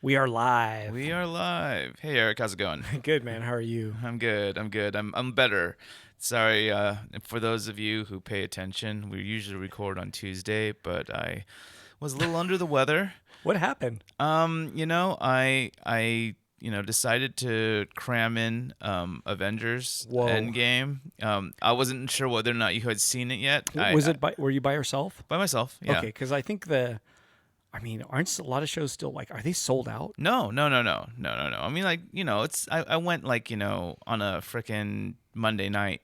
We are live. We are live. Hey Eric, how's it going? Good, man. How are you? I'm good. I'm better. Sorry, for those of you who pay attention, we usually record on Tuesday, but I was a little under the weather. What happened? I decided to cram in Avengers Whoa. Endgame. I wasn't sure whether or not you had seen it yet. Was it were you by yourself? By myself? Yeah. Okay, because I think aren't a lot of shows still are they sold out? No. I mean, I went on a frickin' Monday night,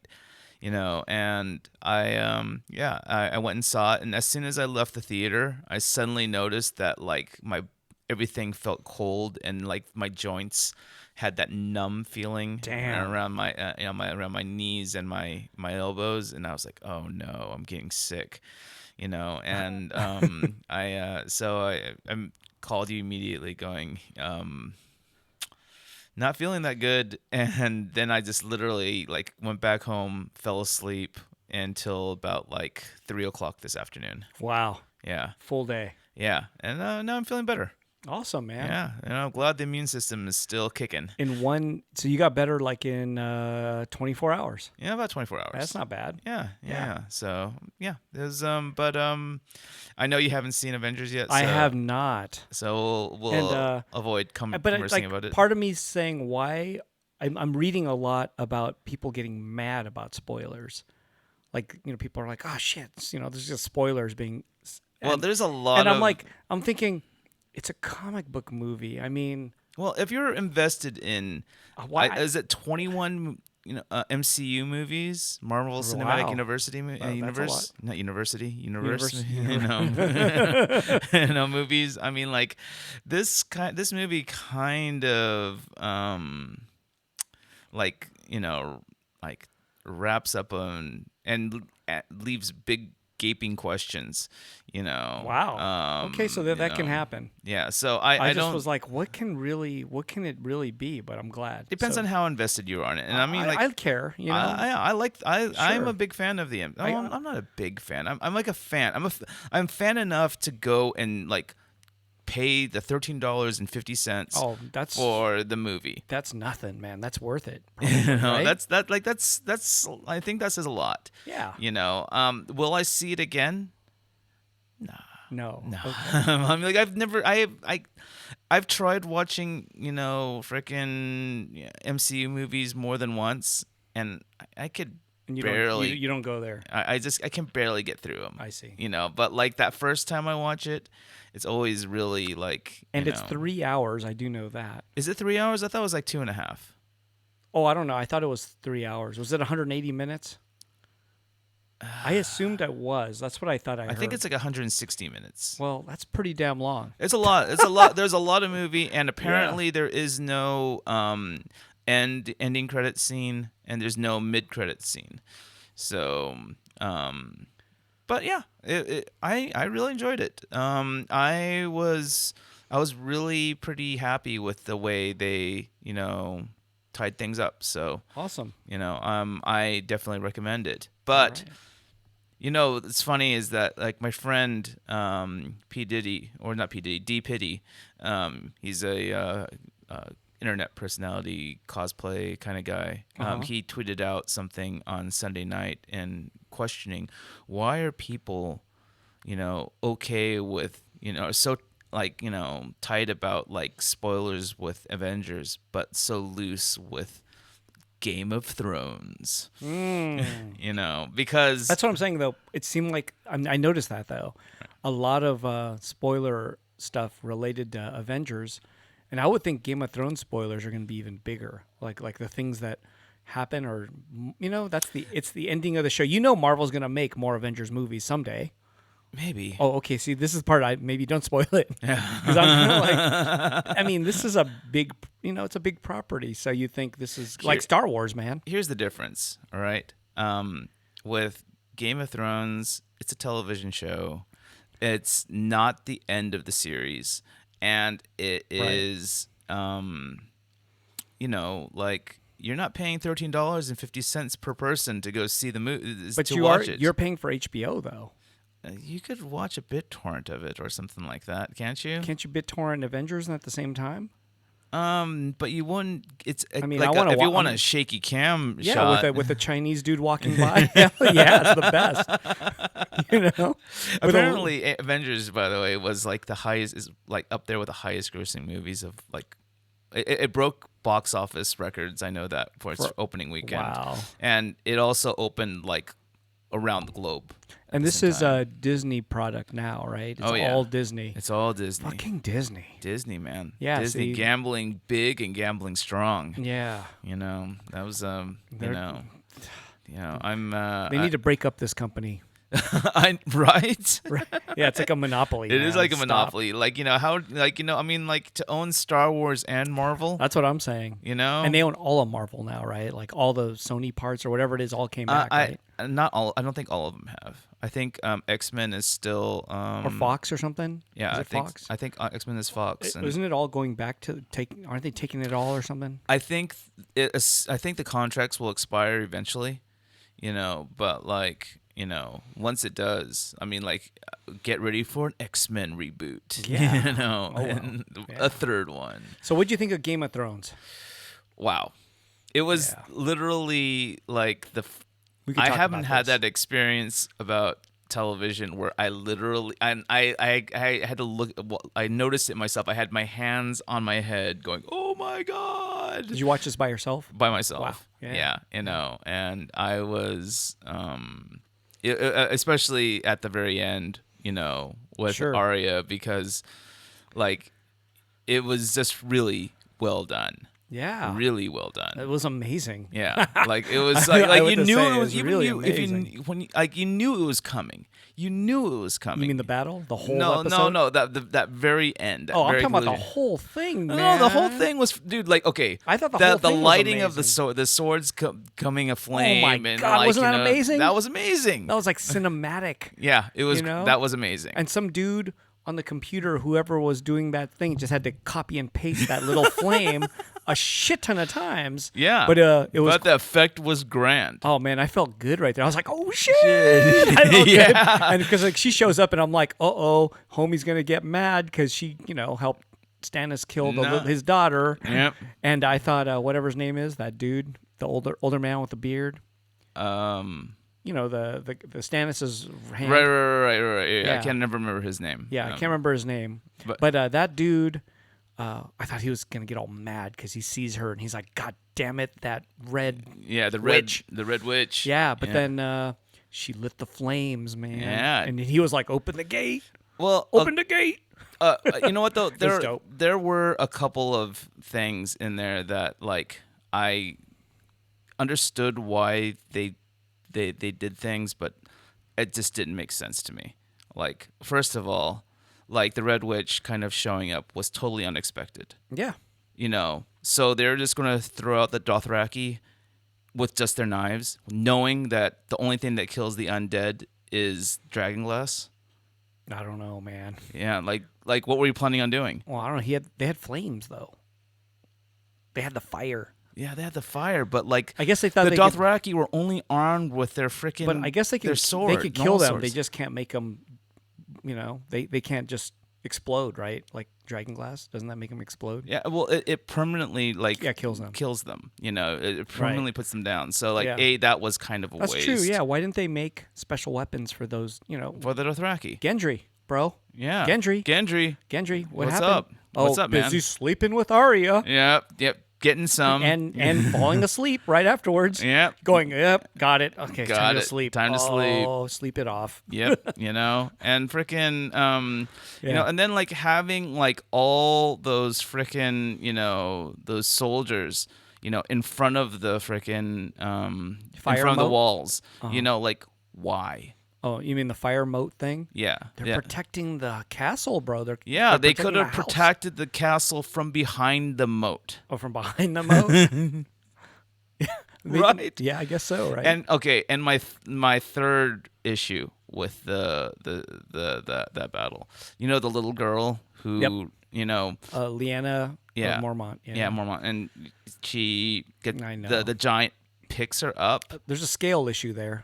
and I went and saw it, and as soon as I left the theater, I suddenly noticed that my everything felt cold and like my joints had that numb feeling Damn. around around my knees and my elbows, and I was like, oh no, I'm getting sick. And I called you immediately going, not feeling that good. And then I just literally went back home, fell asleep until about 3 o'clock this afternoon. Wow. Yeah. Full day. Yeah. And now I'm feeling better. Awesome, man. Yeah. And I'm glad the immune system is still kicking. So you got better in 24 hours. Yeah, about 24 hours. That's not bad. Yeah. So yeah, there's but I know you haven't seen Avengers yet. So, I have not. So we'll avoid conversing about it. Part of me is saying why I'm reading a lot about people getting mad about spoilers. People are like, oh shit, there's just spoilers being. Well, there's a lot. And I'm thinking, it's a comic book movie. I mean, well, if you're invested in, is it 21 MCU movies, Marvel Cinematic Wow. Universe, not university, universe, movies. I mean, this movie kind of wraps up on and leaves big gaping questions, Wow. Okay, so that can happen. Yeah. So I don't was like, what can it really be? But I'm glad. Depends on how invested you are in it. And I mean, I care. I'm a big fan of the. I'm not a big fan. I'm like a fan. I'm fan enough to go and pay the $13.50 for the movie. That's nothing, man. That's worth it. Right? That's I think that says a lot. Yeah. Will I see it again? No. Okay. I I've tried watching, freaking MCU movies more than once, and I could barely. You don't go there. I can barely get through them. I see. But that first time I watch it, it's always really And it's 3 hours. I do know that. Is it 3 hours? I thought it was 2.5. Oh, I don't know. I thought it was 3 hours. Was it 180 minutes? I assumed it was. That's what I thought I heard. I think it's 160 minutes. Well, that's pretty damn long. It's a lot. It's a lot. There's a lot of movie, and apparently there is no ending credit scene, and there's no mid credit scene. So, but yeah, I really enjoyed it. I was really pretty happy with the way they tied things up. So awesome. I definitely recommend it. But it's funny is that my friend P Diddy, or not P Diddy, D Piddy, he's a internet personality, cosplay kind of guy. He tweeted out something on Sunday night and questioning why are people, okay with, so tight about spoilers with Avengers, but so loose with Game of Thrones. Because that's what I'm saying though. It seemed like I noticed that though, a lot of spoiler stuff related to Avengers. And I would think Game of Thrones spoilers are going to be even bigger, like the things that happen, or it's the ending of the show. Marvel's going to make more Avengers movies someday. Maybe. Oh, okay. See, this is part maybe don't spoil it, because I'm this is a big, it's a big property. So you think this is like Star Wars, man? Here's the difference. All right, with Game of Thrones, it's a television show. It's not the end of the series. And it is, you're not paying $13.50 per person to go see the movie. But watch it. You're paying for HBO though. You could watch a BitTorrent of it or something like that, can't you? Can't you BitTorrent Avengers at the same time? But you wouldn't. It's I mean, like I wanna if you wa- want I'm- a shaky cam Yeah, shot. with a Chinese dude walking by. Hell yeah, it's the best. You know. With a- Apparently, Avengers, by the way, was like the highest, is like up there with the highest grossing movies of like. It broke box office records. I know that for its opening weekend. Wow. And it also opened like around the globe. And this is a Disney product now, right? It's all Disney. It's all Disney. Fucking Disney. Disney, man. Yeah, Disney see- gambling big and gambling strong. Yeah. You know, that was I'm They need to break up this company. right? Yeah, it's like a monopoly. It is man. like a Stop. monopoly. Like, I mean, like to own Star Wars and Marvel, That's what I'm saying. you know? And they own all of Marvel now, right? Like all the Sony parts or whatever it is all came back, right? Not all. I don't think all of them have. I think X-Men is still Or Fox or something? Yeah, Is I it think Fox? I think X-Men is Fox. And Isn't it all going back to aren't they taking it all or something? I think I think the contracts will expire eventually, but like, once it does, I mean, like, get ready for an X-Men reboot, Yeah. and Yeah. a third one. So what'd you think of Game of Thrones? Wow. It was Yeah. literally like We could I talk haven't about had this. that experience about television where I literally and I had to look. Well, I noticed it myself. I had my hands on my head, going, "Oh my god!" Did you watch this by yourself? by myself. Wow. Yeah, and I was, especially at the very end, with Sure. Arya, because, like, it was just really well done. Yeah. Really well done. It was amazing. Yeah, like it was I like would you just knew say it it was was even really you if you amazing. when you knew it was coming. You knew it was coming. You mean the battle? The whole no, episode? no, that very end. That Oh, I'm very talking about the conclusion. whole thing, man. No, the whole thing was, dude. Like, okay, I thought the whole thing was lighting of amazing. the swords coming aflame. Oh my and God, like, wasn't that amazing? That was amazing. That was like cinematic. Yeah, it was. You know? That was amazing. And some dude on the computer, whoever was doing that thing, just had to copy and paste that little flame a shit ton of times. yeah, But it was. But the effect was grand. Oh man, I felt good right there. I was like, "Oh shit!" I felt good. Yeah. And because like she shows up, and I'm like, "Uh oh, homie's gonna get mad because she, helped Stannis kill No. his daughter." Yep. And I thought, whatever his name is, that dude, the older man with the beard. The Stannis's hand. Right. Yeah. Yeah. I can't never remember his name. Yeah, I can't remember his name. but- But that dude, I thought he was gonna get all mad because he sees her and he's like, "God damn it, that red." Yeah, the Witch. red witch. Yeah, but then she lit the flames, man. Yeah. And he was like, "Open the gate! Well, Open the gate!" you know what though? dope. There were a couple of things in there that, like, I understood why they did things, but it just didn't make sense to me. Like, first of all, like, the Red Witch kind of showing up was totally unexpected. Yeah. So they're just gonna throw out the Dothraki with just their knives, knowing that the only thing that kills the undead is dragonglass. I don't know, man. Yeah, like what were you planning on doing? Well, I don't know. They had flames though. They had the fire. Yeah, they had the fire, but like, I guess they thought the they could- Dothraki were only armed with their freaking. But I guess they their could sword, they could kill normal them. swords. They just can't make them. They can't just explode, right? Like dragonglass, doesn't that make them explode? Yeah, well, it permanently kills them. Kills them. It permanently puts them down. So like, Yeah. that was kind of a That's waste. true. Yeah. Why didn't they make special weapons for those? For the Dothraki. Gendry, bro. Yeah. Gendry. Gendry. What What's happened? up? What's up, man? Busy sleeping with Arya Yep. Getting some. and falling asleep right afterwards. Yep. Going, yep, got it. Okay, Got time it. to sleep. Time to sleep. Oh, sleep it off. Yep, and freaking, Yeah. and then like having like all those freaking, those soldiers, in front of the freaking, in Fire front of the moat? walls, like, why? Oh, you mean the fire moat thing? Yeah, They're yeah. protecting the castle, bro. They're They protecting could the have house. protected the castle from behind the moat. Oh, from behind the moat. Right. Yeah, I guess so. Right. And okay, and my third issue with the that battle, the little girl who, Yep. Lyanna. Yeah. Mormont. Yeah, Mormont, and she I know. the giant picks her up. There's a scale issue there.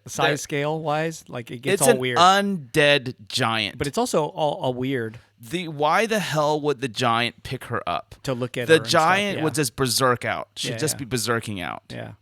size scale wise, like it gets it's all an weird. undead giant. But it's also all weird Why the hell would the giant pick her up? to look at The her and stuff, giant yeah. would just berserk out. She'd Yeah, just yeah. be berserking out. Yeah.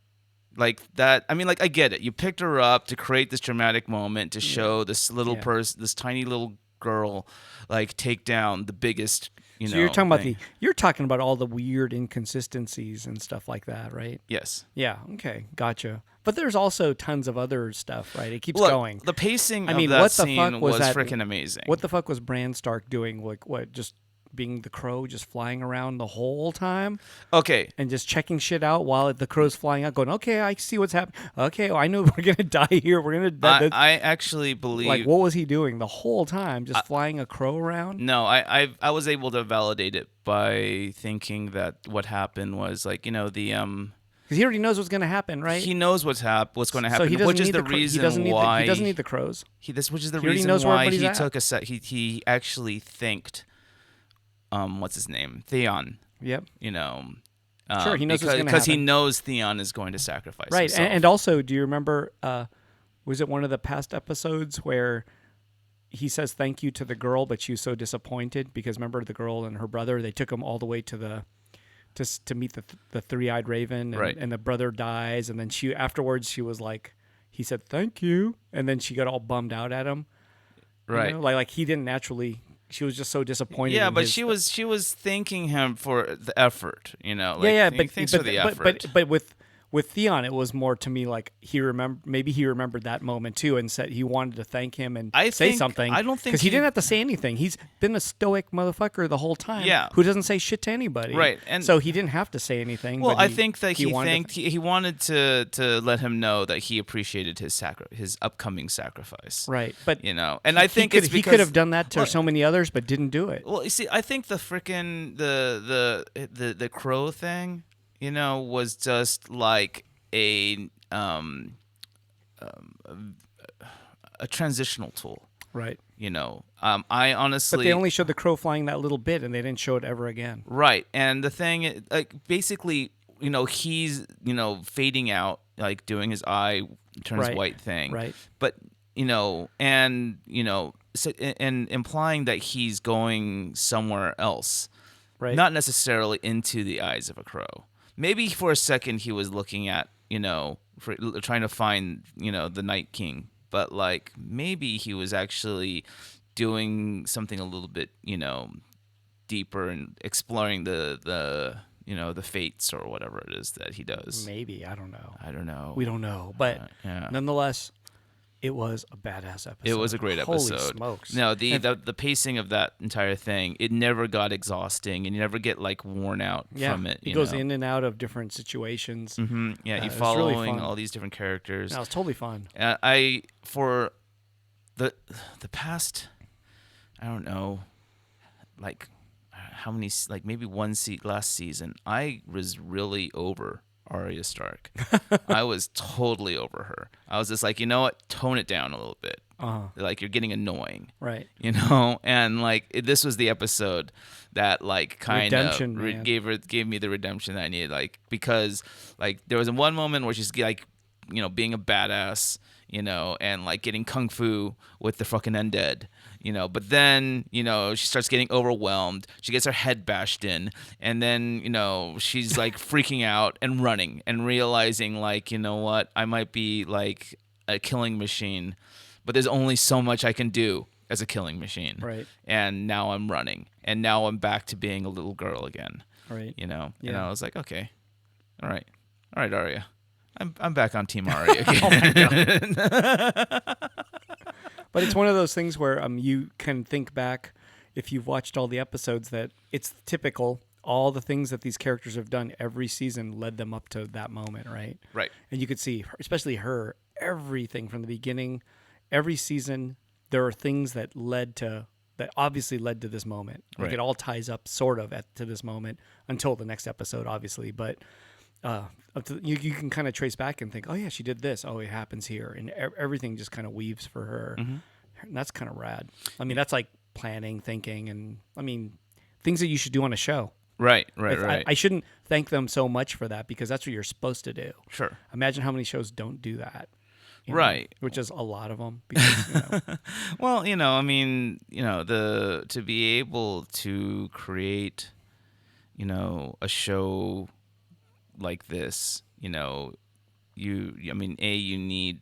Like that. I mean, like I get it. You picked her up to create this dramatic moment to show this little person, this tiny little girl, like take down the biggest. So you're talking thing. you're talking about all the weird inconsistencies and stuff like that, right? Yes. Yeah. Okay. Gotcha. But there's also tons of other stuff, right? It keeps Look, going. The pacing I mean, of that what the scene fuck was that? freaking amazing. What the fuck was Bran Stark doing? Like what? Just being the crow, just flying around the whole time Okay. and just checking shit out while the crow's flying out, going, "Okay, I see what's happening. Okay, well, I know we're gonna die here. We're gonna die." I actually believe. Like, what was he doing the whole time? Just flying a crow around? No, I was able to validate it by thinking that what happened was like the Because he already knows what's gonna happen, right? he knows what's going to So happen, he doesn't which is need the he reason doesn't need why he doesn't need the crows. which is the He already reason knows where why everybody's he at. took a set. He actually thanked what's his name, Theon. Yep. Sure, he knows what's gonna because he happen. knows Theon is going to sacrifice Right, himself. and also, do you remember? Was it one of the past episodes where he says thank you to the girl, but she was so disappointed because remember the girl and her brother, they took him all the way to the to meet the three-eyed raven, and, Right. and the brother dies, and then she afterwards she was like, he said thank you, and then she got all bummed out at him, right. Like he didn't naturally. She was just so disappointed. Yeah, in but his- she was thanking him for the effort. Like, yeah, thanks for the effort. But with Theon, it was more to me like maybe he remembered that moment too, and said he wanted to thank him and say something. I don't think because he he- didn't have to say anything. He's been a stoic motherfucker the whole time. Yeah. who doesn't say shit to anybody. Right, and- so he didn't have to say anything. Well, but I think that he wanted thanked. He wanted to let him know that he appreciated his upcoming sacrifice. right, but And I think it's he because could have done that to well, so many others, but didn't do it. Well, you see, I think the frickin' the crow thing, was just like a transitional tool. Right, I honestly. but they only showed the crow flying that little bit, and they didn't show it ever again. Right, and the thing, like, basically, he's fading out, like doing his eye turns Right, white thing. right. But and implying that he's going somewhere else. Right, Not necessarily into the eyes of a crow. Maybe for a second he was looking at, trying to find, the Night King. But, like, maybe he was actually doing something a little bit, deeper and exploring the fates or whatever it is that he does. maybe I don't know. I don't know. We don't know, but yeah. nonetheless, it was a badass episode. It was a great episode. Holy smokes! No, the pacing of that entire thing, it never got exhausting, and you never get like worn out from it. It goes in and out of different situations. Mm-hmm. Yeah, it you're was following really fun. all these different characters. No, it was totally fun. I for the past, I don't know, like how many, like maybe last season, I was really over Arya Stark. I was totally over her. I was just like, you know what? Tone it down a little bit. Like, you're getting annoying. Right. And like this was the episode that like kind of Redemption, man. gave me the redemption that I needed. Like, because like there was one moment where she's like, being a badass, and like getting kung fu with the fucking undead. But then, she starts getting overwhelmed. She gets her head bashed in. And then, she's like freaking out and running and realizing like, what? I might be like a killing machine, but there's only so much I can do as a killing machine. Right. And now I'm running. And now I'm back to being a little girl again. Right. And Yeah. I was like, okay. All right, Arya. I'm back on Team Arya again. But it's one of those things where you can think back, if you've watched all the episodes, that it's typical. All the things that these characters have done every season led them up to that moment, right? Right. And you could see, especially her, everything from the beginning, every season, there are things that obviously led to this moment. Like Right. it all ties up sort of to this moment until the next episode, obviously. But you can kind of trace back and think, oh yeah, she did this. Oh, it happens here, and everything just kind of weaves for her. Mm-hmm. And that's kind of rad. I mean, that's like planning, thinking, and I mean, things that you should do on a show. Right. I shouldn't thank them so much for that because that's what you're supposed to do. Sure. Imagine how many shows don't do that. you know, Right. which is a lot of them. Because, you know, Well, I mean, the to be able to create, a show like this, I mean, you need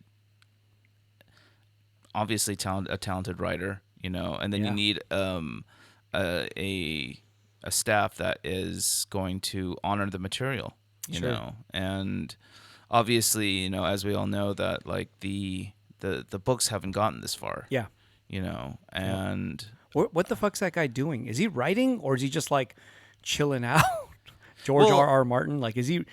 obviously a talented writer, and then you Yeah. need a a staff that is going to honor the material, Sure. and obviously, as we all know that like the books haven't gotten this far, yeah. and What the fuck's that guy doing? Is he writing or is he just like chilling out? George Well- R. Martin, like, is he?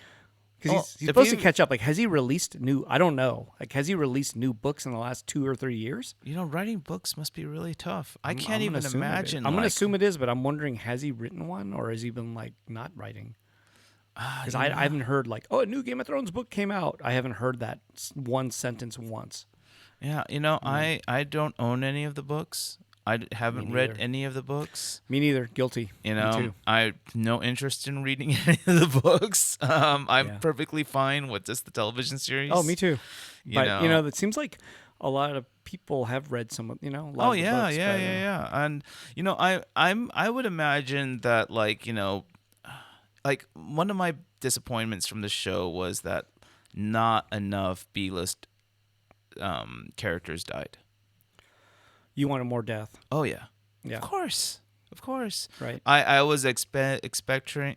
Because Well, he's if supposed to you- catch up. Like, has he released new? I don't know. Like, has he released new books in the last 2 or 3 years? writing books must be really tough. I I'm can't gonna even assume it is. imagine. I'm gonna like, assume it is, but I'm wondering, has he written one or has he been like not writing? Because I haven't heard like, oh, a new Game of Thrones book came out. I haven't heard that one sentence once. Yeah, I don't own any of the books. Haven't read neither. any of the books. Me neither. Guilty. You Me know, too. I have no interest in reading any of the books. I'm Yeah. perfectly fine with just the television series. Oh, me too. You But know. it seems like a lot of people have read some of, a lot Oh of the yeah, books, yeah, but, yeah, yeah. And I would imagine that like one of my disappointments from the show was that not enough B-list characters died. You wanted more death. Oh yeah. Yeah. Of course. Right. I was expecting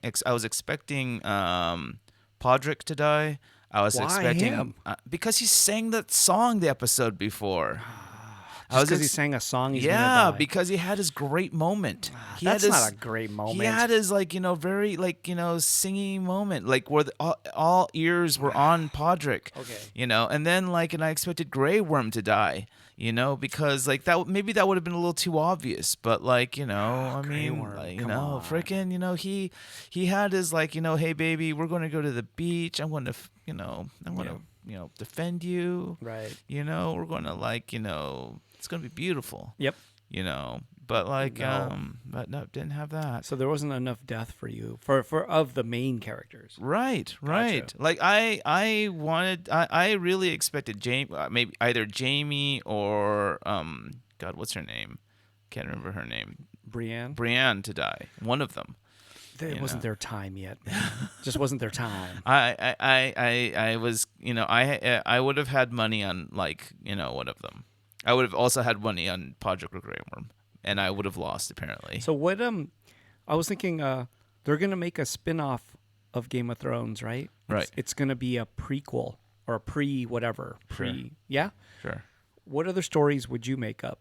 Podrick to die. I was Why expecting him? Because he sang that song the episode before. Just because he sang a song, he's yeah, gonna die. because he had his great moment. He That's had not a great moment. He had his very singing moment, like where all ears were on Podrick. Okay. And then and I expected Grey Worm to die. Because that maybe that would have been a little too obvious, but I Grey mean, Worm, come on. freaking, he had his hey baby, we're going to go to the beach. I'm going to, defend you. Right. We're going to it's going to be beautiful. Yep. But No. but no, didn't have that. So there wasn't enough death for you for of the main characters. Right. Like I really expected maybe either Jamie or God, what's her name? Can't remember her name. Brienne to die. One of them. It wasn't their time yet, man. Just wasn't their time. I was I would have had money on one of them. I would have also had money on Podrick or Grey Worm, and I would have lost apparently. So what? I was thinking they're gonna make a spin-off of Game of Thrones, right? Right. It's gonna be a prequel or a pre-whatever. Sure. Yeah. Sure. What other stories would you make up?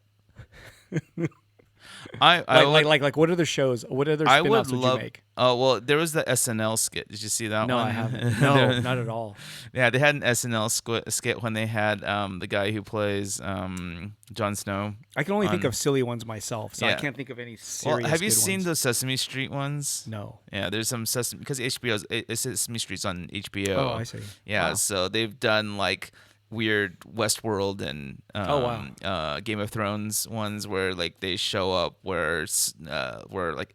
I would, like what other shows? What other I spin-offs would would love. you make? Oh well, there was the SNL skit. Did you see that No, one? I haven't. No, not at all. Yeah, they had an SNL skit when they had the guy who plays Jon Snow. I can only think of silly ones myself, so I Yeah. can't think of any serious. Well, have you good seen ones. the Sesame Street ones? No. Yeah, there's some Sesame because Sesame Street's on HBO. Oh, I see. Yeah, Wow. so they've done weird Westworld and Game of Thrones ones where they show up where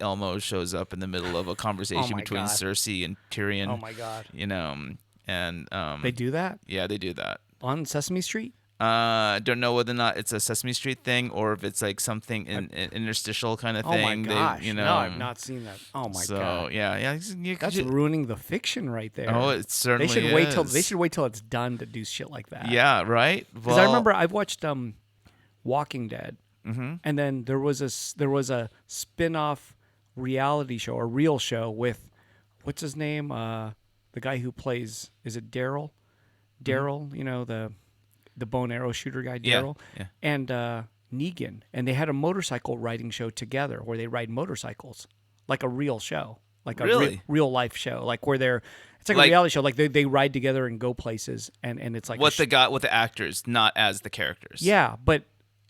Elmo shows up in the middle of a conversation my between God. Cersei and Tyrion. Oh my God. And They do that yeah, they do that. on Sesame Street? Don't know whether or not it's a Sesame Street thing or if it's something in interstitial kind of Oh thing. my gosh. They, No, I've not seen that. Oh my so God. yeah. That's ruining the fiction right there. Oh, it certainly they should is. wait till it's done to do shit like that. Yeah, right. Because I remember I've watched Walking Dead, Mm-hmm. and then there was a spin-off reality show, a real show with what's his name? The guy who plays, is it Daryl? Daryl, the bow and arrow shooter guy, Yeah, Daryl, yeah. and Negan, and they had a motorcycle riding show together where they ride motorcycles, like a real show, like a Really? real life show, like where it's like a Like- reality show, like they ride together and go places, and it's like with the actors, not as the characters. yeah, but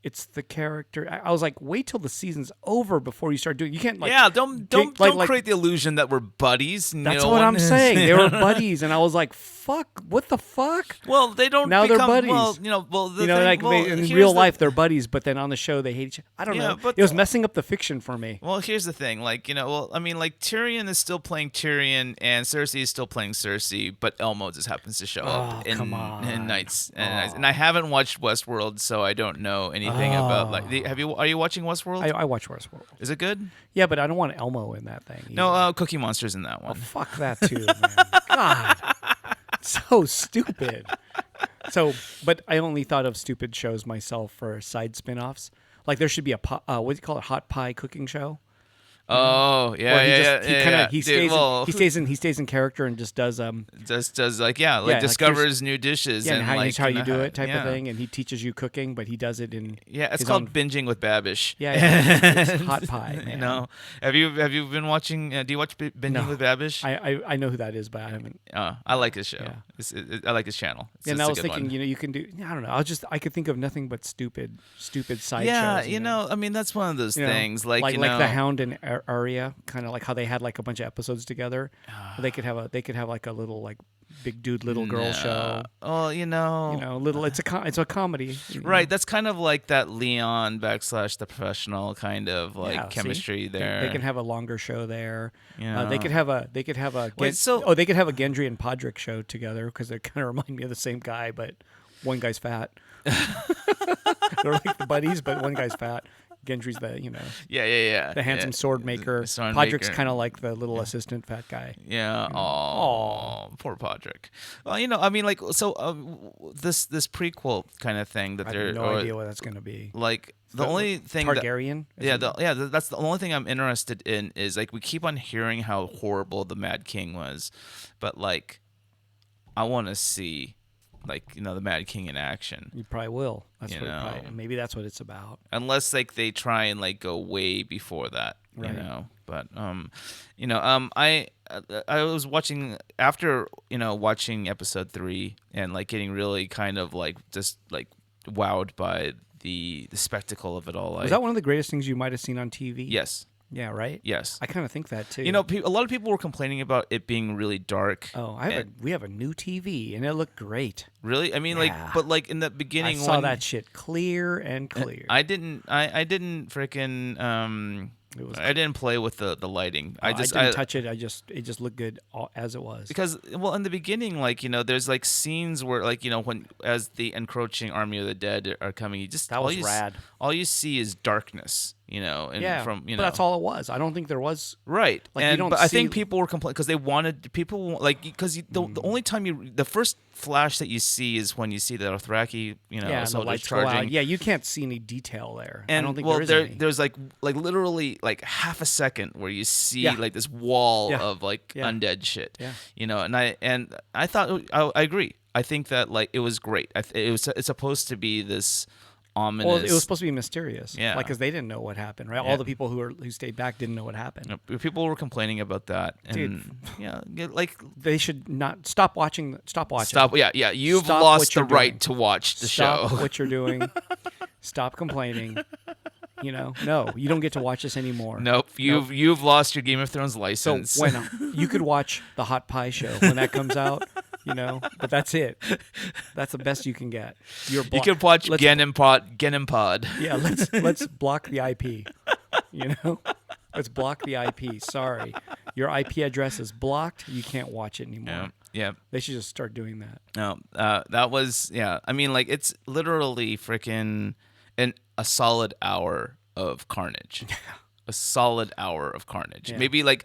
it's the character. I was like, wait till the season's over before you start doing. You can't like don't like create the illusion that we're buddies. that's what I'm saying. They were buddies, and I was like, fuck, what the fuck? Well, they don't. Now become, they're buddies. In real life they're buddies, but then on the show they hate each other. I don't know. But it was messing up the fiction for me. Well, here's the thing. Like, Tyrion is still playing Tyrion, and Cersei is still playing Cersei, but Elmo just happens to show up in Knights and I haven't watched Westworld, so I don't know anything about Are you watching Westworld? I watch Westworld. Is it good? Yeah, but I don't want Elmo in that thing either. No, Cookie Monster's in that one. Oh, fuck that too, man. God. So stupid. But I only thought of stupid shows myself for side spin-offs. Like there should be a what do you call it, hot pie cooking show. Oh yeah, He stays in character and just does discovers new dishes and how you do it type of thing, and he teaches you cooking, but he does it in it's called binging with Babish. It's hot pie. Man. Have you been watching? Do you watch Binging with Babish? I know who that is, but I haven't. I like his show. Yeah. I like his channel. And I was thinking, you can do. I don't know. I could think of nothing but stupid side shows. Yeah, that's one of those things like the Hound and Arya, kind of like how they had like a bunch of episodes together. They could have like a little like big dude little girl show. Oh, little. It's a comedy. Right. That's kind of like that Leon / The Professional kind of like chemistry there. They can have a longer show there. Yeah. They could have a they could have a Gendry and Podrick show together because they kind of remind me of the same guy, but one guy's fat. They're like the buddies, but one guy's fat. Gendry's the handsome sword maker. Podrick's kind of like the little assistant fat guy. Yeah. Oh, poor Podrick. Well, this prequel kind of thing that I have no idea what that's going to be. Like the only thing Targaryen. That's the only thing I'm interested in is like we keep on hearing how horrible the Mad King was, but like I want to see. The Mad King in action. You probably will. Maybe that's what it's about. Unless they try and go way before that, right. But I was watching after watching episode 3 and getting really kind of just wowed by the spectacle of it all. Was that one of the greatest things you might have seen on TV? Yes. Yeah, right? Yes. I kind of think that, too. A lot of people were complaining about it being really dark. Oh, we have a new TV, and it looked great. Really? I mean, but in the beginning... I saw that shit clear and clear. I didn't freaking... I didn't play with the lighting. I didn't touch it. It just looked good as it was. Because in the beginning, there's scenes where when as the encroaching army of the dead are coming, rad. All you see is darkness. But that's all it was. I don't think there was right. I think people were complaining because they wanted the only time the first flash that you see is when you see the Dothraki, the lights charging. Go out. Yeah, you can't see any detail there. And I don't think any. There's literally half a second where you see this wall of undead shit. Yeah. And I thought I agree. I think that it was great. It's supposed to be this ominous. Well, it was supposed to be mysterious. Yeah. Because they didn't know what happened, right? Yeah. All the people who stayed back didn't know what happened. People were complaining about that. And, dude, they should not stop watching. Stop watching. Stop. Yeah. You've lost the right to watch the show. Stop what you're doing. Stop complaining. No, you don't get to watch this anymore. Nope. You've lost your Game of Thrones license. So when you could watch the Hot Pie show when that comes out. But that's it. That's the best you can get. You can watch Genin Pod. Yeah, let's block the IP. Let's block the IP. Sorry, your IP address is blocked. You can't watch it anymore. Yeah. They should just start doing that. No, that was I mean, it's literally freaking a solid hour of carnage. A solid hour of carnage. Yeah. Maybe they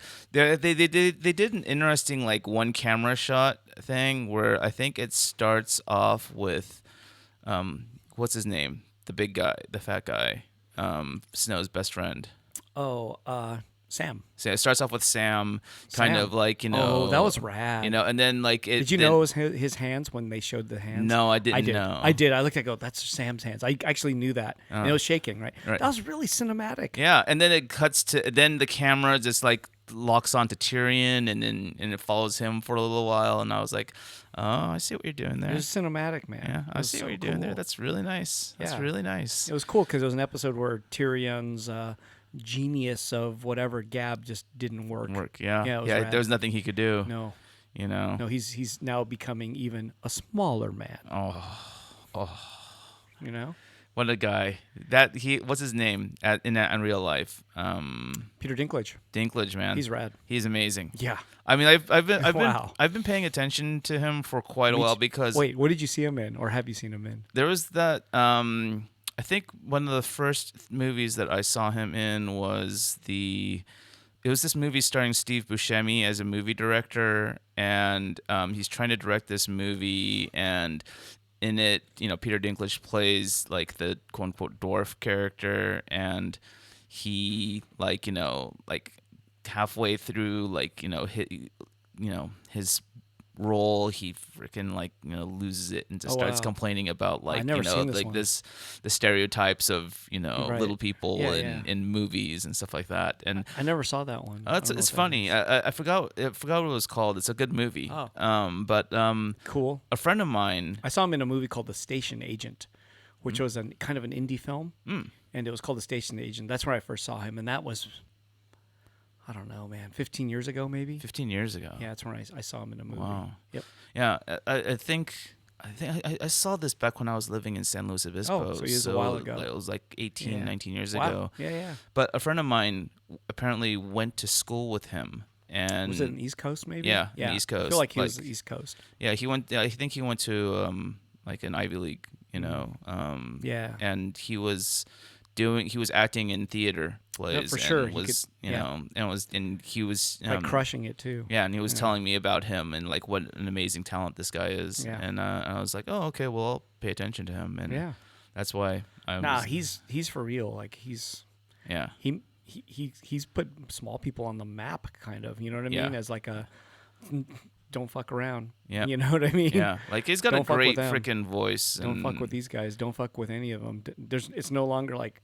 did an interesting one camera shot thing where I think it starts off with what's his name? The big guy, the fat guy, Snow's best friend. Oh, Sam. So it starts off with Sam, kind of Oh, that was rad. And then Did you know it was his hands when they showed the hands? No, I didn't know. I did. I looked at it, that's Sam's hands. I actually knew that. And it was shaking, right? That was really cinematic. Yeah, and then it cuts to the camera just locks onto Tyrion, and it follows him for a little while. And I was like, oh, I see what you're doing there. It was cinematic, man. Yeah, I see what you're doing there. That's really nice. That's really nice. It was cool because it was an episode where Tyrion's genius of whatever Gab just didn't work. Yeah. Rad. There was nothing he could do. No. No, he's now becoming even a smaller man. Oh. What a guy! What's his name in real life? Peter Dinklage. Dinklage, man. He's rad. He's amazing. Yeah. I mean, I've been paying attention to him for quite a while because. Wait, what did you see him in, or have you seen him in? There was that. I think one of the first movies that I saw him in was It was this movie starring Steve Buscemi as a movie director, and he's trying to direct this movie, and in it, Peter Dinklage plays like the quote unquote dwarf character, and he like halfway through his role, he freaking loses it and just starts complaining about the stereotypes of little people in movies and stuff like that. And I never saw that one. It's funny. I forgot what it was called. It's a good movie. But cool. A friend of mine, I saw him in a movie called The Station Agent, which was kind of an indie film, and it was called The Station Agent. That's where I first saw him, and that was, I don't know, man, 15 years ago, maybe? 15 years ago. Yeah, that's when I saw him in a movie. Wow. Yep. Yeah, I think I saw this back when I was living in San Luis Obispo. Oh, so it was a while ago. It was like 18, 19 years ago. Yeah. But a friend of mine apparently went to school with him. And was it in East Coast, maybe? Yeah, in East Coast. I feel like he was East Coast. Yeah, he went. I think he went to like an Ivy League, Yeah. And he was acting in theater plays. For sure. And he was like crushing it too. Yeah, and he was telling me about him and like what an amazing talent this guy is. Yeah. And I was like, oh, okay, well, I'll pay attention to him. And that's why he's for real. Like he's he's put small people on the map, kind of. You know what I mean? As like a don't fuck around. Yeah. You know what I mean? Yeah. Like he's got a great freaking voice. Don't fuck with these guys. Don't fuck with any of them. It's no longer like,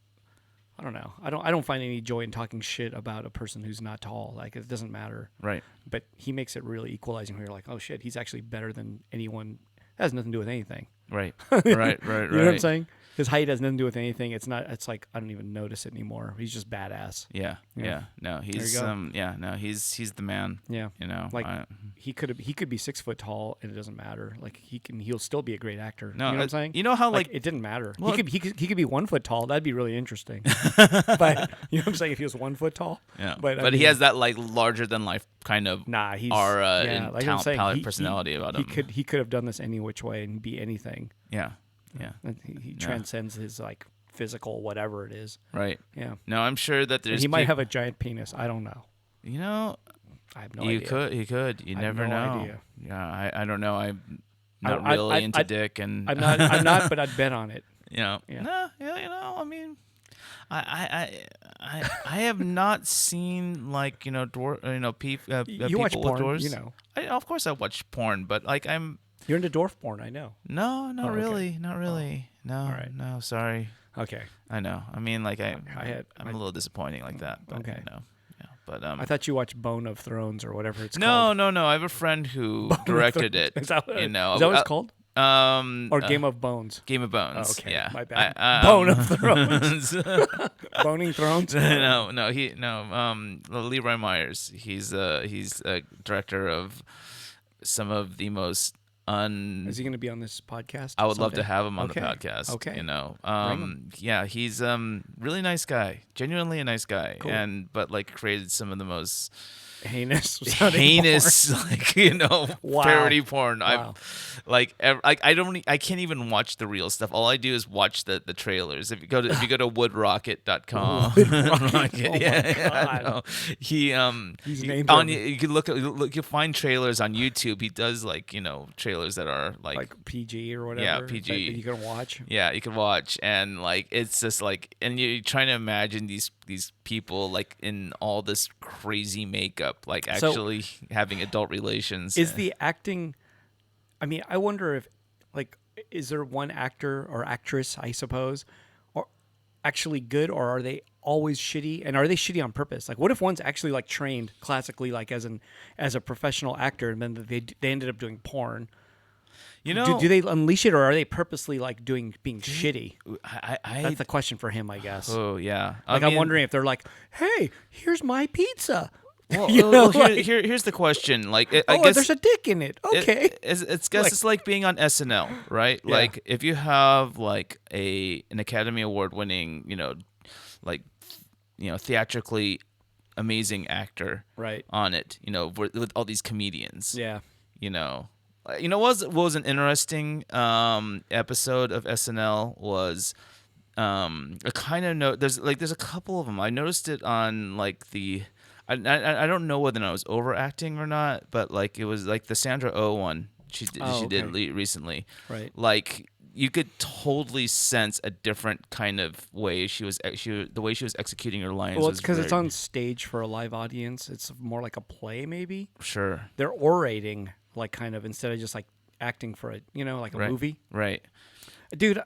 I don't know. I don't find any joy in talking shit about a person who's not tall. Like it doesn't matter. Right. But he makes it really equalizing where you're like, oh shit, he's actually better than anyone. That has nothing to do with anything. Right. Right. You know what I'm saying? His height has nothing to do with anything. It's like I don't even notice it anymore. He's just badass. Yeah. No, he's he's the man. Yeah. Like he could be 6 foot tall and it doesn't matter. Like he'll still be a great actor. No, you know what I'm saying? You know how like it didn't matter. Well, he could be 1 foot tall. That'd be really interesting. But you know what I'm saying? If he was 1 foot tall. Yeah. But he has that like larger than life kind of he's talent personality about him. He could have done this any which way and be anything. Yeah. He transcends his like physical whatever it is. Right. Yeah. No, I'm sure that there's. He might have a giant penis. I don't know. I have no idea. He could. You never know. Idea. Yeah. I don't know. I'm not really into dick, and I'm not. But I'd bet on it. Yeah. No. I mean, I have not seen like people you watch porn, dwarves. Of course I watch porn, but like You're into dwarf porn, I know. No, not really. Not really. No. All right. No, sorry. Okay. I know. I mean, like I'm a little disappointing like that. But, okay. Yeah. But I thought you watched Bone of Thrones or whatever it's called. No. I have a friend who directed it. Is that what it's called? Or Game of Bones. Game of Bones. Oh, okay. Yeah. My bad. Bone of Thrones. Boning Thrones. Leroy Myers. He's a director of some of the most Is he going to be on this podcast? I would love to have him on the podcast. Okay. Yeah, he's really nice guy. Genuinely a nice guy. Cool. But like created some of the most heinous porn. Wow. Parody porn. Wow. I can't even watch the real stuff. All I do is watch the trailers. If you go to woodrocket.com. He's named you can look you find trailers on YouTube. He does trailers that are like PG or whatever. Yeah, PG. That you can watch. Yeah, you can watch, and like it's just like, and you're trying to imagine these people like in all this crazy makeup, like actually having adult relations. Is the acting? I mean, I wonder if is there one actor or actress, I suppose, or actually good, or are they always shitty? And are they shitty on purpose? Like, what if one's actually like trained classically, like as a professional actor, and then they ended up doing porn? You know, Do they unleash it, or are they purposely like being shitty? I That's the question for him, I guess. oh yeah. Like, I'm wondering if they're like, "Hey, here's my pizza." Well, You know, like- here's the question. Like, I Oh, guess there's a dick in it. Okay. it's like being on SNL, right? Yeah. Like, if you have like an Academy Award winning, theatrically amazing actor, Right. on it, with all these comedians, Yeah. what was an interesting episode of SNL was a kind of note. There's a couple of them. I noticed it on like the. I don't know whether I was overacting or not, but like it was like the Sandra Oh one she did recently. Right. Like you could totally sense a different kind of way the way she was executing her lines. Well, it's because it's on stage for a live audience. It's more like a play, maybe. Sure. They're orating, like, kind of, instead of just like acting for like a movie. Right. Dude,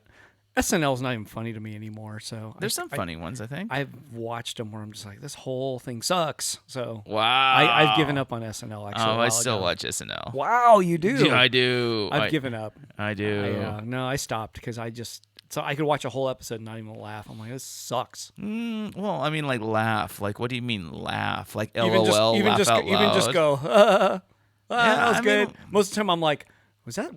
SNL's not even funny to me anymore. So There's some funny ones, I think. I've watched them where I'm just like, this whole thing sucks. So Wow. I've given up on SNL. Actually, I still watch SNL. Wow, you do? Yeah, I do. I've given up. I do. No, I stopped because so I could watch a whole episode and not even laugh. I'm like, this sucks. Well, I mean, like laugh. Like, what do you mean laugh? Like Even LOL, laugh out loud. Even just go. That was I good. mean- Most of the time, I'm like,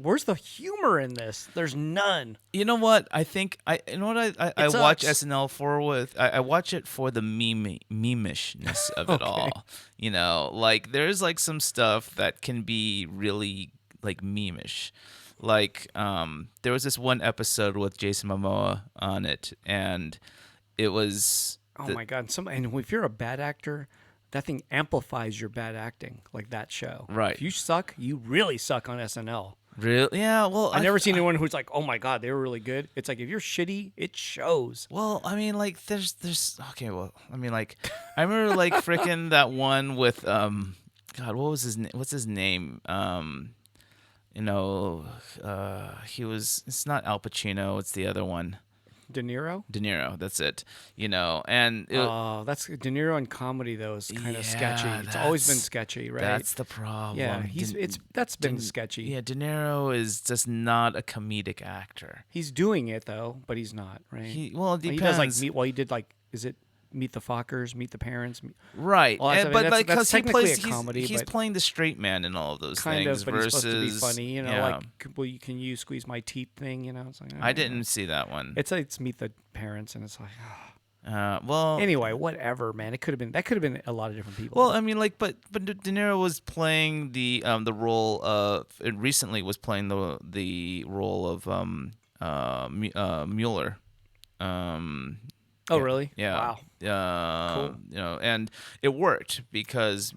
where's the humor in this? There's none. You know what? I think I watch sucks. SNL for I watch it for the memishness of it all. Like there's like some stuff that can be really like memeish. Like there was this one episode with Jason Momoa on it, and it was My God! And if you're a bad actor, that thing amplifies your bad acting. Like that show. Right. If you suck, you really suck on SNL. really, yeah. Well, I've never seen anyone who's like, oh my God, they were really good. It's like, if you're shitty, it shows. Well, I mean, like, there's okay. Well, I mean, like, I remember like freaking that one with God, what was his name? What's his name? He was. It's not Al Pacino. It's the other one. De Niro. De Niro. That's it. And That's De Niro in comedy though is kind of Yeah, sketchy. It's always been that's- sketchy, right? that's the problem. Yeah, that's been sketchy. Yeah, De Niro is just not a comedic actor. He's doing it though, but he's not, right? It He depends. does like he did like, is it Meet the Fockers, Meet the Parents? Right, Well, that's- I mean, but like that's because he technically plays, a comedy, he's but playing the straight man in all of those kind things. of, but versus, he's supposed to be funny, yeah. like, well, can you squeeze my teeth thing, It's like, I didn't see that one. It's Meet the Parents, and it's like, Well, anyway, whatever, man. That could have been a lot of different people. well, I mean, like, but De Niro was playing the role of recently was playing the role of Mueller. Oh, really? Yeah. Wow. Cool. And it worked because,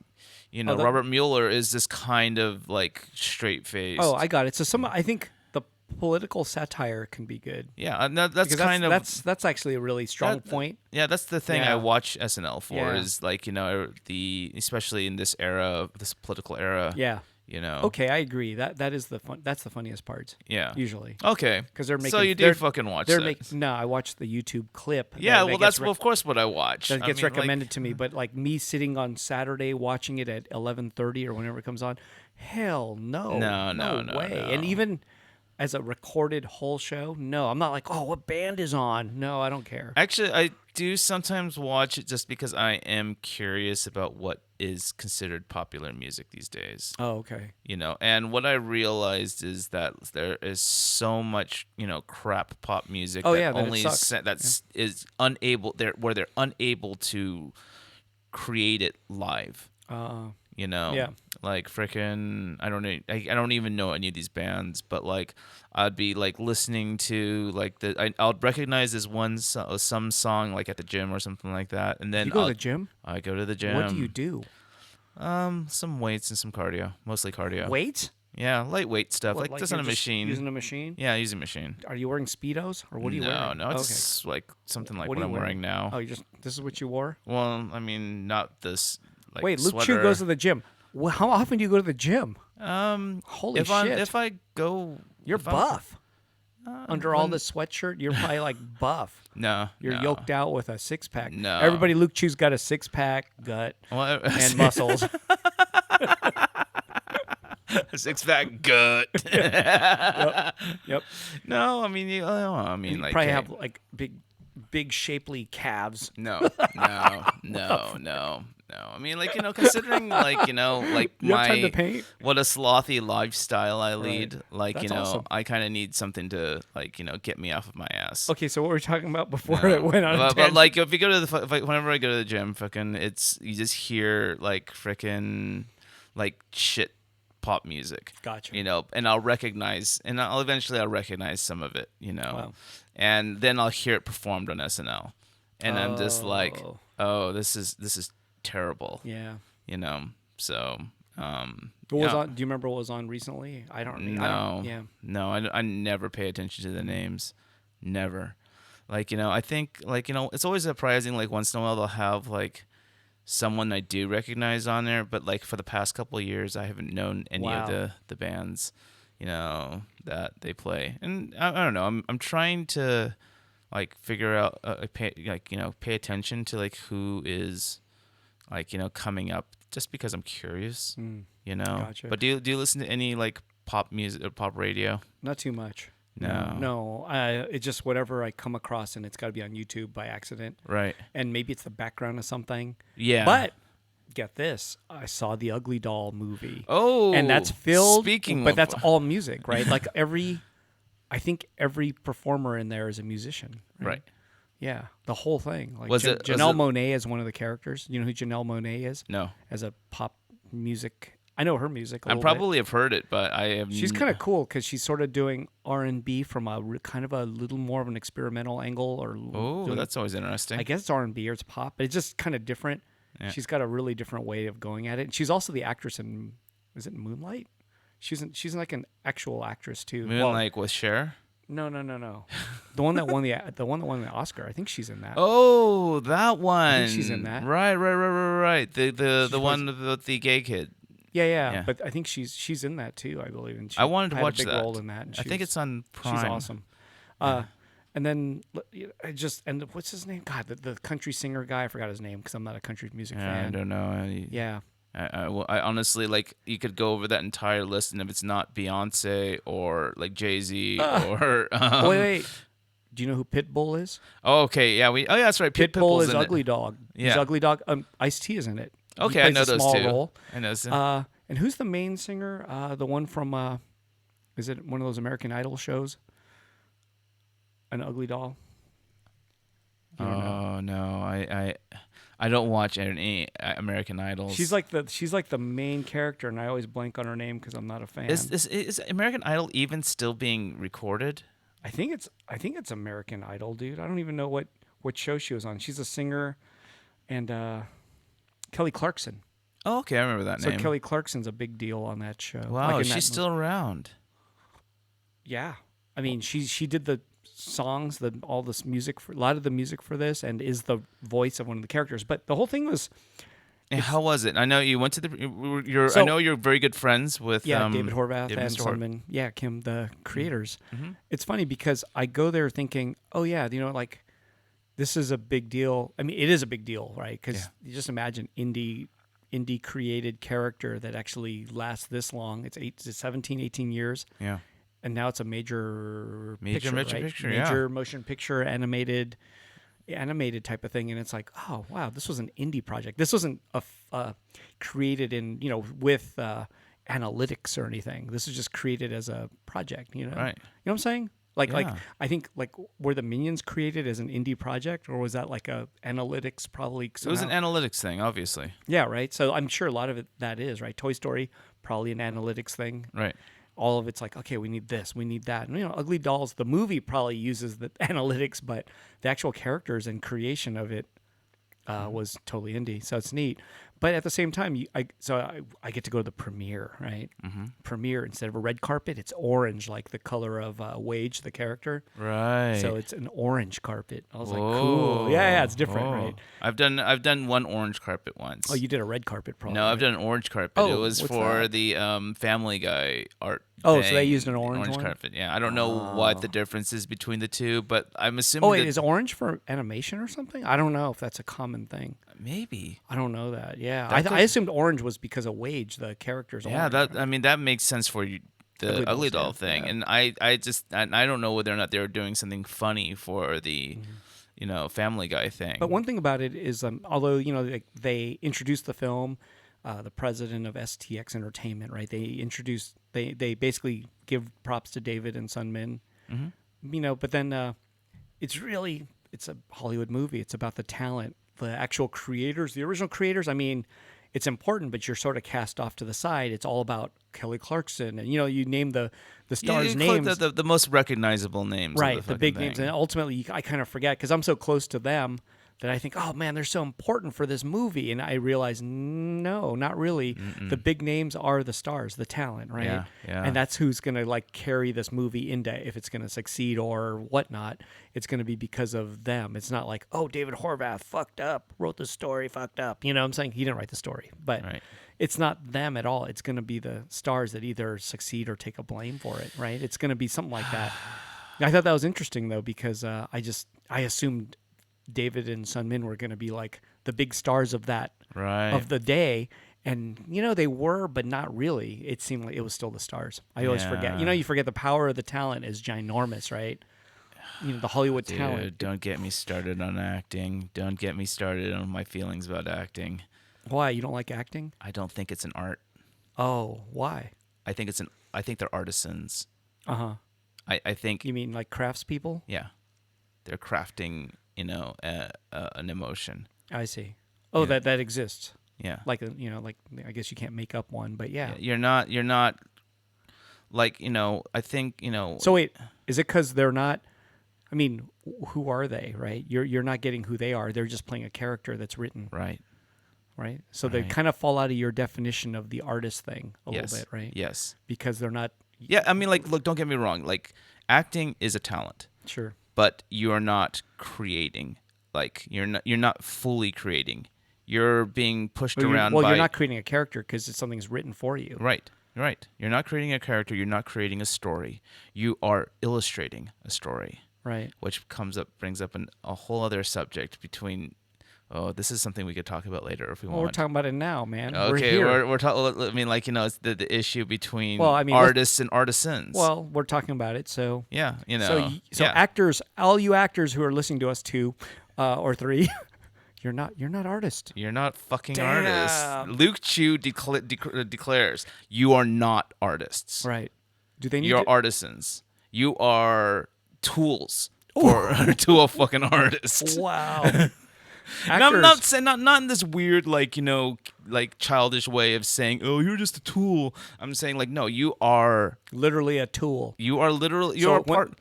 that- Robert Mueller is this kind of like straight faced. Oh, I got it. So I think the political satire can be good. Yeah, and that's Because kind of that's actually a really strong point. Yeah, that's the thing Yeah. I watch SNL for Yeah. is like especially in this era, this political era. Yeah. Okay, I agree. That is that's the funniest part. Yeah. Usually. Okay. Because they're making. So you do fucking watch that. No, I watched the YouTube clip. Yeah, that well, gets that's of course what I watch. that I gets mean, like- recommended to me. But like me sitting on Saturday watching it at 11:30 or whenever it comes on, hell no, No, way. no. And even as a recorded whole show, no, I'm not like, oh, what band is on? No, I don't care. Actually, I do sometimes watch it just because I am curious about what is considered popular music these days. Oh, okay. And what I realized is that there is so much, crap pop music Oh, that yeah, that it only sucks. is unable where they're unable to create it live. Yeah. Like freaking, I don't know, I don't even know any of these bands, but like I'd be like listening to like I'll recognize this some song like at the gym or something like that, and then You go to the gym? I go to the gym. What do you do? Some weights and some cardio, mostly cardio. Weight? Yeah, lightweight stuff, What, like just on a you're machine. Using a machine? Yeah, using a machine. Are you wearing Speedos or what are you wearing? No, it's like something like what I'm wearing now. Oh, this is what you wore? Well, I mean, not this. Like, Wait, Luke sweater. Chu goes to the gym. Well, how often do you go to the gym? Holy if shit! if I go, You're if I'm- buff. Under all the sweatshirt, you're probably like buff. No, You're yoked out with a six pack. No. Everybody Luke Chew's got a six pack, gut, and muscles. A six-pack gut. Yep. No, I mean, You like probably have like big shapely calves. No. I mean, like, considering, like, like You have time to my paint? what a slothy lifestyle I lead, like, That's awesome. I kind of need something to, like, get me off of my ass. Okay, so what were we talking about before it went on? But like, if you go to whenever I go to the gym, fucking, you just hear like freaking like shit pop music. Gotcha. And I'll recognize some of it, Wow. and then I'll hear it performed on SNL, and I'm just like, oh, this is terrible. Yeah. So What was on? Do you remember what was on recently? I don't. No, I never pay attention to the names, never. Like, I think, like, it's always surprising, like, once in a while they'll have like someone I do recognize on there, but like for the past couple of years I haven't known any of the bands that they play. And I don't know, I'm trying to like figure out pay attention to like who is like coming up, just because I'm curious. Gotcha. But do you listen to any like pop music or pop radio? Not too much. No. It's just whatever I come across, and it's got to be on YouTube by accident. Right. And maybe it's the background of something. Yeah. But get this, I saw the Ugly Doll movie. Oh. And that's filled. But that's all music, right? Like I think every performer in there is a musician. Right. Yeah, the whole thing. Like Janelle Janelle Monáe is one of the characters. You know who Janelle Monáe is? No. As a pop music. I know her music. I probably have heard it, but I have. She's kind of cool because she's sort of doing R&B from kind of a little more of an experimental angle. That's always interesting. I guess it's R&B or it's pop, but it's just kind of different. Yeah. She's got a really different way of going at it. And she's also the actress in, is it Moonlight? She's like an actual actress too. Moonlight with Cher? No. The one that won the Oscar. I think she's in that. Oh, that one. I think she's in that. Right. The one with the gay kid. Yeah. But I think she's in that too, I believe. And I wanted to watch a big that. role in that. And I think it's on Prime. She's awesome. And then what's his name? God, the country singer guy. I forgot his name because I'm not a country music fan. I don't know. Yeah. I honestly, like, you could go over that entire list, and if it's not Beyonce or like Jay-Z or wait. Do you know who Pitbull is? Oh, okay, yeah, that's right. Pitbull is Ugly Dog. Yeah. He's Ugly Dog. Ice-T is in it. Okay, I know those small two. Role. I know those. And who's the main singer? The one from is it one of those American Idol shows? An Ugly Doll. Oh no, I don't watch any American Idols. She's like the main character, and I always blank on her name because I'm not a fan. Is American Idol even still being recorded? I think it's American Idol, dude. I don't even know what show she was on. She's a singer, and Kelly Clarkson. Oh, okay, I remember that name. So Kelly Clarkson's a big deal on that show. Wow, she's still around. Yeah, I mean she did the songs, all this music, a lot of the music for this, and is the voice of one of the characters. But the whole thing was. And how was it? I know you went to I know you're very good friends with David Horvath and Simon. Yeah, Kim, the creators. Mm-hmm. It's funny because I go there thinking, oh yeah, like this is a big deal. I mean, it is a big deal, right? Because you just imagine indie created character that actually lasts this long. It's 17, 18 years. Yeah. And now it's a major motion picture, animated type of thing. And it's like, oh wow, this was an indie project. This wasn't created in with analytics or anything. This was just created as a project. Right. You know what I'm saying? Like I think were the Minions created as an indie project, or was that like a analytics probably? Somehow? It was an analytics thing, obviously. Yeah, right. So I'm sure a lot of it that is right. Toy Story probably an analytics thing. Right. All of it's like, okay, we need this, we need that. And, Ugly Dolls, the movie probably uses the analytics, but the actual characters and creation of it was totally indie. So it's neat. But at the same time, I get to go to the premiere, right? Mm-hmm. Premiere, instead of a red carpet, it's orange, like the color of Wage, the character. Right. So it's an orange carpet. I was like, cool. Yeah, it's different, right? I've done one orange carpet once. Oh, you did a red carpet, probably. No, I've right? done an orange carpet. Oh, it was what's for that? the Family Guy art. Oh, thing, so they used an orange one? carpet. Yeah, I don't know what the difference is between the two, but I'm assuming. Oh, wait, is orange for animation or something? I don't know if that's a common thing. Maybe. I don't know that. Yeah, I assumed orange was because of Wage, the character's orange. Yeah, that makes sense for you, the ugly doll thing, yeah. and I don't know whether or not they were doing something funny for the, Family Guy thing. But one thing about it is, although they introduced the film, the president of STX Entertainment, right? They basically give props to David and Sun Min, but then it's a Hollywood movie. It's about the talent, the actual creators, the original creators. I mean, it's important, but you're sort of cast off to the side. It's all about Kelly Clarkson, and you name the stars' names, the most recognizable names, right? Of the big names, and ultimately I kind of forget because I'm so close to them that I think, oh man, they're so important for this movie, and I realize no, not really. The big names are the stars, the talent, right? Yeah. And that's who's gonna carry this movie into, if it's gonna succeed or whatnot. It's gonna be because of them. It's not like, oh, David Horvath fucked up, wrote the story, fucked up. You know what I'm saying? He didn't write the story, but Right. it's not them at all. It's gonna be the stars that either succeed or take a blame for it, right? It's gonna be something like that. I thought that was interesting though, because I assumed David and Sun Min were going to be like the big stars of that of the day, and they were, but not really. It seemed like it was still the stars. I always forget. You forget the power of the talent is ginormous, right? The Hollywood talent. Don't get me started on acting. Don't get me started on my feelings about acting. Why, you don't like acting? I don't think it's an art. Oh, why? I think they're artisans. I think. You mean like craftspeople? Yeah, they're crafting. An emotion. I see. Oh, that exists. Yeah. Like I guess you can't make up one, but yeah. You're not like, I think, So wait, is it because they're not? I mean, who are they? Right? You're not getting who they are. They're just playing a character that's written. Right. Right. So they kind of fall out of your definition of the artist thing a little bit, right? Yes. Because they're not. Yeah. I mean, look, don't get me wrong. Like, acting is a talent. Sure. But you are not creating. Like, you're not fully creating. You're being pushed around. Well, you're not creating a character because something's written for you. Right. You're not creating a character. You're not creating a story. You are illustrating a story. Right. Which brings up a whole other subject between. Oh, this is something we could talk about later if we want. We're talking about it now, man. Okay, we're talking. I mean, it's the issue between artists and artisans. Well, we're talking about it, so yeah, So actors, all you actors who are listening to us, 2 or 3, you're not artists. You're not fucking Damn. artists. Luke Chu declares you are not artists. Right? Do they need? You're artisans. You are tools to a fucking artist. Wow. And I'm not saying not in this weird like childish way of saying, oh, you're just a tool. I'm saying no, you are literally a tool. You are literally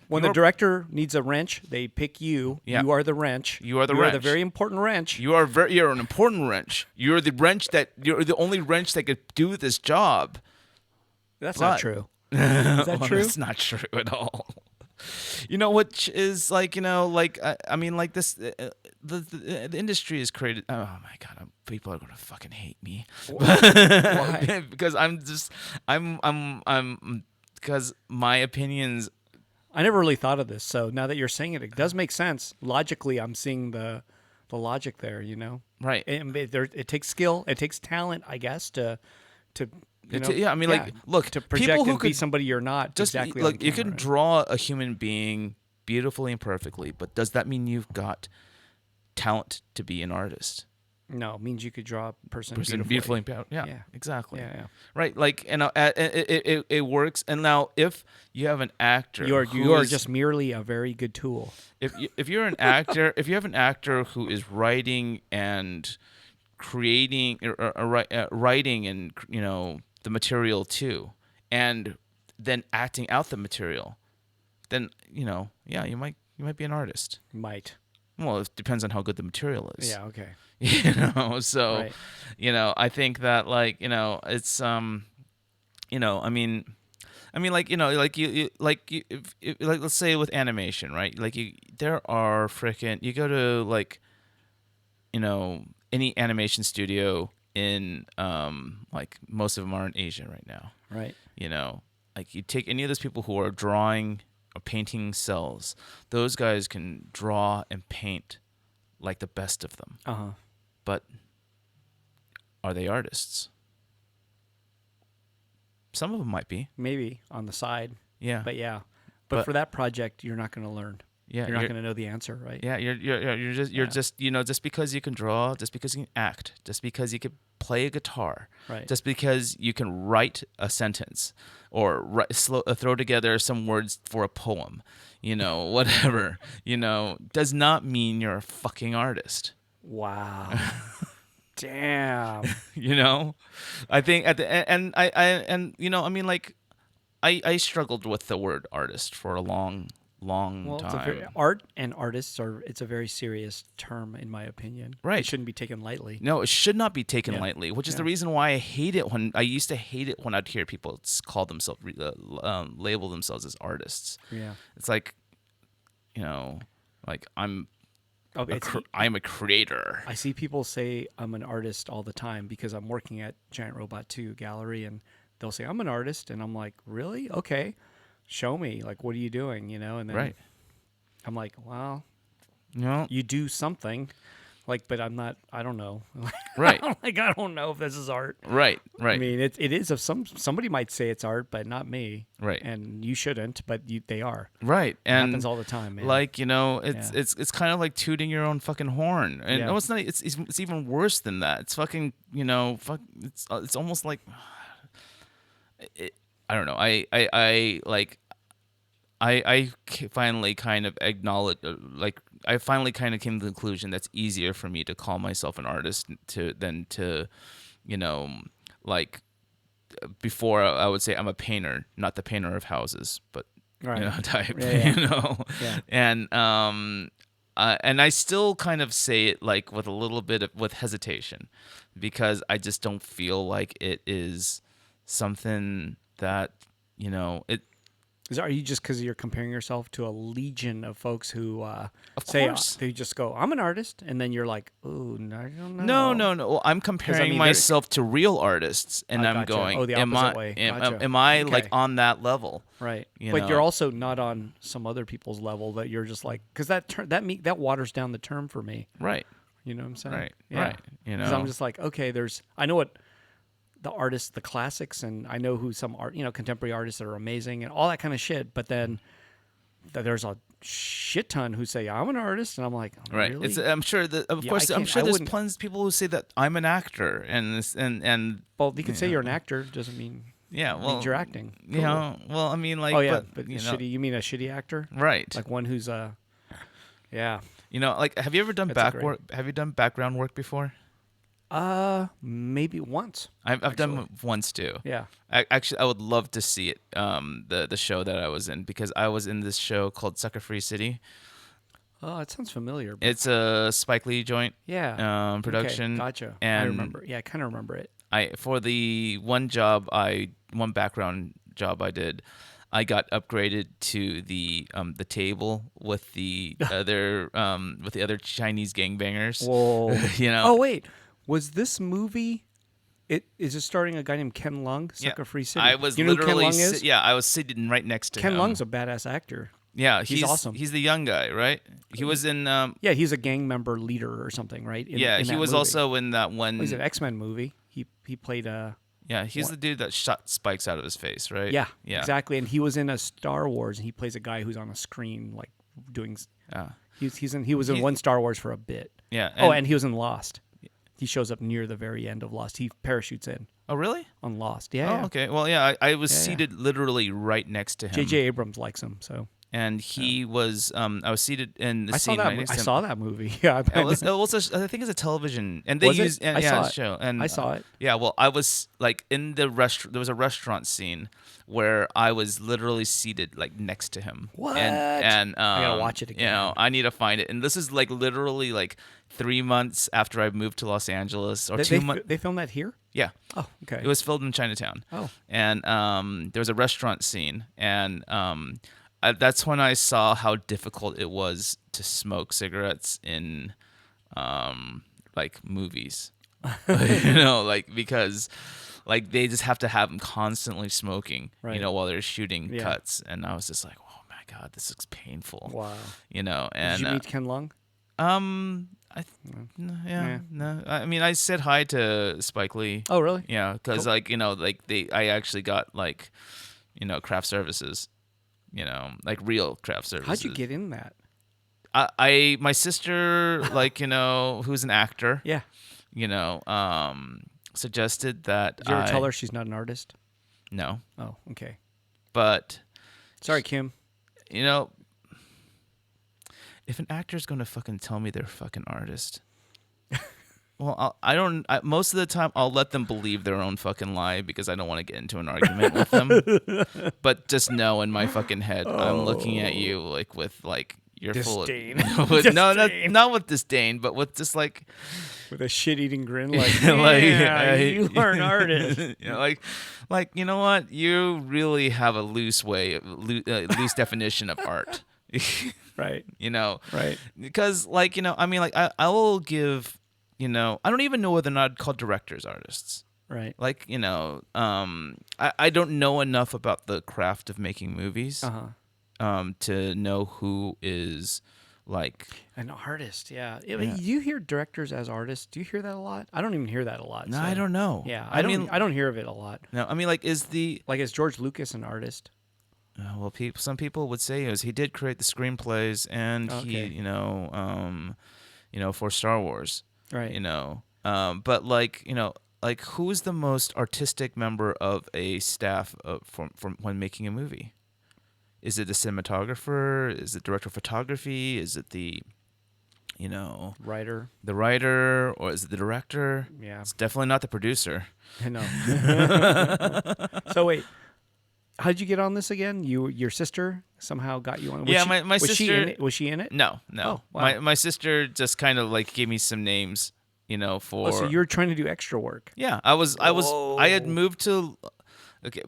when the director needs a wrench, they pick you. Yeah. You are the wrench. You are the wrench. You are the very important wrench. You're an important wrench. You're the only wrench that could do this job. That's not true. Is that true? It's not true at all. Which is I mean, this. The industry is created. Oh my god, people are gonna fucking hate me. Why? Because because my opinions. I never really thought of this. So now that you're saying it does make sense. Logically, I'm seeing the logic there. Right. It takes skill. It takes talent, I guess, to. I mean, look, to project people who and be somebody you're not. Just exactly. Look, you can draw a human being beautifully and perfectly, but does that mean you've got talent to be an artist? No, it means you could draw a person beautifully. Yeah, exactly. Yeah. Right, it works. And now, if you have an actor, you are just merely a very good tool. If you're an actor, if you have an actor who is writing and creating, writing and the material too, and then acting out the material, then you might be an artist. Might. Well, it depends on how good the material is. Yeah, okay. So, Right. I think that like, it's I mean, like like let's say with animation, right? Like there are freaking you go to like any animation studio in like most of them are in Asia right now. Right. Like you take any of those people who are drawing or painting cells, those guys can draw and paint like the best of them. Uh huh. But are they artists? Some of them might be. Maybe on the side. Yeah. But yeah. But for that project, you're not going to learn. Yeah, You're not going to know the answer, right? Yeah, you're just just because you can draw, just because you can act, just because you can play a guitar, Right. just because you can write a sentence or throw together some words for a poem, whatever, does not mean you're a fucking artist. Wow. Damn. I think at the I mean like I struggled with the word artist for a long Well, time. art and artists it's a very serious term in my opinion. Right. It shouldn't be taken lightly. No, it should not be taken Yeah. lightly, which is the Yeah. reason why I used to hate it when I'd hear people call themselves label themselves as artists. Yeah. It's like, like I'm Okay. I'm a creator. I see people say I'm an artist all the time because I'm working at Giant Robot 2 Gallery, and they'll say I'm an artist, and I'm like, really? Okay, show me. Like, what are you doing? And then Right. I'm like, well, No. you do something, like, but I'm not. I don't know. Right. Like, I don't know if this is art. Right. Right. I mean, it is. If somebody might say it's art, but not me. Right. And you shouldn't, but they are. Right. It And happens all the time, man. like it's Yeah. it's kind of like tooting your own fucking horn. And Yeah. no, it's not. It's even worse than that. It's fucking It's almost like I don't know. Finally kind of acknowledge I finally kind of came to the conclusion that's easier for me to call myself an artist than to like before I would say I'm a painter, not the painter of houses, but Right. type, Yeah. Yeah. and I still kind of say it like with a little bit with hesitation, because I just don't feel like it is something that it. Are you just because you're comparing yourself to a legion of folks who Of say course. they just go, I'm an artist, and then you're like, oh, no, I don't know. No. Well, I'm comparing mean, myself to real artists, and I I'm gotcha. going, Oh, the am opposite I, way. am, Gotcha. am I like Okay. on that level? Right. You But know? you're also not on some other people's level that you're just like, because that waters down the term for me. Right. You know what I'm saying? Right. Yeah. Right. 'Cause I'm just like, okay, I know what the artists, the classics, and I know who some contemporary artists that are amazing and all that kind of shit. But then there's a shit ton who say I'm an artist, and I'm like, Right. really? I'm sure that Yeah, I'm sure I there's wouldn't- plenty of people who say that I'm an actor, and Well, you can say you're an actor, doesn't mean yeah, well, means you're acting. well, I mean, like, Oh yeah, but you know, shitty. You mean a shitty actor? right? Like one who's yeah. Like, have you ever done That's a great- Have you done background work before? Maybe once. I've done once too. Yeah. I would love to see it. The show that I was in, because I was in this show called Sucker Free City. Oh, it sounds familiar. But It's a Spike Lee joint. yeah. Production. Okay, gotcha. I And remember. Yeah, I kind of remember it. for the one background job I did, I got upgraded to the table with the other Chinese gangbangers. Whoa. You Oh wait, was this movie? Is it starring a guy named Ken Lung? Sucker Free City. I was You know who Ken literally Lung is? I was sitting right next to Ken him. Lung's a badass actor. Yeah, he's awesome. He's the young guy, right? He was in Yeah, he's a gang member leader or something, right? In he that was movie. also in that one. He's an X-Men movie. He played Yeah, he's the dude that shot spikes out of his face, right? Yeah, Yeah. exactly. And he was in a Star Wars, and he plays a guy who's on a screen, like doing. He was in one Star Wars for a bit. Yeah. And he was in Lost. He shows up near the very end of Lost. He parachutes in Oh, really? on Lost. Yeah. Oh, okay. Well, yeah, I was Yeah, yeah. seated literally right next to him. J.J. Abrams likes him, so and he was I was seated in the I scene saw that. right next I to him. saw that movie. Yeah, I think it's a television, and they Was it? use I saw it's a it. show. And I saw it. yeah, well, I was like in the restaurant. There was a restaurant scene where I was literally seated like next to him. What? And I gotta watch it again. You know, I need to find it. And this is like literally like 3 months after I moved to Los Angeles, or 2 months. They filmed that here. Yeah. Oh, okay. It was filmed in Chinatown. Oh. And there was a restaurant scene, and that's when I saw how difficult it was to smoke cigarettes in like movies. You know, like because like they just have to have them constantly smoking, right. you know, while they're shooting cuts. And I was just like, oh my God, this looks painful. Wow. You know, and did you meet Ken Lung? No. I mean, I said hi to Spike Lee. Oh, really? Yeah, because Cool. like, you know, like I actually got like, you know, craft services, you know, like real craft services. How'd you get in that? My sister, like, you know, who's an actor. Yeah. You know, suggested that. Did you ever tell her she's not an artist? No. Oh, okay. But. Sorry, Kim. You know, if an actor's gonna fucking tell me they're a fucking artist, well, most of the time I'll let them believe their own fucking lie because I don't want to get into an argument with them. But just know in my fucking head, I'm looking at you like with like you're disdain. full of with, no, not with disdain, but with just like with a shit-eating grin, like, you are an artist. You know, like you know what? You really have a loose definition of art. Right. You know. Right. Because like, you know, I mean, like I will give, you know, I don't even know whether or not I'd call directors artists. Right. Like, you know, I don't know enough about the craft of making movies to know who is like an artist. Yeah. Do you hear directors as artists? Do you hear that a lot? I don't even hear that a lot. No, I don't know. Yeah. I don't hear of it a lot. No, I mean, like, is George Lucas an artist? Well, some people would say he did create the screenplays, and he, you know, for Star Wars, right? You know, but like, you know, like who's the most artistic member of a staff from when making a movie? Is it the cinematographer? Is it director of photography? Is it the, you know, writer, or is it the director? Yeah, it's definitely not the producer. I know. So wait. How did you get on this again? Your sister somehow got you on. My sister. Was she in it? No. Oh, wow. My sister just kind of like gave me some names, you know, for. Oh, so you were trying to do extra work. Yeah, I had moved to. Okay,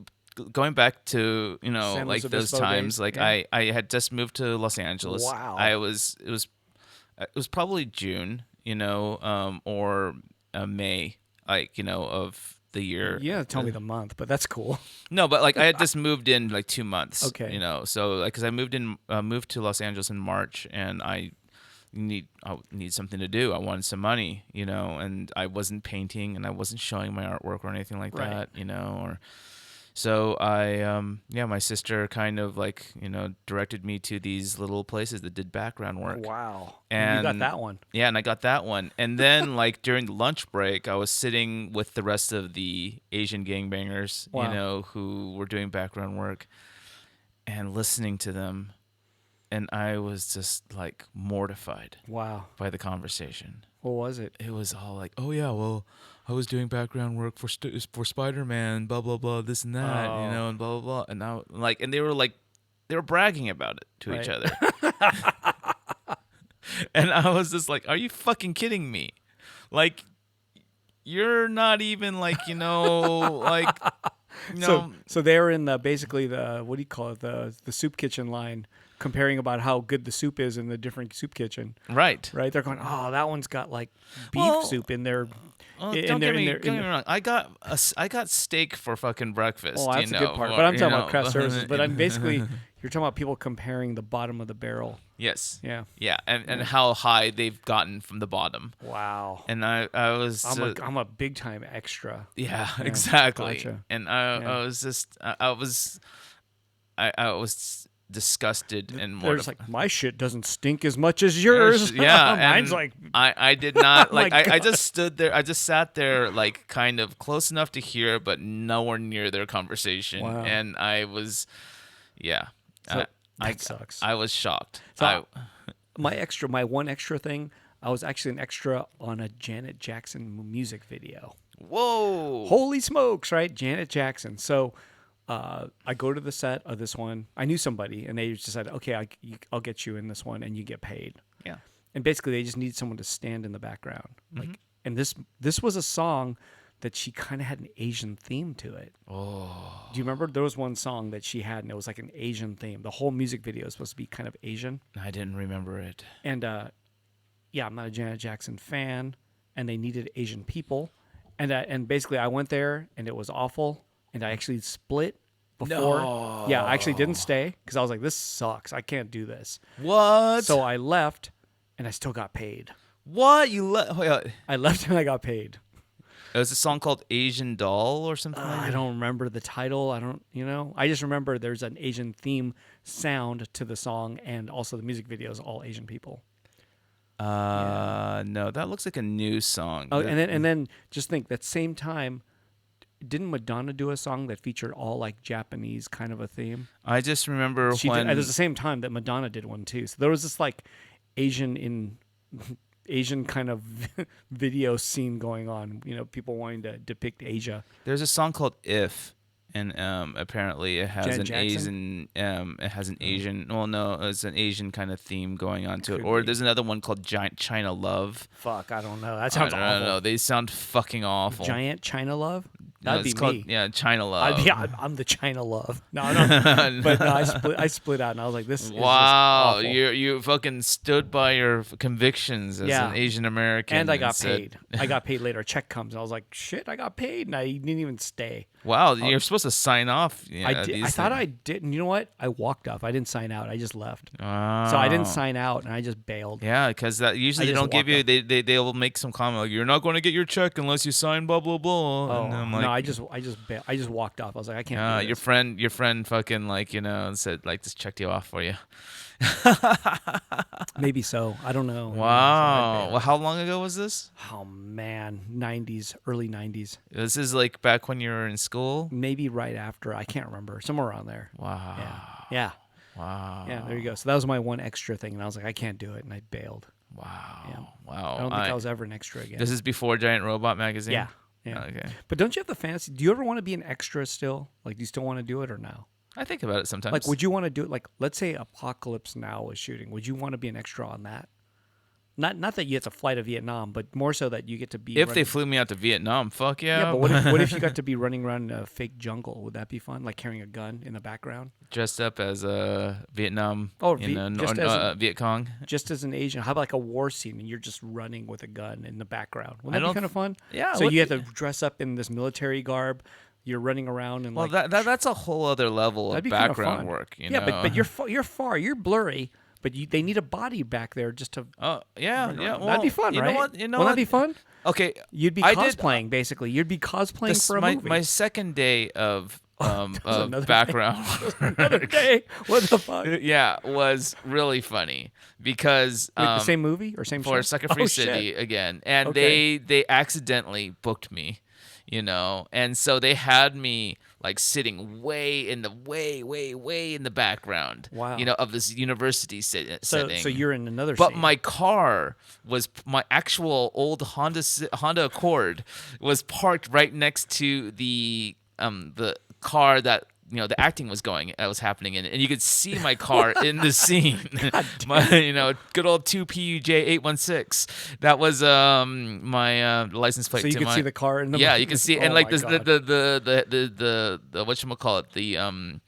going back to, you know, San like Luis those Obispo times, days. like yeah. I had just moved to Los Angeles. Wow. It was probably June, you know, or May, like, you know, of the year. Yeah, tell me the month, but that's cool. No, but like I had just moved in like 2 months. Okay. You know, so like because I moved to Los Angeles in March, and I need something to do. I wanted some money, you know, and I wasn't painting and I wasn't showing my artwork or anything like that, you know, or. So my sister kind of like, you know, directed me to these little places that did background work. Wow. And you got that one. Yeah, and I got that one. And then like during the lunch break, I was sitting with the rest of the Asian gangbangers, you know, who were doing background work and listening to them. And I was just like mortified. Wow. By the conversation. What was it? It was all like, oh yeah, well, I was doing background work for Spider-Man, blah blah blah, this and that, you know, and blah blah blah, and now and they were bragging about it to each other, and I was just like, are you fucking kidding me? Like, you're not even like, you know, like, you know. So they're in basically the what do you call it, the soup kitchen line, comparing about how good the soup is in the different soup kitchen. Right. They're going, oh, that one's got like beef soup in there. Don't get me wrong. I got steak for fucking breakfast. Oh, that's a good part. But I'm talking about craft services. But I'm basically, you're talking about people comparing the bottom of the barrel. Yes. Yeah. Yeah, and how high they've gotten from the bottom. Wow. And I was. I'm a big time extra. Yeah, exactly. Gotcha. And I was just I was disgusted and more. There's like, my shit doesn't stink as much as yours. Yeah, mine's like I did not like. I just stood there. I just sat there, like kind of close enough to hear, but nowhere near their conversation. Wow. And I was, yeah. So That sucks. I was shocked. So my one extra thing, I was actually an extra on a Janet Jackson music video. Whoa! Holy smokes, right? Janet Jackson. So I go to the set of this one. I knew somebody, and they just said, okay, I'll get you in this one, and you get paid. Yeah. And basically, they just need someone to stand in the background. And this was a song that she kind of had an Asian theme to it. Oh. Do you remember there was one song that she had, and it was like an Asian theme. The whole music video is supposed to be kind of Asian. I didn't remember it. And yeah, I'm not a Janet Jackson fan, and they needed Asian people. And basically, I went there, and it was awful. And I actually split before. No. Yeah, I actually didn't stay because I was like, this sucks. I can't do this. What? So I left, and I still got paid. What? You left? I left, and I got paid. It was a song called Asian Doll or something like that? I don't remember the title. I just remember there's an Asian theme sound to the song, and also the music video is all Asian people. No, that looks like a new song. Oh, and then just think that same time, didn't Madonna do a song that featured all like Japanese kind of a theme? I just remember when it was the same time that Madonna did one too. So there was this like Asian kind of video scene going on. People wanting to depict Asia. there's a song called If, and apparently it has Janet Jackson? Asian. Well, no, it's an Asian kind of theme going on to it. Could Or be. there's another one called Giant China Love. Fuck, I don't know. That sounds I awful. don't know. They sound fucking awful. Giant China Love? No, That'd it's be called, me. Yeah, China Love. I'm the China Love. No, but no, I split out, and I was like, this is just Wow, awful. you fucking stood by your convictions as Yeah. an Asian American. And I got said, paid. I got paid later. A check comes, and I was like, shit, I got paid, and I didn't even stay. Wow, you're supposed to sign off. Yeah, I thought I didn't. You know what? I walked off. I didn't sign out. I just left. Wow. So I didn't sign out, and I just bailed. Yeah, because that usually they just don't give you. walked They will make some comment like, "You're not going to get your check unless you sign blah blah blah." Oh And I'm like, no! I just walked off. I was like, I can't. Do your this. your friend fucking said like just checked you off for you. Maybe so. I don't know. Wow. Well, how long ago was this? Oh man, early 90s. This is like back when you were in school. Maybe right after. I can't remember. Somewhere around there. Wow. Yeah. Wow. Yeah. There you go. So that was my one extra thing, and I was like, I can't do it, and I bailed. Wow. Yeah. Wow. I don't think I was ever an extra again. This is before Giant Robot Magazine. Yeah. Yeah. Okay. But don't you have the fantasy? Do you ever want to be an extra still? Like, do you still want to do it or no? I think about it sometimes. Like, would you want to do it? Like, let's say Apocalypse Now was shooting. Would you want to be an extra on that? Not that you get to fly to Vietnam, but more so that you get to be. If they flew me out to Vietnam, fuck yeah. Yeah, but what if you got to be running around in a fake jungle? Would that be fun? Like carrying a gun in the background? Dressed up as a Vietnam, Viet Cong. Just as an Asian, how about like a war scene and you're just running with a gun in the background? Wouldn't that be kind of fun? Yeah. So you have to dress up in this military garb. You're running around and Well, that's a whole other level of that'd be kinda background fun. work. You yeah, know? but you're far, you're blurry. But they need a body back there just to. Oh yeah. Well, that'd be fun, you right? Know what? You know Wouldn't what? that be fun? Okay. You'd be cosplaying, basically. You'd be cosplaying for a movie. My second day of another background. Another day. What the fuck? Yeah, was really funny because Wait, the same movie or same for show? Sucker Free Oh, City shit. again, and Okay. they accidentally booked me, and so they had me like sitting way in the background, Wow. of this university setting. So you're in another But scene. my car was my actual old Honda Accord was parked right next to the car that the acting was happening in, and you could see my car in the scene. My good old 2PUJ 816. That was my license plate. So you to could my, see the car in the yeah, you can see, and Oh like my this, God. the whatchamacallit,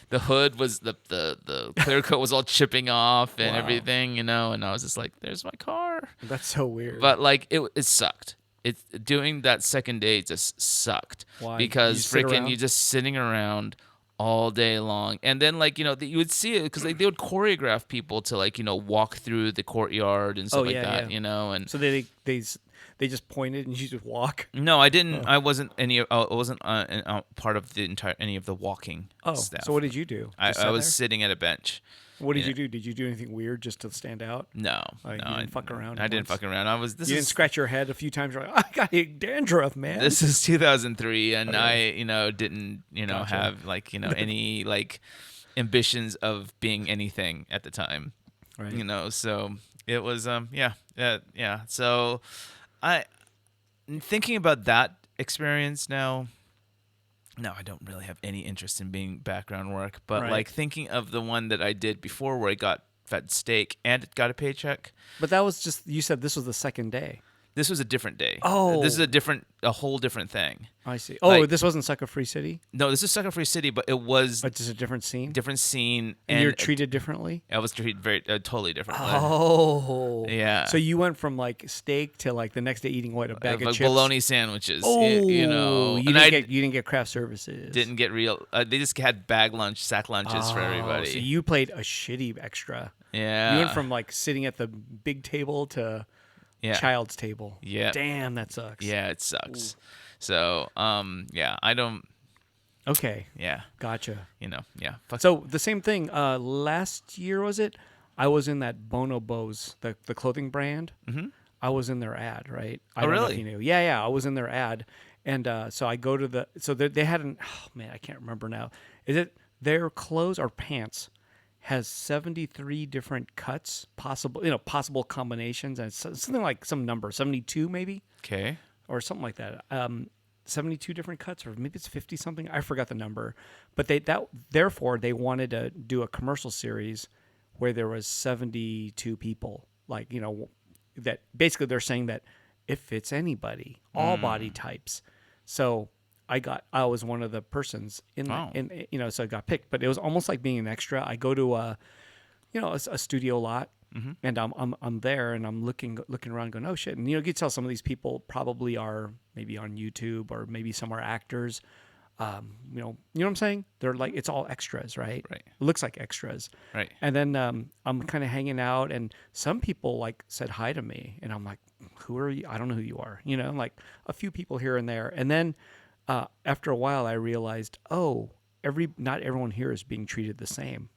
the hood was the clear coat was all chipping off and Wow. everything, and I was just like, there's my car. That's so weird. But like it sucked. Doing that second day just sucked. Why? Because You sit freaking around? you just sitting around all day long, and then you would see it because they would choreograph people to walk through the courtyard and stuff Oh, like yeah, that, yeah. and So they just pointed and you just walk. no, I didn't. I wasn't part of any of the walking Oh, stuff. so what did you do? I Just sat was there? sitting at a bench. What did you do? Did you do anything weird just to stand out? No, Oh, you no, didn't fuck around I didn't once? fuck around. I was. This You is didn't scratch your head a few times. You're like, I got dandruff, man. This is 2003, and Okay. I, didn't, Gotcha. have any ambitions of being anything at the time. Right. You know, so it was yeah. So I thinking about that experience now. No, I don't really have any interest in being background work, but Right. like thinking of the one that I did before where I got fed steak and got a paycheck. But that was just, you said this was the second day. This was a different day. Oh. This is a whole different thing. I see. Oh, Like- this wasn't Sucker Free City? No, this is Sucker Free City, but it was But just a different scene? different scene. And you're treated differently? I was treated very totally differently. Oh. Yeah. So you went from like steak to like the next day eating what, a bag of like chips? bologna sandwiches. Oh, you know. You And didn't, I you didn't get craft services. didn't get real. They just had sack lunches for everybody. So you played a shitty extra. Yeah. You went from like sitting at the big table to child's table. Yeah. Damn, that sucks. Yeah, it sucks. So, yeah, I don't. Okay. Yeah. Gotcha. You know. Yeah. Fuck. So the same thing. Last year, was it? I was in that Bonobos, the clothing brand. Mm-hmm. I was in their ad, right? I Oh, don't know if really? you knew. Yeah. I was in their ad, and so I go to so they had an. Oh man, I can't remember now. Is it their clothes or pants? Has 73 different cuts, possible combinations, and it's something like some number, 72 maybe, Okay. or something like that. 72 different cuts, or maybe it's 50 something. I forgot the number, but therefore they wanted to do a commercial series where there was 72 people, like that basically they're saying that it fits anybody, all body types. So I was one of the persons so I got picked, but it was almost like being an extra. I go to a studio lot, and I'm there and I'm looking around going, oh shit. And you can tell some of these people probably are maybe on YouTube or maybe some are actors. You know what I'm saying? They're like, it's all extras, right? Right. It looks like extras. Right. And then I'm kind of hanging out, and some people like said hi to me, and I'm like, who are you? I don't know who you are. Like a few people here and there. And then after a while, I realized, not everyone here is being treated the same.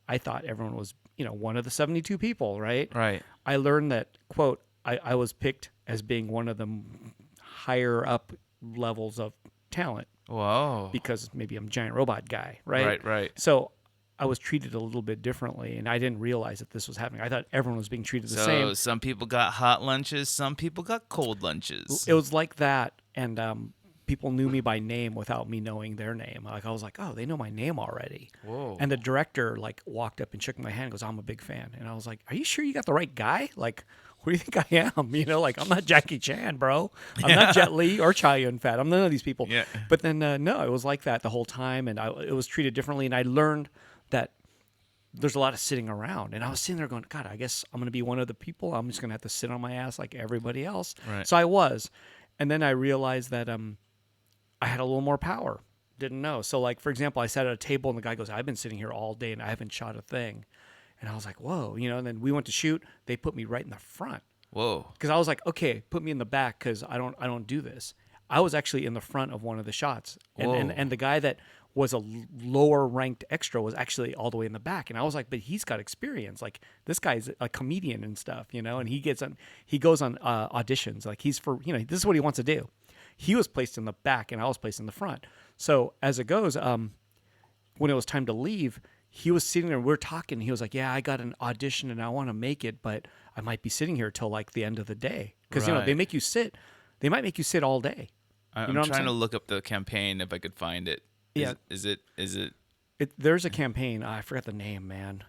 I thought everyone was, one of the 72 people, right? Right. I learned that, quote, I was picked as being one of the higher up levels of talent Whoa. because maybe I'm a giant robot guy, right? Right. So I was treated a little bit differently, and I didn't realize that this was happening. I thought everyone was being treated the same. So some people got hot lunches, some people got cold lunches. It was like that, and people knew me by name without me knowing their name. Like I was like, oh, they know my name already. Whoa. And the director like walked up and shook my hand and goes, I'm a big fan. And I was like, are you sure you got the right guy? Like, who do you think I am? Like I'm not Jackie Chan, bro. I'm not Jet Li or Chow Yun-Fat. I'm none of these people. Yeah. But then no, it was like that the whole time, and it was treated differently. And I learned that there's a lot of sitting around, and I was sitting there going, God, I guess I'm going to be one of the people. I'm just going to have to sit on my ass like everybody else. Right. So I was, and then I realized that I had a little more power. Didn't know. So like, for example, I sat at a table and the guy goes, I've been sitting here all day and I haven't shot a thing. And I was like, whoa, and then we went to shoot. They put me right in the front. Whoa. Because I was like, okay, put me in the back because I don't do this. I was actually in the front of one of the shots. And the guy that was a lower ranked extra was actually all the way in the back. And I was like, but he's got experience. Like this guy's a comedian and stuff, and he goes on auditions. Like he's for, this is what he wants to do. He was placed in the back and I was placed in the front. So as it goes, when it was time to leave, he was sitting there, we're talking. He was like, yeah, I got an audition and I want to make it, but I might be sitting here till like the end of the day. Because, Right. they make you sit. They might make you sit all day. I'm know what I'm trying to saying? look up the campaign if I could find it. Yeah. Is it? There's a campaign. I forgot the name, man.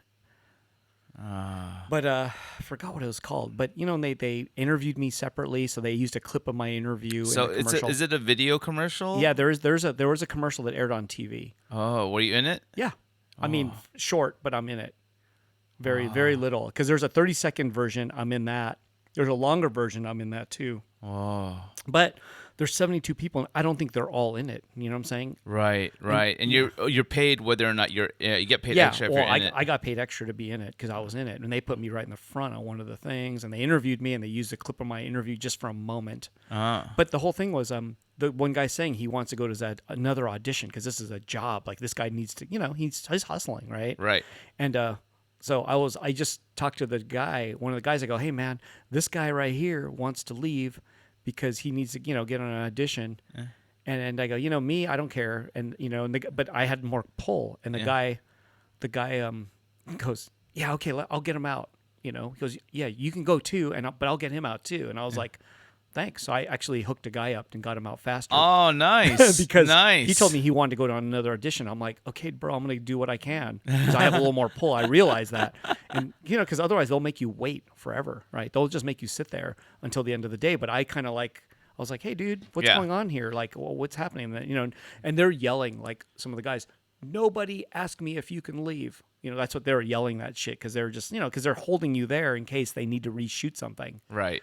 But I forgot what it was called. But and they interviewed me separately, so they used a clip of my interview. So in the commercial. is it a video commercial? Yeah, there was a commercial that aired on TV. Oh, were you in it? Yeah, I mean short, but I'm in it. Very little, because there's a 30-second version. I'm in that. There's a longer version. I'm in that too. Oh. But there's 72 people, and I don't think they're all in it. You know what I'm saying? Right. And you're paid whether or not you get paid extra if well, you're in it. I got paid extra to be in it because I was in it, and they put me right in the front on one of the things, and they interviewed me, and they used a clip of my interview just for a moment. But the whole thing was the one guy saying he wants to go to another audition because this is a job. Like this guy needs to, he's hustling, right? Right. And so I just talked to the guy, one of the guys. I go, hey man, this guy right here wants to leave because he needs to, get on an audition. Yeah. And I go, me, I don't care. And, but I had more pull. And the the guy goes, yeah, okay, I'll get him out. You know, he goes, yeah, you can go too, but I'll get him out too. And I was like, thanks. So I actually hooked a guy up and got him out faster. Oh, nice. Because nice. he told me he wanted to go to another audition. I'm like, okay, bro, I'm going to do what I can because I have a little more pull. I realize that. And, you know, because otherwise they'll make you wait forever, right? They'll just make you sit there until the end of the day. But I kind of like, I was like, hey, dude, what's going on here? Like, well, what's happening? You know, and they're yelling, like some of the guys, nobody ask me if you can leave. You know, that's what they were yelling that shit because they're just, you know, because they're holding you there in case they need to reshoot something. Right.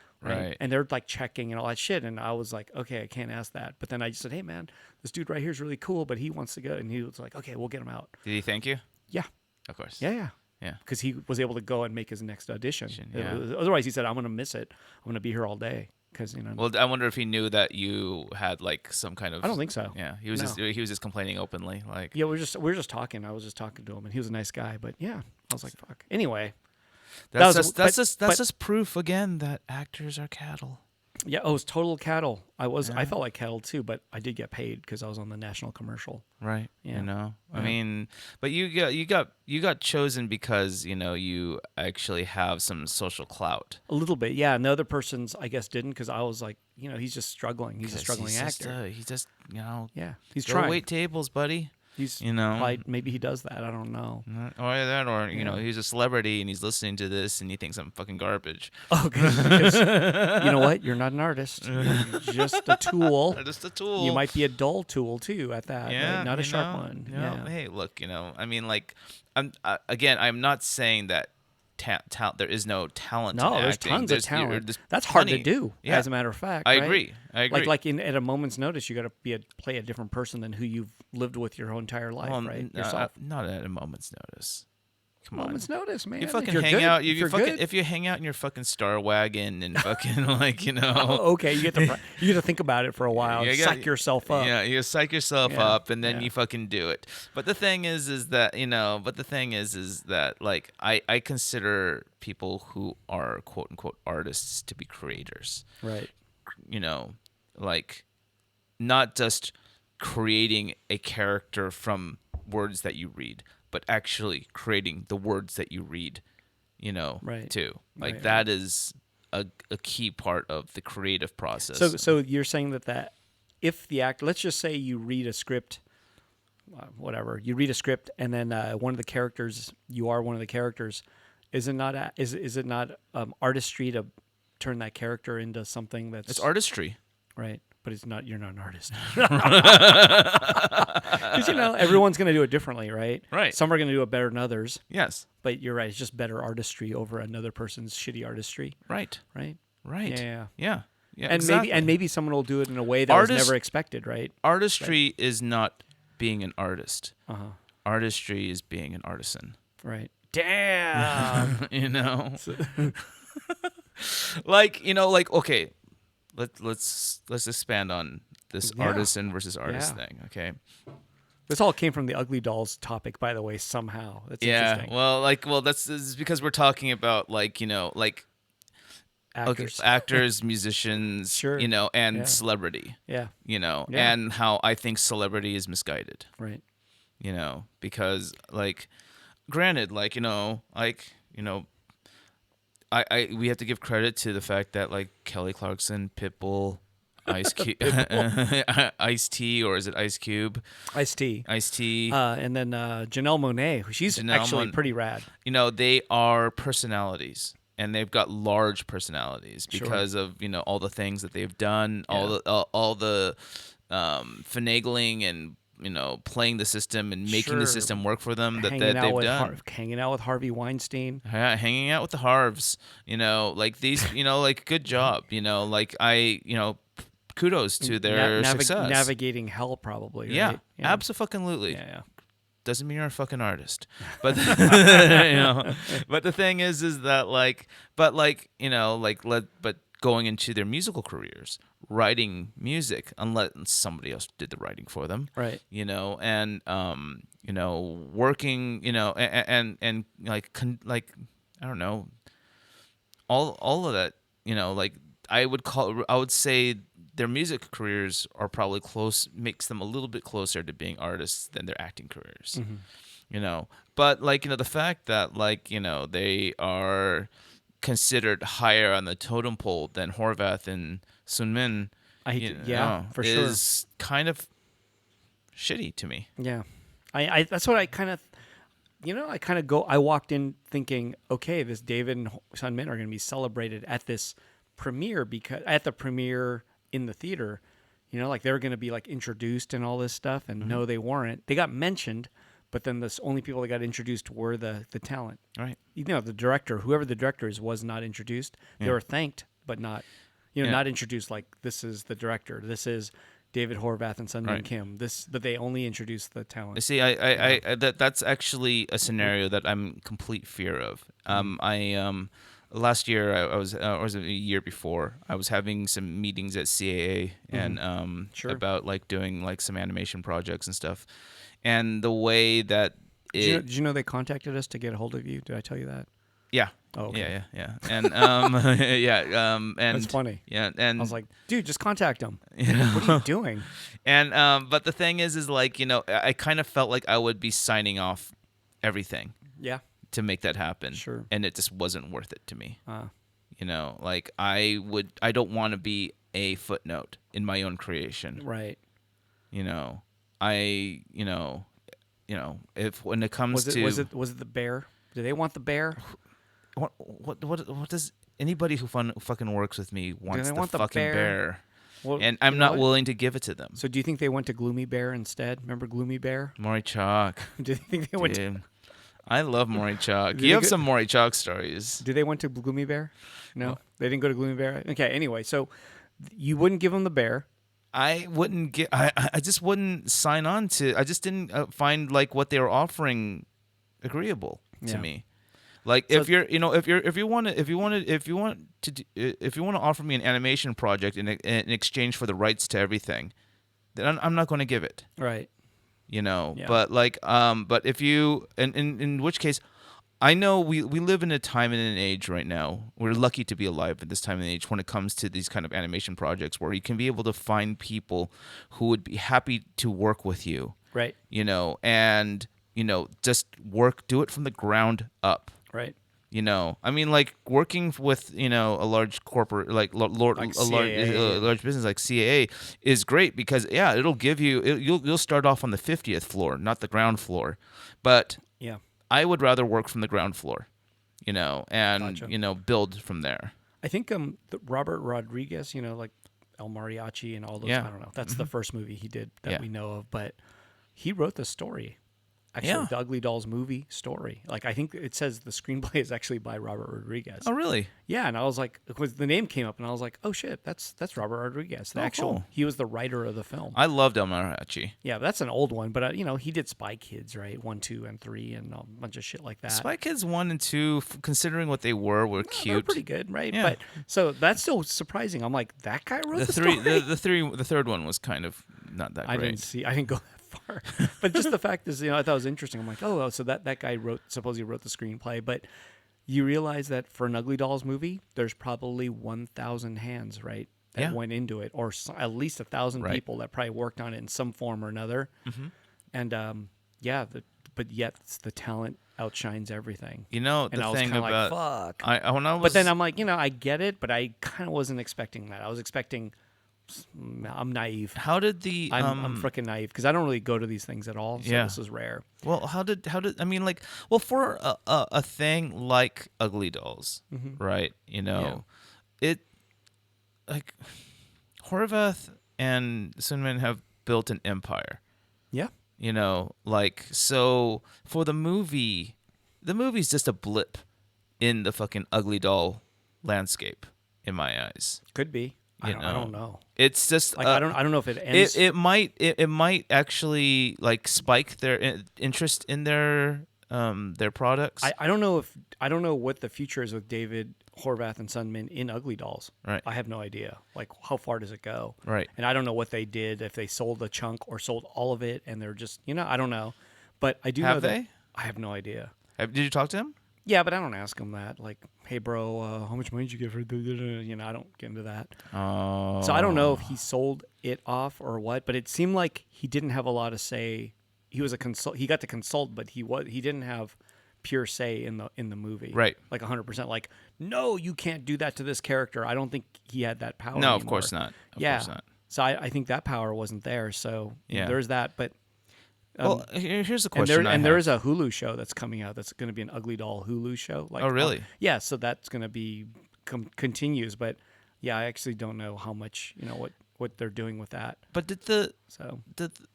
And they're like checking and all that shit. And I was like, okay, I can't ask that. But then I just said, hey, man, this dude right here is really cool, but he wants to go. And he was like, okay, we'll get him out. Did he thank you? Yeah. Of course. Yeah. Because he was able to go and make his next audition. Otherwise, he said, I'm going to miss it. I'm going to be here all day. Because, you know. Well, I wonder if he knew that you had like some kind of. I don't think so. Yeah, he was just complaining openly, like. Yeah, we were just talking. I was just talking to him, and he was a nice guy. But yeah, I was like, fuck. Anyway, that's just proof again that actors are cattle. Yeah, it was total cattle. I felt like cattle too, but I did get paid because I was on the national commercial. Right. Yeah. You know, I mean, but you got chosen because, you know, you actually have some social clout. A little bit, yeah. And the other person's, I guess, didn't because I was like, you know, he's just struggling. He's a struggling actor. He's just, you know. Yeah, he's go trying. wait tables, buddy. He's, you know, probably, maybe he does that. I don't know. Or you know, he's a celebrity and he's listening to this and he thinks I'm fucking garbage. Okay, because you know what? You're not an artist. You're just a tool. Just a tool. You might be a dull tool too at that. Yeah, right? Not a sharp one. You know, yeah. Hey, look, you know, I mean, like, I'm not saying that there is no talent. No, in there's acting. tons of talent. There's That's hard to plenty. do. Yeah. As a matter of fact, I right? agree. At a moment's notice, you got to play a different person than who you've lived with your whole entire life, right? Yourself. Not at a moment's notice. Come on. Moment's notice, man. You fucking if hang out. good. If you hang out in your fucking Star Wagon and fucking like, you know. Okay, you get to think about it for a while. Psych yourself up. Yeah, you psych yourself up, and then you fucking do it. But the thing is that, you know. But the thing is that, like, I consider people who are quote unquote artists to be creators. Right. You know, like, not just creating a character from words that you read, but actually creating the words that you read, you know, too. Like, that is a key part of the creative process. So you're saying that if the actor, let's just say you read a script, whatever, you read a script, and then one of the characters, you are one of the characters, is it not artistry to turn that character into something that's... It's artistry. Right. But it's not. You're not an artist. Because, you know, everyone's going to do it differently, right? Right. Some are going to do it better than others. Yes. But you're right. It's just better artistry over another person's shitty artistry. Right. Right. Right. Yeah. Yeah. And exactly. maybe someone will do it in a way that was never expected, right? Artistry is not being an artist. Uh-huh. Artistry is being an artisan. Right. Damn. You know. Like, you know, like, okay. Let's expand on this artisan versus artist thing, okay? This all came from the Ugly Dolls topic, by the way. Somehow, that's interesting. That's because we're talking about, like, you know, like actors, musicians, sure. You know, and celebrity. Yeah, you know, and how I think celebrity is misguided. Right. You know, because, like, granted, like, you know, we have to give credit to the fact that, like, Kelly Clarkson, Pitbull, Ice-T, or is it Ice Cube? Ice-T. Ice-T. And then Janelle Monáe, she's actually pretty rad. You know, they are personalities, and they've got large personalities because of, you know, all the things that they've done, all the finagling and, you know, playing the system and making the system work for them that they've done. Hanging out with Harvey Weinstein. Yeah, hanging out with the Harvs. You know, like these, you know, like, good job. You know, like, kudos to their success. Navigating hell, probably. Right? Yeah, absolutely. Yeah. Doesn't mean you're a fucking artist, but you know. But the thing is that, like, you know, like, but going into their musical careers, writing music, unless somebody else did the writing for them, right? You know, and you know, working, you know, and like I don't know, all of that, you know, like, I would say their music careers are probably makes them a little bit closer to being artists than their acting careers. Mm-hmm. You know, but like the fact that like they are considered higher on the totem pole than Horvath and Sunmin, Yeah, for sure. is kind of shitty to me. Yeah, I that's what I kind of. I kind of I walked in thinking, okay, this David and Sun Min are going to be celebrated at this premiere because at the premiere in the theater, like they're going to be like introduced and all this stuff. And no, they weren't. They got mentioned, but then the only people that got introduced were the talent. Right. The director, whoever the director is, was not introduced. They were thanked, but not, not introduced. Like this is the director. This is David Horvath and Sun Min Kim. But they only introduced the talent. See, that's actually a scenario that I'm complete fear of. Last year I was, or was it a year before, I was having some meetings at CAA and about like doing like some animation projects and stuff, and the way that did you know they contacted us to get a hold of you? Did I tell you that? Yeah. Oh, okay. Yeah. And and that's funny. Yeah, and I was like, dude, just contact them. Yeah. What are you doing? And but the thing is like I kind of felt like I would be signing off everything. Yeah. To make that happen. Sure. And it just wasn't worth it to me. Like I don't want to be a footnote in my own creation. Right. If when it comes to was it the bear? Do they want the bear? What does anybody who fucking works with me wants the fucking bear? Well, and I'm not willing to give it to them. So do you think they went to Gloomy Bear instead? Remember Gloomy Bear? Maury Chalk. Do you think they went to... I love Maury Chalk. You have some Maury Chalk stories. Did they went to Gloomy Bear? No, they didn't go to Gloomy Bear. Okay, anyway, so you wouldn't give them the bear. I wouldn't get. I just wouldn't sign on to. I just didn't find like what they were offering agreeable to me. Like so, if you want to offer me an animation project in exchange for the rights to everything, then I'm not going to give it. Right. But like but if you in which case, I know we live in a time and an age right now. We're lucky to be alive at this time and age when it comes to these kind of animation projects where you can be able to find people who would be happy to work with you. Right. And just do it from the ground up. Right. I mean, like working with a large corporate like a large business like CAA is great because it'll give you'll start off on the 50th floor, not the ground floor, but I would rather work from the ground floor, and gotcha. Build from there. I think Robert Rodriguez, like El Mariachi and all those. I don't know. That's the first movie he did that we know of, but he wrote the story. Actually, the Ugly Dolls movie story. Like, I think it says the screenplay is actually by Robert Rodriguez. Oh, really? Yeah, and I was like, because the name came up, and I was like, oh shit, that's Robert Rodriguez. Cool. He was the writer of the film. I loved El Mariachi. Yeah, that's an old one, but he did Spy Kids, right? 1, 2, and 3, and a bunch of shit like that. Spy Kids 1 and 2, considering what they were cute. They're pretty good, right? Yeah. But so that's still surprising. I'm like, that guy wrote the story. The third one was kind of not that great. I didn't go far. But just the fact is, I thought it was interesting. I'm like, oh, so that guy supposedly wrote the screenplay. But you realize that for an Ugly Dolls movie, there's probably 1,000 hands, right, that went into it, or at least 1,000 people that probably worked on it in some form or another. Mm-hmm. And but yet the talent outshines everything. The and I was thing about like, fuck. But then I'm like, I get it, but I kind of wasn't expecting that. I was expecting. I'm naive. How did the I'm freaking naive because I don't really go to these things at all. So this is rare. Well, how did I mean, like, for a thing like Ugly Dolls, right? It like Horvath and Sunman have built an empire. Yeah. Like, so for the movie's just a blip in the fucking Ugly Doll landscape in my eyes. Could be. I don't know. It's just like I don't know if it ends. It might actually like spike their interest in their products. I don't know what the future is with David Horvath and Sun Min in Ugly Dolls. Right. I have no idea. Like, how far does it go? Right. And I don't know what they did, if they sold a chunk or sold all of it, and they're just I don't know. But I do know that I have no idea. Did you talk to him? Yeah, but I don't ask him that. Like, hey, bro, how much money did you get for it? I don't get into that. Oh. So I don't know if he sold it off or what, but it seemed like he didn't have a lot of say he was a consult. He got to consult, but he didn't have pure say in the movie. Right. Like 100%. Like, no, you can't do that to this character. I don't think he had that power. No, anymore. of course not. Of course not. So I think that power wasn't there. So there's that. But well, here's the question. There is a Hulu show that's coming out. That's going to be an Ugly Doll Hulu show. Like, oh, really? Yeah. So that's going to be continues. But yeah, I actually don't know how much what they're doing with that. But did the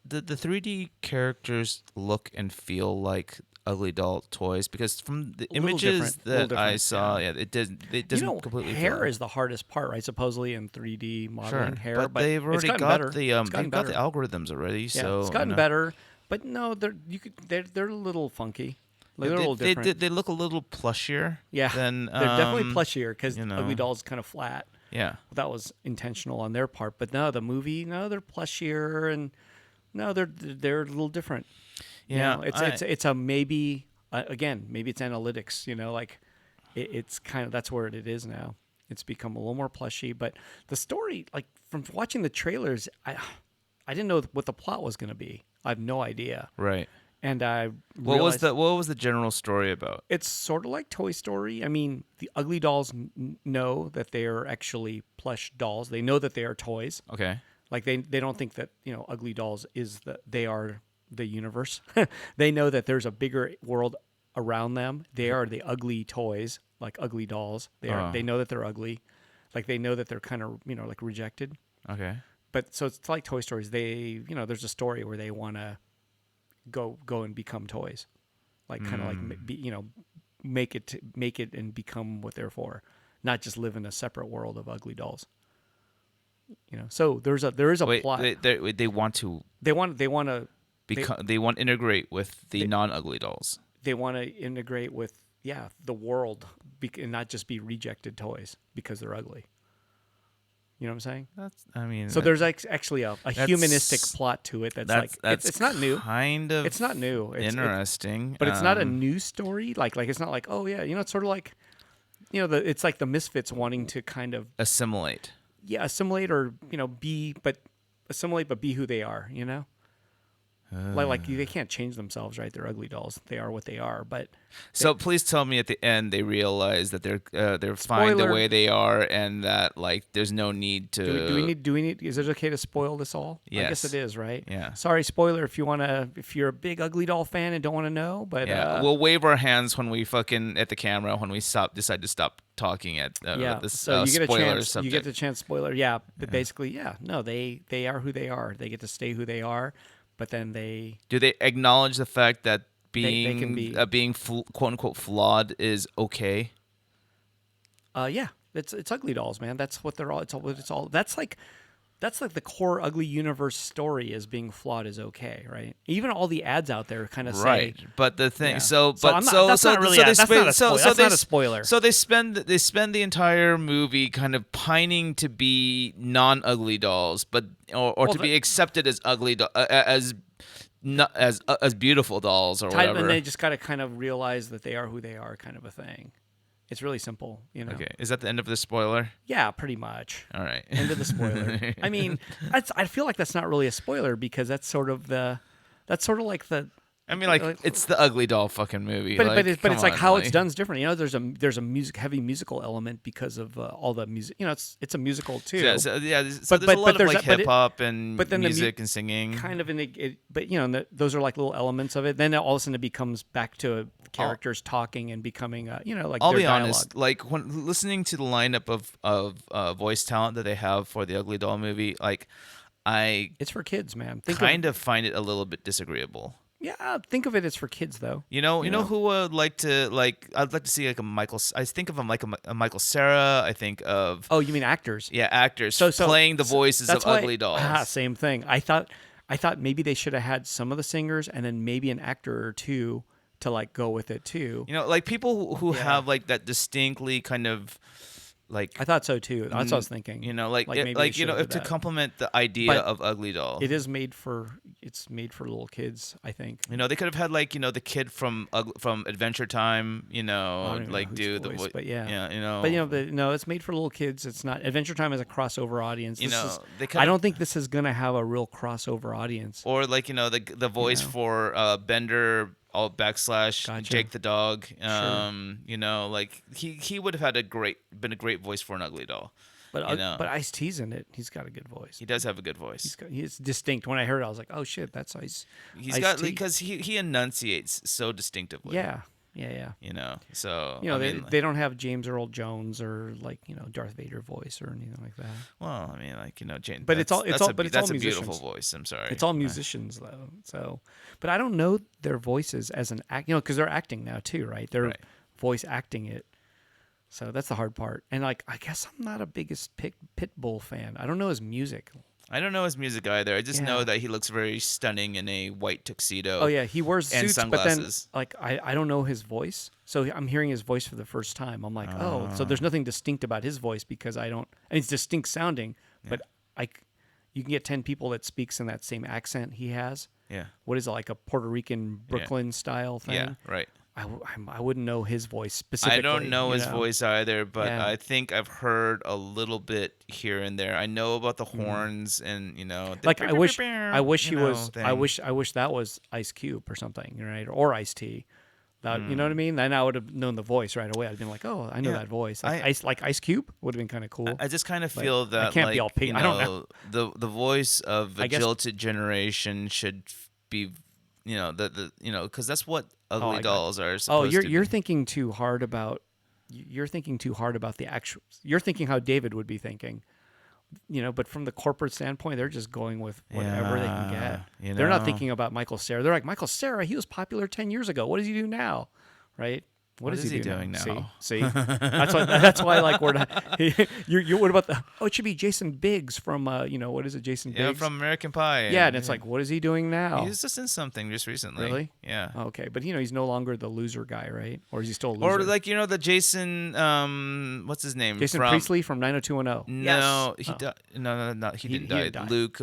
3D characters look and feel like Ugly Doll toys? Because from the images that I saw, it doesn't completely. Hair is the hardest part, right? Supposedly in 3D modeling, hair, but they've already got better. the algorithms already. Yeah, so it's gotten better. But no, they're a little funky. Like, they're a little different. They look a little plushier. Yeah, than, they're definitely plushier because Ugly Doll's kind of flat. Yeah, that was intentional on their part. But no, the movie, they're plushier, and no, they're a little different. Yeah, it's a maybe again, maybe it's analytics. Like it's kind of that's where it is now. It's become a little more plushy, but the story, like from watching the trailers, I didn't know what the plot was going to be. I have no idea. Right. And I what was the general story about? It's sort of like Toy Story. I mean, the Ugly Dolls know that they are actually plush dolls. They know that they are toys. Okay. Like they don't think that Ugly Dolls they are the universe. They know that there's a bigger world around them. They are the ugly toys, like Ugly Dolls. They know that they're ugly. Like they know that they're kind of like rejected. Okay. But so it's like Toy Stories. They there's a story where they want to go and become toys, like kind of like make it and become what they're for, not just live in a separate world of Ugly Dolls. So there is a plot. They want to integrate with the non-Ugly Dolls. They want to integrate with the world and not just be rejected toys because they're ugly. You know what I'm saying? So there's actually a humanistic plot to it. That's it's not new. It's not new. It's interesting. But it's not a new story. Like it's not like, oh yeah, it's sort of like, it's like the Misfits wanting to kind of assimilate. Yeah, assimilate or be who they are. Like they can't change themselves, right? They're Ugly Dolls. They are what they are. But so please tell me at the end they realize that they're fine the way they are, and that like there's no need to. Do we need? Is it okay to spoil this all? Yes. I guess it is, right? Yeah. Sorry, spoiler if you're a big Ugly Doll fan and don't want to know, but we'll wave our hands when we fucking at the camera when we decide to stop talking at this so you get spoiler a chance. subject. You get the chance spoiler. Yeah, but basically, no, they are who they are. They get to stay who they are. But then do they acknowledge the fact that being quote unquote flawed is okay? Yeah, it's Ugly Dolls, man. That's what they're all. It's all. That's like the core Ugly Universe story is being flawed is okay, right? Even all the ads out there kind of say right. But the thing, that's not a spoiler. So they spend the entire movie kind of pining to be non-Ugly Dolls, but or to be accepted as ugly as beautiful dolls or whatever. And they just got to kind of realize that they are who they are, kind of a thing. It's really simple, Okay. Is that the end of the spoiler? Yeah, pretty much. All right. End of the spoiler. I mean, I feel like that's not really a spoiler because that's sort of like the. I mean, it's the Ugly Doll fucking movie. But it's like how it's done is different. There's a heavy musical element because of all the music. It's a musical too. There's a lot of hip hop and music and singing. Kind of those are like little elements of it. Then all of a sudden it becomes back to characters talking and becoming I'll be honest, like when listening to the lineup of voice talent that they have for the Ugly Doll movie, it's for kids, man. Find it a little bit disagreeable. Yeah, think of it as for kids, though. You know who I'd like to see like a Michael. I think of him like a Michael Cera. I think of. Oh, you mean actors? Yeah, actors playing the voices of Ugly Dolls. Same thing. I thought maybe they should have had some of the singers and then maybe an actor or two to like go with it too. Like people who have like that distinctly kind of like I thought so too. That's what I was thinking. you know, like Like it, maybe they like you know, should've if did to that. complement the idea But of Ugly Doll. it's made for little kids, I think. You know, they could have had like, you know, the kid from Adventure Time, you I know, don't even know like whose do the voice, voice. but yeah. Yeah, you But know, no, it's made for little kids. It's not Adventure Time is a crossover audience. you This is know, they could I have, don't think this is gonna have a real crossover audience. or like, you know, the voice know? for Bender all backslash Gotcha. Jake the dog. Sure. You know, like he would have had been a great voice for an Ugly Doll. You know, But Ice-T's in it. He's got a good voice. he does have a good voice. He's distinct. When I heard it, I was like, oh shit, that's Ice. He's Ice-T. got because he enunciates so distinctively. Yeah. Yeah. You know, so You know, I they, mean, they don't have James Earl Jones or like, you know, Darth Vader voice or anything like that. well, I mean, like, you know, Jane. But it's all that's a beautiful musicians. voice. I'm sorry. It's all musicians though. So, but I don't know their voices as an act, you know, because they're acting now too, right? They're Right. voice acting it. So that's the hard part. And like, I guess I'm not a biggest Pitbull fan. I don't know his music. I don't know his music either. I just Yeah. know that he looks very stunning in a white tuxedo. Oh yeah, he wears and suits, but then sunglasses. like I don't know his voice. So I'm hearing his voice for the first time. I'm like, oh, so there's nothing distinct about his voice because I don't. And it's distinct sounding, but you can get 10 people that speaks in that same accent he has. Yeah. What is it, like a Puerto Rican Brooklyn style thing? Yeah. Right. I wouldn't know his voice specifically. I don't know you his voice either, but Yeah. I think I've heard a little bit here and there. I know about the horns and, you know, the Like I wish he you know, was. I thing. wish that was Ice Cube or something, right? Or Ice T. That, you know what I mean? Then I would have known the voice right away. I'd been like, oh, I know Yeah. that voice. Like Ice Cube would have been kind of cool. I just kind of feel that can't like, be all pink. you I don't know. the voice of a I guess- jilted generation should be, you know, the you know, because that's what Ugly I got Dolls are Oh, supposed to you're be. thinking too hard about the actual. You're thinking how David would be thinking, you know. But from the corporate standpoint, they're just going with whatever they can get. you They're not know. thinking about Michael Cera. They're like Michael Cera. He was popular 10 years ago. What does he do now? Right? What is he do doing now? See, that's why like we're not. You what about the? Oh, it should be Jason Biggs from you know, what is it, Jason Biggs? Yeah, from American Pie. Yeah, and it's like, what is he doing now? he was just in something just recently. Really? Yeah. Okay, but you know, he's no longer the loser guy, right? Or is he still a loser? Or like, you know, the Jason, what's his name? Jason from, Priestley from 90210. No, Yes. he died. No, he didn't he die. did die. Luke,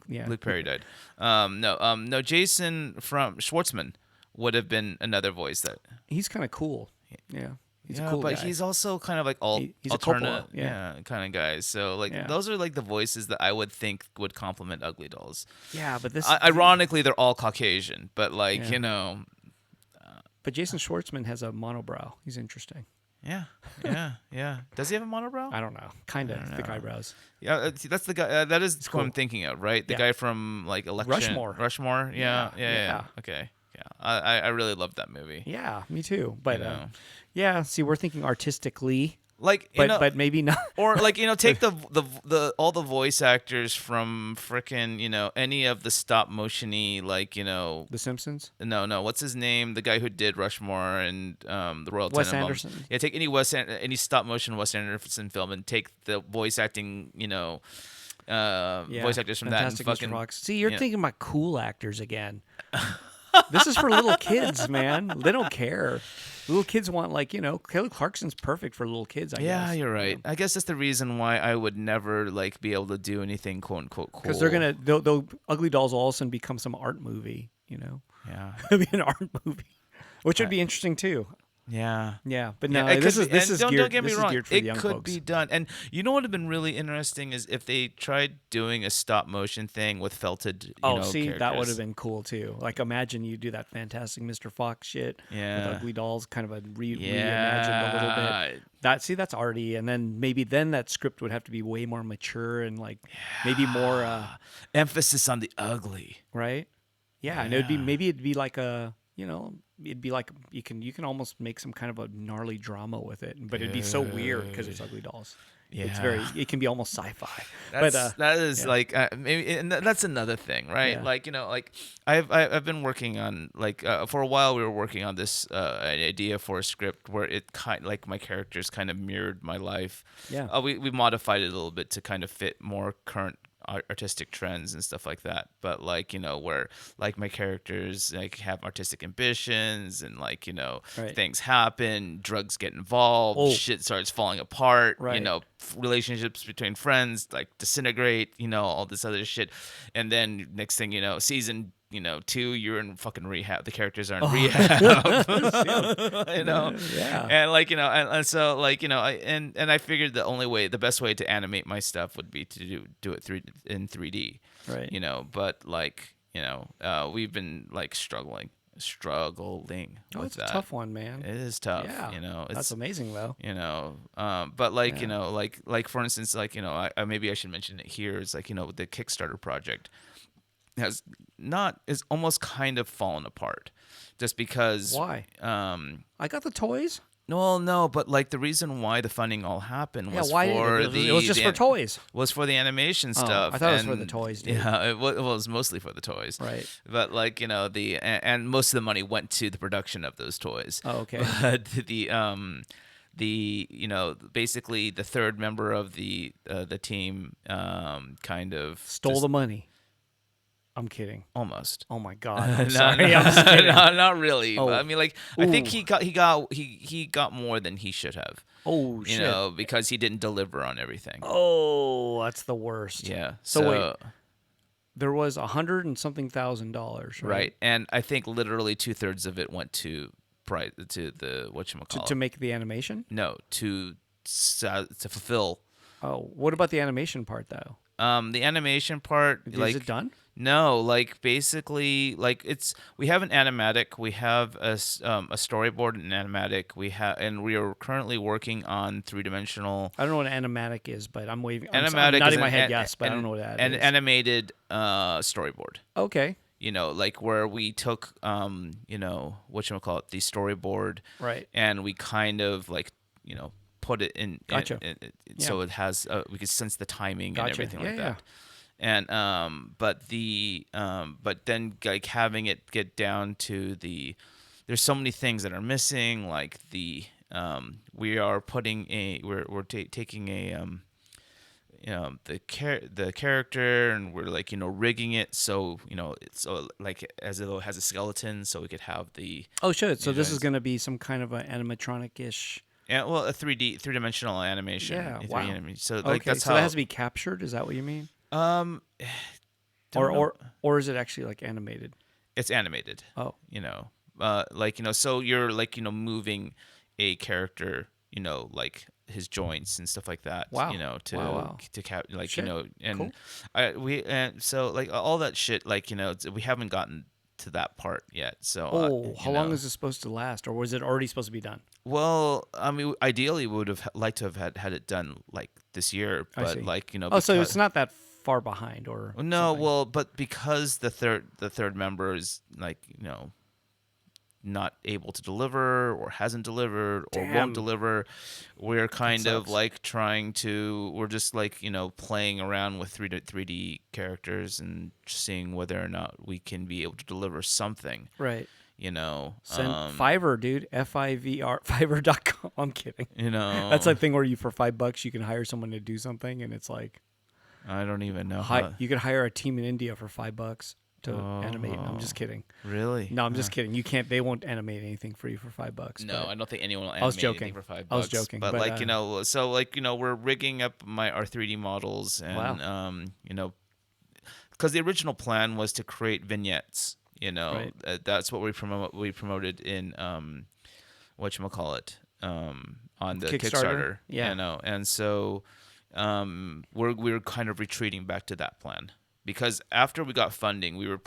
yeah. Luke Perry died. No, Jason from Schwartzman would have been another voice that. He's kind of cool. Yeah, he's yeah, a cool but guy. he's also kind of like He's a alternate, Coppola, yeah. kind of guy. So like Yeah. those are like the voices that I would think would complement Ugly Dolls. Yeah, but this. Ironically, they're all Caucasian, but like Yeah. you know, But Jason Schwartzman has a monobrow. He's interesting. yeah. Does he have a monobrow? I don't know. Kind of thick eyebrows. Yeah, that's the guy. That is who I'm cool. thinking of, right? The Yeah. guy from like Election. Rushmore. Yeah. Yeah. Okay. Yeah. I really loved that movie. Yeah, me too. But You know. yeah, see, we're thinking artistically, Like, you but know, but maybe not. or like, you know, take the all the voice actors from frickin', you know, any of the stop motiony, like, you know, The Simpsons. no, what's his name? The guy who did Rushmore and the Royal Wes Tenenbaums. Anderson. Yeah, take any stop motion Wes Anderson film and take the voice acting, you know, voice actors from Fantastic that and Mr. fucking. Fox. See, you're yeah. thinking about cool actors again. This is for little kids, man. They don't care. Little kids want, like, you know, Kelly Clarkson's perfect for little kids, I guess. Yeah, you're right. I guess that's the reason why I would never like be able to do anything quote unquote cool. Because they'll Ugly Dolls will all of a sudden become some art movie, you know? Yeah. It'll be an art movie, which would be interesting too. Yeah. Yeah, but Yeah, no, it this could is be- and geared. don't get me this wrong. is geared for It the young could folks. be done. And you know what would have been really interesting is if they tried doing a stop motion thing with felted, you know, See, that would characters. have been cool too. Like, imagine you do that Fantastic Mr. Fox shit Yeah. with Ugly Dolls, kind of a reimagined a Yeah. little bit. That's arty, and then maybe that script would have to be way more mature and like maybe more Emphasis on the ugly. right. Yeah, and it'd be like a, you know, it'd be like you can almost make some kind of a gnarly drama with it, but it'd be so weird because it's Ugly Dolls. It's it can be almost sci-fi. That is yeah. like maybe, and that's another thing, right? Yeah. Like, you know, like I've been working on like for a while we were working on this idea for a script where it kind like my characters kind of mirrored my life. Yeah. We modified it a little bit to kind of fit more current artistic trends and stuff like that. But like, where like my characters like have artistic ambitions and like, Right. things happen, drugs get involved, Oh. shit starts falling apart, Right. relationships between friends like disintegrate, all this other shit. And then next thing you know, season 2, you're in fucking rehab. The characters are in rehab. Yeah. And like, and so like, I figured the best way to animate my stuff would be to do it in 3D. Right. But like, we've been like struggling Oh, with it's that. a tough one, man. It is tough. Yeah. It's That's amazing, though. but like, Yeah. like for instance, like, I maybe I should mention it here is like, the Kickstarter project is almost kind of fallen apart just because. Why? I got the toys. No, but like the reason why the funding all happened was why for it was just for toys. Was for the animation stuff. I thought it was for the toys, dude. Yeah, it was mostly for the toys. Right. But like, and most of the money went to the production of those toys. Oh, okay. But basically the third member of the team kind of Stole the money. I'm kidding. Almost. Oh my God! I'm sorry. I'm just kidding. Not really. Oh. But, I mean, like, I think he got more than he should have. Oh shit! Because he didn't deliver on everything. Oh, that's the worst. Yeah. So wait, there was $100 and something thousand, right? And I think literally 2/3 of it went to the whatchamacallit. To make the animation? No, to fulfill. Oh, what about the animation part though? The animation part, is it done? No, like basically, like we have an animatic, we have a storyboard and animatic, and we are currently working on 3-dimensional. I don't know what an animatic is, but I'm waving. I'm Animatic nodding is my head yes, but I don't know what that is. An animated storyboard. Okay. Like where we took whatchamacallit, the storyboard, Right, and we kind of like put it in. Gotcha. So it has we could sense the timing and everything like that. And but then like having it get down to there's so many things that are missing, like we are putting taking the character, and we're like rigging it so it's like as though it has a skeleton, so we could have the. Oh shit! So this is going to be some kind of an animatronic-ish. Yeah, well, a 3-dimensional animation. Yeah, a 3D wow. animation. So like Okay, that's so how that has to be captured. Is that what you mean? Don't know. Or is it actually like animated? It's animated. Oh, so you're like moving a character, like his joints and stuff like that. Wow. To cap like Shit. and Cool. so like all that shit, like we haven't gotten to that part yet. So how long is this supposed to last, or was it already supposed to be done? Well, I mean, ideally, we would have liked to have had it done like this year, I see. but like So it's not that far behind, or no, something. well, but because the third member is like not able to deliver or hasn't delivered or Damn. won't deliver, we're kind of sucks. like we're just like playing around with 3D characters and seeing whether or not we can be able to deliver something. Right. Send Fiverr, dude. FIVR. Fiverr.com. I'm kidding. That's a thing where for $5 you can hire someone to do something, and it's like I don't even know. you could hire a team in India for $5 to animate. I'm just kidding. Really? No, I'm just kidding. You can't. They won't animate anything for you for $5. No, I don't think anyone will I was animate joking. anything for $5. I was joking, but but, like so like we're rigging up our 3D models, and because the original plan was to create vignettes. Right. That's what we promoted in whatchamacallit on the Kickstarter. Yeah. And so we're kind of retreating back to that plan. Because after we got funding, we were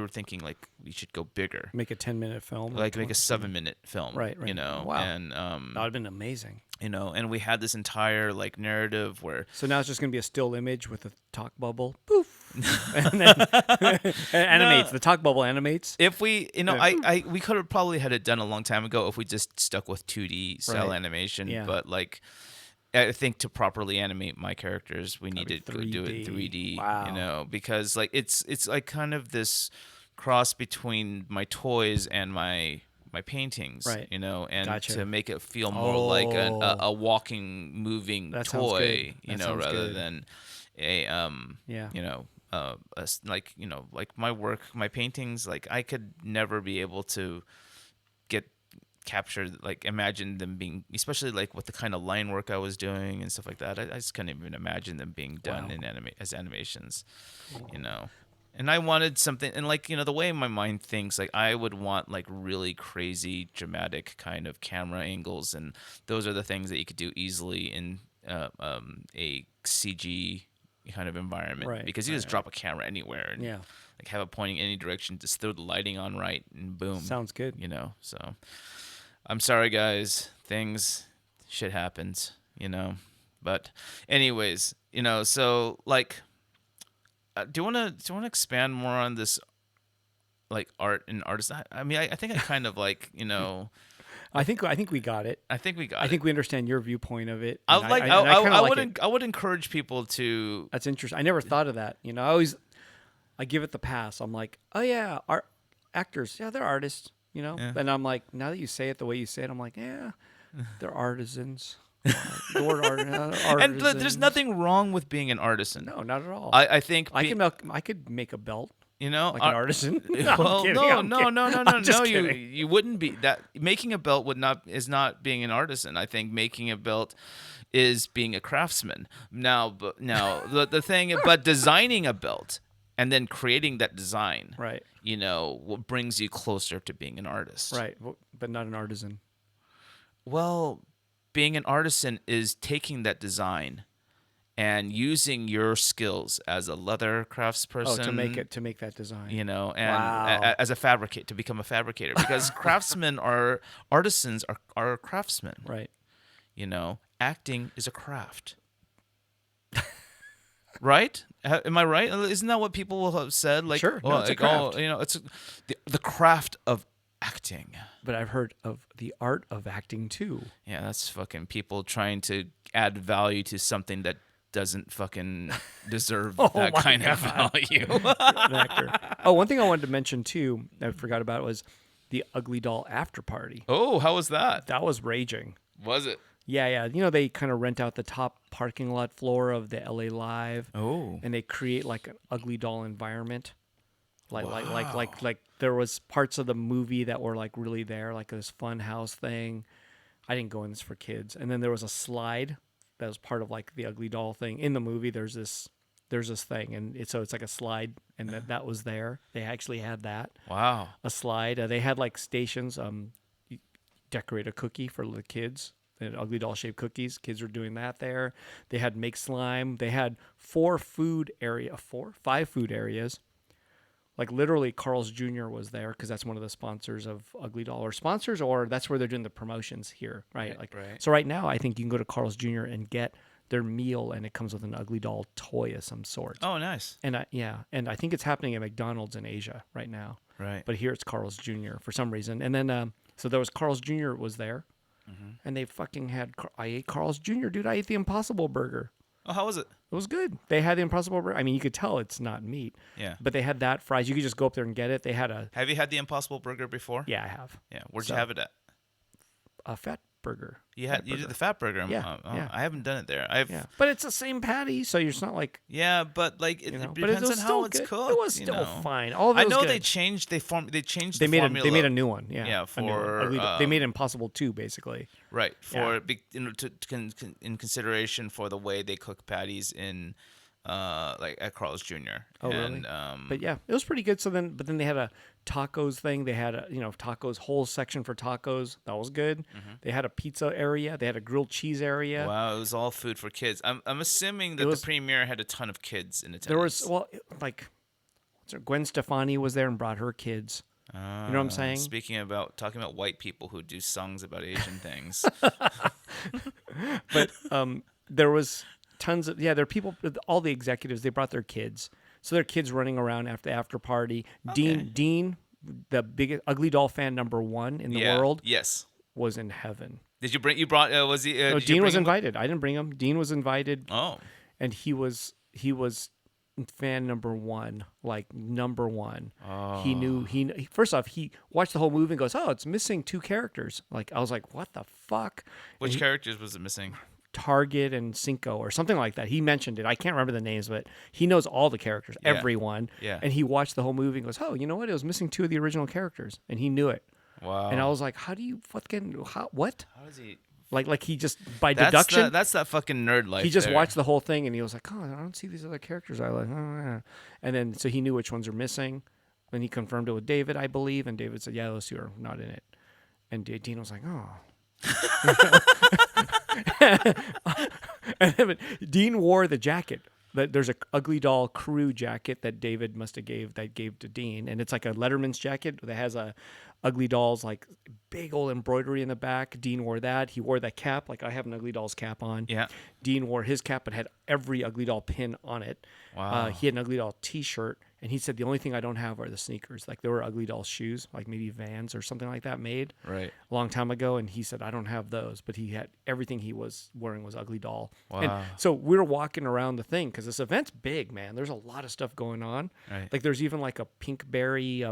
thinking like we should go bigger. Make a 10-minute film. Like make a 7-minute film. Right. Wow. And that would have been amazing. and we had this entire like narrative where. So now it's just going to be a still image with a talk bubble. Poof. And then animates. The talk bubble animates. If we, we could have probably had it done a long time ago if we just stuck with 2D style animation. Yeah. But like, I think to properly animate my characters, we need to do it 3D. Wow. Because like it's like kind of this cross between my toys and my paintings, right? And Gotcha. to make it feel more like a walking, moving that toy, rather than. Yeah. you know, like like my work, my paintings, like I could never be able to get captured, like imagine them being, especially like with the kind of line work I was doing and stuff like that. I just couldn't even imagine them being done Wow. in as animations, And I wanted something, and like the way my mind thinks, like I would want like really crazy, dramatic kind of camera angles, and those are the things that you could do easily in a CG kind of environment, Right, because you just drop a camera anywhere and Yeah. like have it pointing any direction, just throw the lighting on right, and boom, Sounds good. So I'm sorry, guys. Shit happens, But, anyways, so like, do you wanna expand more on this, like art and artists? I mean, I think I kind of like, I think we got it. I think we got I it. think we understand your viewpoint of it. I and would like, and kinda like it. I would encourage people to. That's interesting. I never thought of that. I give it the pass. I'm like, oh yeah, art actors. Yeah, they're artists. Yeah. And I'm like, now that you say it the way you say it, I'm like, yeah, they're artisans. The word artisan. And there's nothing wrong with being an artisan. No, not at all. I think I could make a belt like an artisan. Well, no. Just You kidding. wouldn't be that. Making a belt is not being an artisan. I think making a belt is being a craftsman. The thing, but designing a belt and then creating that design, Right. What brings you closer to being an artist. Right, but not an artisan. Well, being an artisan is taking that design and using your skills as a leather craftsperson to make that design. and Wow. as to become a fabricator, because artisans are craftsmen. Right. Acting is a craft. Right? Am I right? Isn't that what people will have said? Like, Sure. No, it's a craft. It's the craft of acting. But I've heard of the art of acting too. Yeah, that's fucking people trying to add value to something that doesn't fucking deserve that my kind of God. value. An actor. Oh, one thing I wanted to mention too, I forgot about, was the Ugly Doll after party. Oh, how was that? That was raging. Was it? Yeah. They kind of rent out the top parking lot floor of the LA Live. Oh. And they create like an Ugly Doll environment. Like there was parts of the movie that were like really there, like this fun house thing. I didn't go in this for kids. And then there was a slide that was part of like the Ugly Doll thing. In the movie, there's this thing, and it's like a slide, and that was there. They actually had that. Wow. A slide. They had like stations. You decorate a cookie for the kids. They had Ugly Doll shaped cookies. Kids were doing that there. They had make slime. They had 5 food areas. Like literally, Carl's Jr. was there because that's one of the sponsors of Ugly Doll, or that's where they're doing the promotions here, right? Right. So right now, I think you can go to Carl's Jr. and get their meal, and it comes with an Ugly Doll toy of some sort. Oh, nice. And I think it's happening at McDonald's in Asia right now. Right. But here it's Carl's Jr. for some reason. And then so there was Carl's Jr. was there, and they fucking had. I ate Carl's Jr. Dude, I ate the Impossible Burger. Oh, how was it? It was good. They had the Impossible Burger. I mean, you could tell it's not meat. Yeah. But they had that, fries. You could just go up there and get it. They had Have you had the Impossible Burger before? Yeah, I have. Yeah. Where'd you have it at? a fat burger. You did the fat burger. Yeah, yeah. I haven't done it there. Yeah, but it's the same patty, so it's not like but like it but depends was on still how it's good. cooked. It was still fine. All of it I was know good. they changed. They changed. They the made formula. they made a new one. Yeah, Yeah, a new one. for, Ugly Doll. They made Impossible 2 basically. Right, Yeah. in consideration for the way they cook patties in like at Carl's Jr. Oh, really? But yeah, it was pretty good. But then they had a tacos thing. They had a tacos whole section for tacos. That was good. They had a pizza area. They had a grilled cheese area. Wow, it was all food for kids. I'm assuming that the premiere had a ton of kids in attendance. There was Gwen Stefani was there and brought her kids. You know what I'm saying? Talking about white people who do songs about Asian things. But there was tons of there are people. All the executives, they brought their kids, so their kids running around after party. Okay. Dean, the biggest Ugly Doll fan #1 in the world, Yes. was in heaven. Did you bring? You brought? Was he? No, did you Dean bring was him? invited. I didn't bring him. Dean was invited, Oh. and he was fan #1, like #1. Oh. He knew first off, he watched the whole movie and goes, "Oh, it's missing 2 characters." Like I was like, "What the fuck?" Which characters was it missing? Target and Cinco or something like that. He mentioned it. I can't remember the names, but he knows all the characters, Yeah. everyone. Yeah. And he watched the whole movie and goes, "Oh, you know what? It was missing 2 of the original characters," and he knew it. Wow. And I was like, "How do you what? How does he? Like he just by deduction? That's that fucking nerd life. He just there. watched the whole thing and he was like, "Oh, I don't see these other characters." I like, "Oh, yeah." And then so he knew which ones are missing. Then he confirmed it with David, I believe, and David said, "Yeah, those 2 are not in it." And Dean was like, "Oh." And Dean wore the jacket. There's a Ugly Doll crew jacket that David must have gave to Dean, and it's like a Letterman's jacket that has a Ugly Doll's like big old embroidery in the back. Dean wore that. He wore that cap, like I have an Ugly Doll's cap on. Yeah. Dean wore his cap, but had every Ugly Doll pin on it. Wow. He had an Ugly Doll T-shirt, and he said the only thing I don't have are the sneakers. Like there were Ugly Doll shoes, like maybe Vans or something like that, made Right. a long time ago, and he said I don't have those, but he had everything he was wearing was Ugly Doll. Wow. And so we were walking around the thing because this event's big, man. There's a lot of stuff going on. Right. Like there's even like a Pinkberry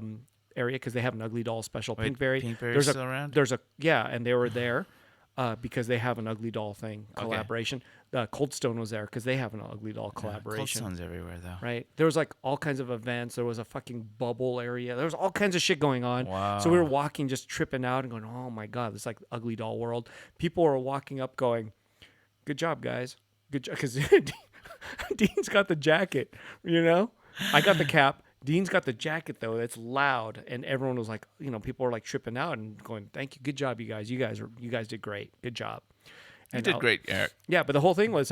area because they have an Ugly Doll special. Wait, Pinkberry. Pinkberry's still around? There's a and they were there because they have an Ugly Doll thing collaboration. Cold Stone was there because they have an Ugly Doll collaboration. Cold Stone's everywhere though. Right. There was like all kinds of events. There was a fucking bubble area. There was all kinds of shit going on. Wow. So we were walking, just tripping out and going, "Oh my God, this is like Ugly Doll world." People were walking up going, "Good job, guys. Good job." Because Dean's got the jacket, you know? I got the cap. Dean's got the jacket though. That's loud. And everyone was like, people were like tripping out and going, "Thank you. Good job, you guys. You guys did great. Good job." You did great, Eric. Yeah, but the whole thing was,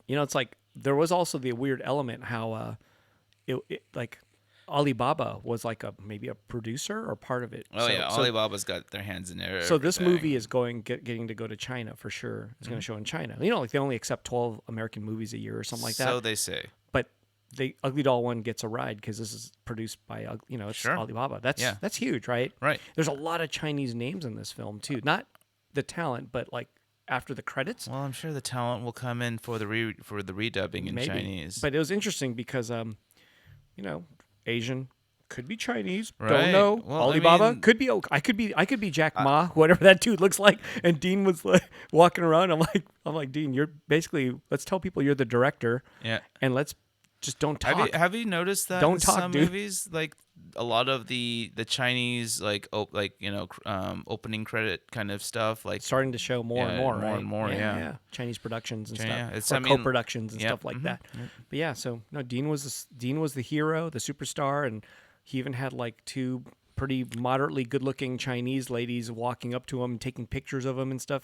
it's like there was also the weird element how, it like Alibaba was like maybe a producer or part of it. Oh yeah, Alibaba's got their hands in there. So this movie is getting to go to China for sure. It's going to show in China. Like they only accept 12 American movies a year or something like that. So they say. But the Ugly Doll one gets a ride because this is produced by it's Sure. Alibaba. That's huge, right? Right. There's a lot of Chinese names in this film too. Not the talent, but like after the credits. Well, I'm sure the talent will come in for the redubbing in Maybe. Chinese. But it was interesting because Asian could be Chinese. Right. Don't know. Well, Alibaba could be. I could be Jack Ma, whatever that dude looks like. And Dean was like walking around. I'm like, Dean, you're basically. Let's tell people you're the director. Yeah. And let's just don't talk. Have you noticed that Don't in talk, some dude. movies, like a lot of the Chinese opening credit kind of stuff, like Starting to show more and more, right? and more, yeah. Chinese productions and Yeah, stuff, or co-productions and yeah, stuff like that. But yeah, so no, Dean was the hero, the superstar, and he even had like 2 pretty moderately good-looking Chinese ladies walking up to him and taking pictures of him and stuff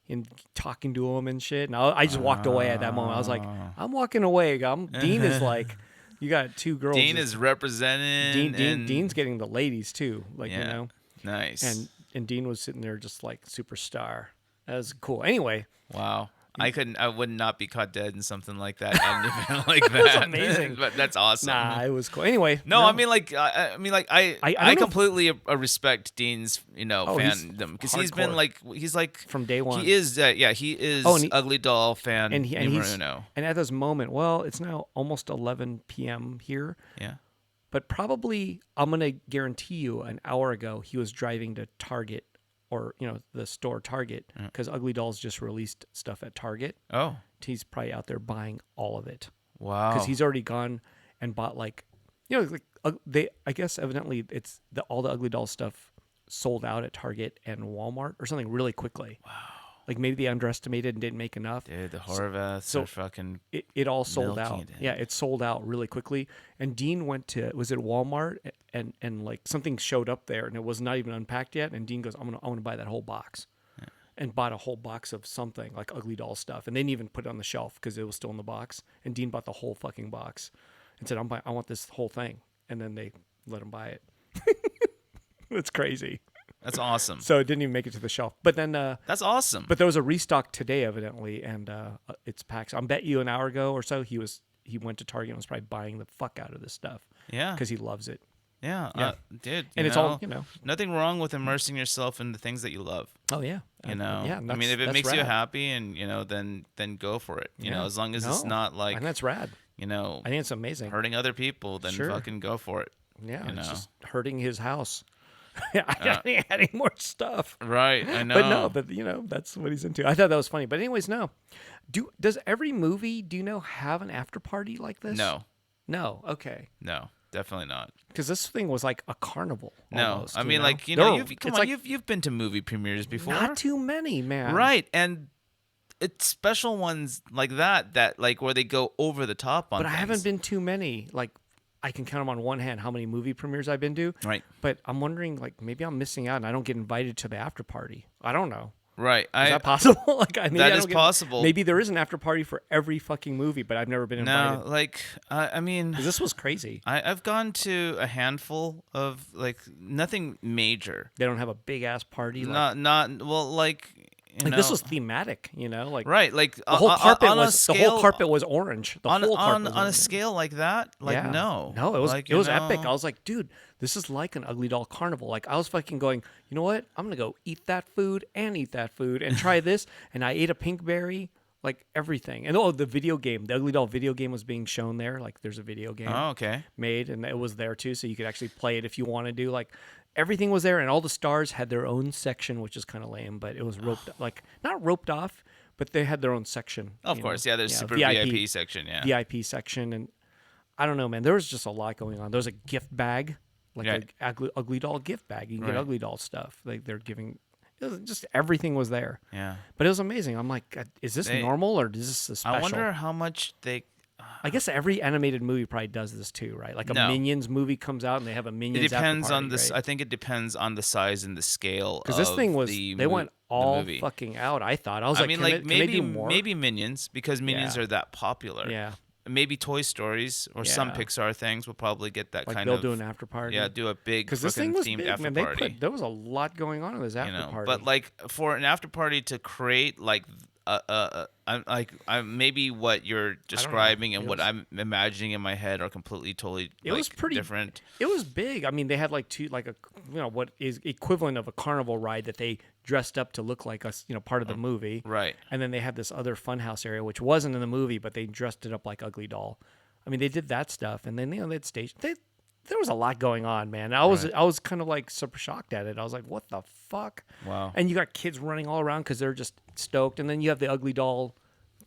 and talking to him and shit. And I just walked away at that moment. I was like, I'm walking away. Dean is like, you got 2 girls. Dean is representing. Dean's getting the ladies too, Nice. And Dean was sitting there just like superstar. That was cool. Anyway, wow. I would not be caught dead in something like that. At an event like that. That's amazing. But that's awesome. Nah, it was cool. Anyway, No, I mean I completely respect Dean's fandom because he's been hardcore. From day one. He is Ugly Doll fan numero uno. And at this moment, well, it's now almost 11 p.m. here. Yeah. But probably I'm gonna guarantee you an hour ago he was driving to Target or the store Target because Ugly Dolls just released stuff at Target. Oh. He's probably out there buying all of it. Wow. Because he's already gone and bought I guess evidently it's all the Ugly Doll stuff sold out at Target and Walmart or something really quickly. Wow. Like maybe they underestimated and didn't make enough. Dude, the Horvaths are fucking. It all sold out. it in. Yeah, it sold out really quickly. And Dean went to Walmart and like something showed up there and it was not even unpacked yet. And Dean goes, I want to buy that whole box, and bought a whole box of something like Ugly Doll stuff. And they didn't even put it on the shelf because it was still in the box. And Dean bought the whole fucking box and said, I want this whole thing. And then they let him buy it. It's crazy. That's awesome. So it didn't even make it to the shelf. But then that's awesome. But there was a restock today, evidently, and it's packed. I bet you an hour ago or so he went to Target and was probably buying the fuck out of this stuff. Yeah, because he loves it. Yeah, dude. And it's all nothing wrong with immersing yourself in the things that you love. Oh yeah, Yeah. I mean, if it makes you happy, and then go for it. You know, as long as it's not like. And that's rad. I think it's amazing. Hurting other people, then fucking go for it. Yeah, it's just hurting his house. Adding more stuff. Right, I know. But no, but that's what he's into. I thought that was funny. But anyways, no. Does every movie, have an after party like this? No, No. Okay. no, definitely not. Because this thing was like a carnival. No, Almost, I mean, like, you've been to movie premieres before. Not too many, man. Right, and it's special ones like that like where they go over the top on. But things. I haven't been too many. Like, I can count them on one hand how many movie premieres I've been to. Right. But I'm wondering, like, maybe I'm missing out and I don't get invited to the after party. I don't know. Right. Is that possible? That is possible. Maybe there is an after party for every fucking movie, but I've never been invited. No, like, I mean... 'Cause this was crazy. I've gone to a handful of, like, nothing major. They don't have a big-ass party? Well, like... this was thematic, like right, like the whole carpet the whole carpet was orange. The whole carpet was on a scale like that, like no, it was like, it was epic. I was like, dude, this is like an Ugly Doll carnival. Like I was fucking going, you know what? I'm gonna go eat that food and try this. And I ate a pink berry, like everything. And the video game, the Ugly Doll video game was being shown there. Like there's a video game made, and it was there too, so you could actually play it if you wanted to. Like everything was there, and all the stars had their own section, which is kind of lame, but it was like not roped off, but they had their own section. Of course, there's super VIP section, VIP section, and I don't know, man. There was just a lot going on. There was a gift bag, like a Ugly Doll gift bag. You can get Ugly Doll stuff. Like they're giving, just everything was there. Yeah, but it was amazing. I'm like, is this normal or is this a special? I wonder how much they. I guess every animated movie probably does this too, right? Like a Minions movie comes out and they have a Minions. It depends after party, on this. right? I think it depends on the size and the scale. Because this thing was, they went all fucking out. I thought I was like, can they do more? Maybe Minions, because Minions are that popular. Yeah. Maybe Toy Stories or some Pixar things will probably get that kind they'll of. do an after party. Yeah, do a big because this thing was themed big, after man. party. There was a lot going on in this after party. But like for an after party to create like maybe what you're describing and what I'm imagining in my head are completely totally was pretty different. It was big. I mean, they had like what is equivalent of a carnival ride that they dressed up to look like part of the movie. Right. And then they had this other funhouse area which wasn't in the movie, but they dressed it up like Ugly Doll. I mean, they did that stuff, and then they had stage. There was a lot going on, man. I was kind of like super shocked at it. I was like, what the fuck? Wow. And you got kids running all around because they're just stoked. And then you have the Ugly Doll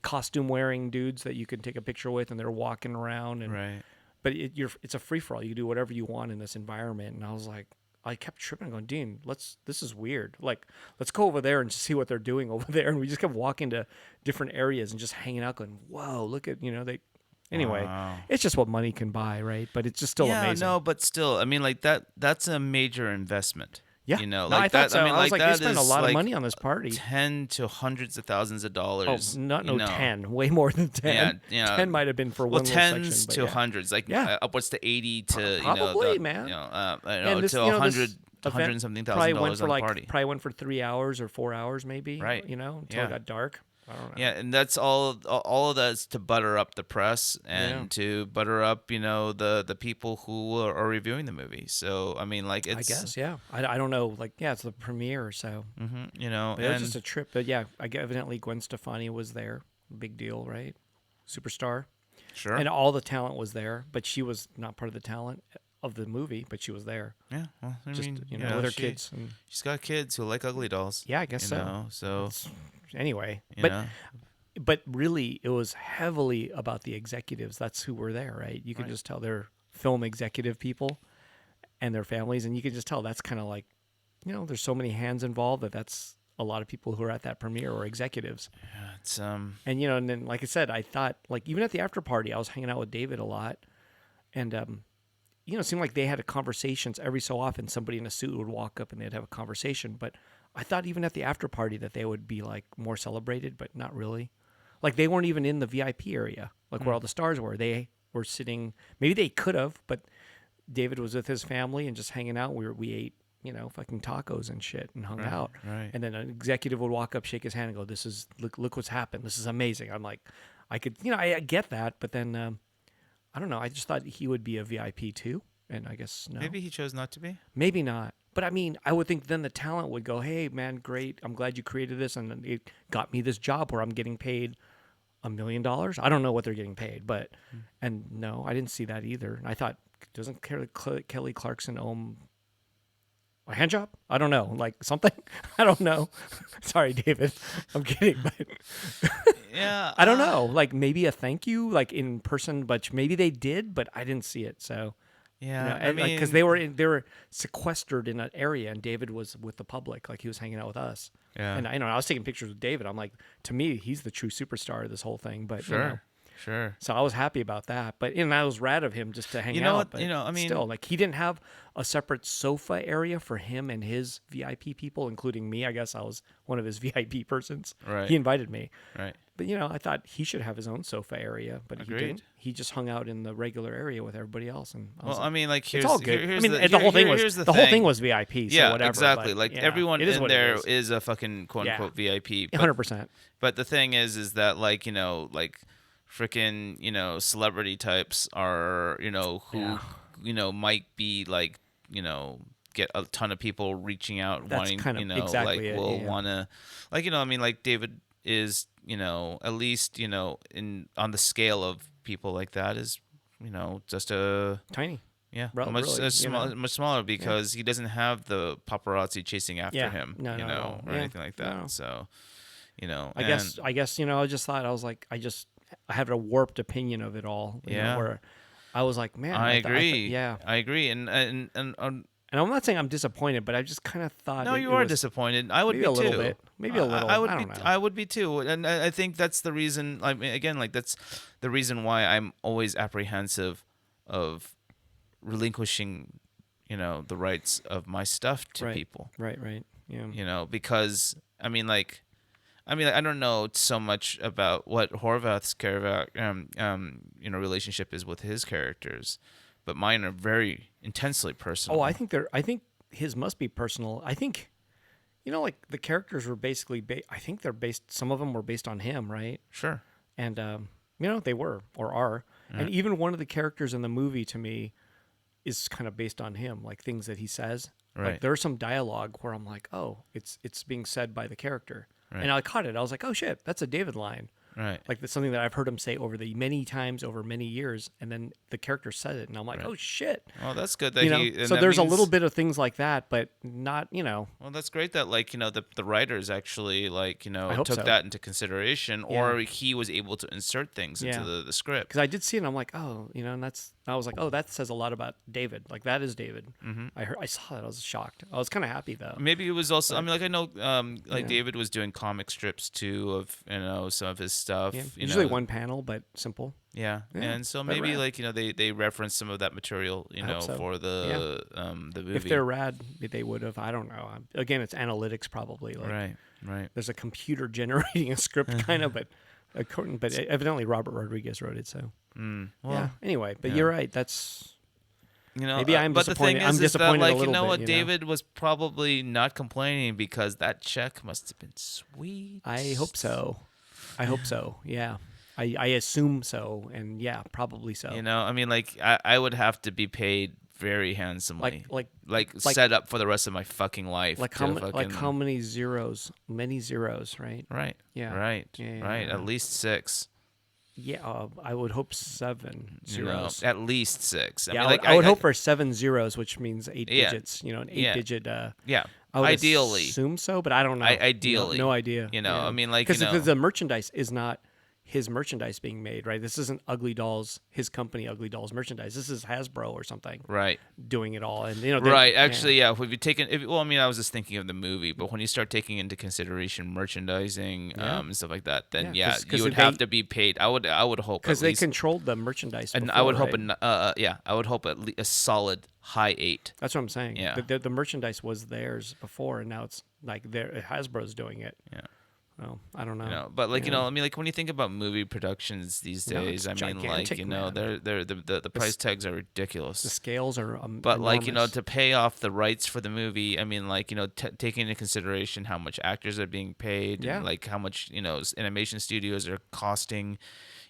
costume wearing dudes that you can take a picture with, and they're walking around. And, right. But it's a free for all. You can do whatever you want in this environment. And I was like, I kept tripping and going, Dean, this is weird. Like, let's go over there and just see what they're doing over there. And we just kept walking to different areas and just hanging out going, whoa, look at, Anyway, It's just what money can buy, right? But it's just still amazing. Yeah, no, but still, I mean, like that's a major investment. Yeah, I thought so. I mean, I was like, they that spent a lot of money on this party. 10 to hundreds of thousands of dollars. Oh, no, 10. Way more than 10. Yeah, 10 might have been for one little section. Tens to hundreds, like upwards to 80 to probably, man. To 100. $100 and something thousand dollars on a party. Probably went for 3 hours or 4 hours, maybe. Right. Until it got dark. I don't know. Yeah, and that's all of that is to butter up the press and to butter up, the people who are reviewing the movie. So, I mean, like, it's... I guess, yeah. I don't know. Like, yeah, it's the premiere or so. Mm-hmm, But it was just a trip. But, yeah, evidently Gwen Stefani was there. Big deal, right? Superstar. Sure. And all the talent was there, but she was not part of the talent of the movie, but she was there. Yeah, well, I mean, with her kids. She's got kids who like Ugly Dolls. Yeah, I guess so. So... Anyway, but really, it was heavily about the executives. That's who were there, right? You can just tell they're film executive people and their families, and you can just tell that's kind of like, there's so many hands involved that's a lot of people who are at that premiere or executives. Yeah, it's and and then like I said, I thought like even at the after party, I was hanging out with David a lot, and it seemed like they had conversations every so often. Somebody in a suit would walk up and they'd have a conversation, but I thought even at the after party that they would be like more celebrated, but not really. Like they weren't even in the VIP area, like where all the stars were. They were sitting. Maybe they could have, but David was with his family and just hanging out. We ate, fucking tacos and shit and hung out. Right. And then an executive would walk up, shake his hand, and go, look what's happened. This is amazing." I'm like, I could, I get that, but then I don't know. I just thought he would be a VIP too, and I guess no. Maybe he chose not to be. Maybe not. But I mean, I would think then the talent would go, "Hey, man, great! I'm glad you created this, and it got me this job where I'm getting paid $1 million." I don't know what they're getting paid, but and no, I didn't see that either. I thought, doesn't Kelly Clarkson own A hand job? I don't know. Like something? I don't know. Sorry, David. I'm kidding, but Yeah. I don't know. Like maybe a thank you, like in person, but maybe they did, but I didn't see it. So Yeah. I mean, because they were sequestered in an area, and David was with the public, like he was hanging out with us. Yeah. And I was taking pictures with David. I'm like, to me, he's the true superstar of this whole thing. But Sure. Sure. so I was happy about that. But that was rad of him just to hang You know out. what? But I mean, still, like he didn't have a separate sofa area for him and his VIP people, including me. I guess I was one of his VIP persons. Right. He invited me. Right. But I thought he should have his own sofa area, but he didn't. He just hung out in the regular area with everybody else. And I mean, like here's it's all good. Here's the whole thing was the whole thing was VIP. So yeah, whatever. exactly. But, like everyone in there is a fucking quote unquote VIP. 100%. But the thing is that like like freaking celebrity types are who might be like get a ton of people reaching out. That's wanting kind of exactly like it, will want to I mean like David is at least in on the scale of people like that is just a tiny. Yeah, Really, much smaller because he doesn't have the paparazzi chasing after him, or anything like that. No. So, I guess I just thought I was like I had a warped opinion of it all. Where I was like, man, I agree. I agree, and I'm not saying I'm disappointed, but I just kind of thought. No, you are disappointed. I would be a little too. Bit, maybe a little. I would be too, and I think that's the reason. I mean, again, like that's the reason why I'm always apprehensive of relinquishing, the rights of my stuff to people. Right. Yeah. Because I mean, I don't know so much about what Horvath's relationship is with his characters, but mine are very intensely personal. Oh, I think his must be personal. I think, like the characters were basically. I think they're based. Some of them were based on him, right? Sure. And they were or are, and even one of the characters in the movie to me is kind of based on him, like things that he says. Right. Like there's some dialogue where I'm like, oh, it's being said by the character, right. and I caught it. I was like, oh shit, that's a David line. Right. Like that's something that I've heard him say over many years, and then the character said it, and I'm like, oh shit. Well, that's good that so there's a little bit of things like that, but not. Well, that's great that the writers actually took so. that into consideration, or he was able to insert things into the script. Because I did see it, and I'm like, oh, and I was like, oh, that says a lot about David. Like that is David. Mm-hmm. I saw that. I was shocked. I was kind of happy though. Maybe it was also. I know David was doing comic strips too of some of his stuff. Yeah. Usually one panel, but simple. Yeah. And so maybe they referenced some of that material, for the movie. If they're rad, they would have. I don't know. Again, it's analytics probably. Right. There's a computer generating a script kind of, but evidently Robert Rodriguez wrote it. So Anyway, but you're right. That's. Maybe I'm but disappointed. The thing is, I'm disappointed that, a little bit. What? David was probably not complaining because that check must have been sweet. I hope so. Yeah. I assume so, and probably so. I would have to be paid very handsomely, like set up for the rest of my fucking life. Like how many zeros? Many zeros, right? Right. Yeah. Right. Right. At least 6. Yeah, I would hope 7 zeros. At least 6. I would hope for 7 zeros, which means 8 digits. An 8-digit. Yeah. I would ideally assume so, but I don't know. Ideally, no idea. Because the merchandise is not his merchandise being made, right? This isn't Ugly Dolls, his company Ugly Dolls merchandise. This is Hasbro or something, right? Doing it all, and right. Actually, yeah. If you taken, I was just thinking of the movie, but when you start taking into consideration merchandising and stuff like that, then you would have to be paid. I would hope because they controlled the merchandise. And before, I would hope, right? I would hope at least a solid high 8. That's what I'm saying. Yeah. The merchandise was theirs before, and now it's like Hasbro's doing it. Yeah. Well, I don't know. But when you think about movie productions these days, they're the price tags are ridiculous. The scales are but enormous. to pay off the rights for the movie, taking into consideration how much actors are being paid, and, how much animation studios are costing,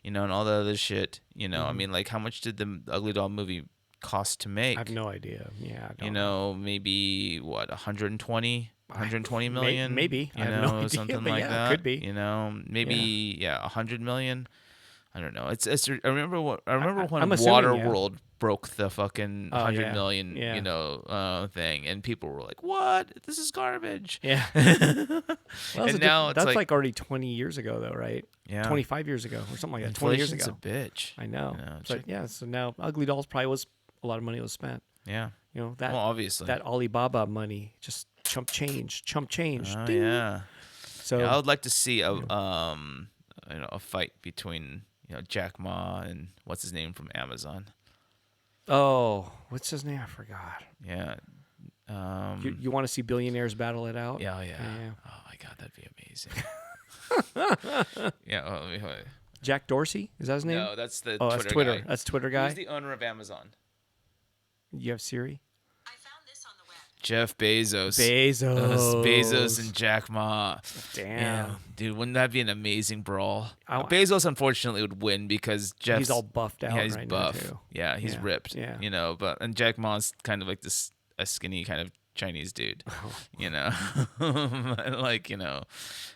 and all the other shit. How much did the Ugly Doll movie cost to make? I have no idea. Yeah, I don't know. Maybe what 120 million, maybe. I have no idea, something but like that. Could be. Maybe 100 million. I don't know. I remember when I'm assuming, yeah. Waterworld broke the fucking Oh, 100 yeah. million, Yeah. thing, and people were like, "What? This is garbage." Yeah. Well, And now it's that's like, already 20 years ago, though, right? yeah, 25 years ago or something like that. 20 years inflation's ago. a bitch. I know. You know, So yeah. So now Ugly Dolls probably was a lot of money was spent. yeah. You know that Well, obviously. that Alibaba money, just chump change. Oh Ding. yeah. So Yeah, I would like to see a fight between Jack Ma and what's his name from Amazon. oh, what's his name? I forgot. Yeah. You want to see billionaires battle it out? Yeah, yeah. Yeah. Oh my God, that'd be amazing. Yeah. Jack Dorsey, is that his name? No, that's the Oh, Twitter that's Twitter. guy. That's Twitter guy. Who's the owner of Amazon? You have Siri? I found this on the web. Jeff Bezos. Bezos. And Jack Ma. Damn. Yeah, dude, wouldn't that be an amazing brawl? I- Bezos unfortunately would win because Jeff's He's all buffed out yeah, he's right buff. now too. Yeah, he's Yeah, ripped. yeah. And Jack Ma's kind of like a skinny kind of Chinese dude.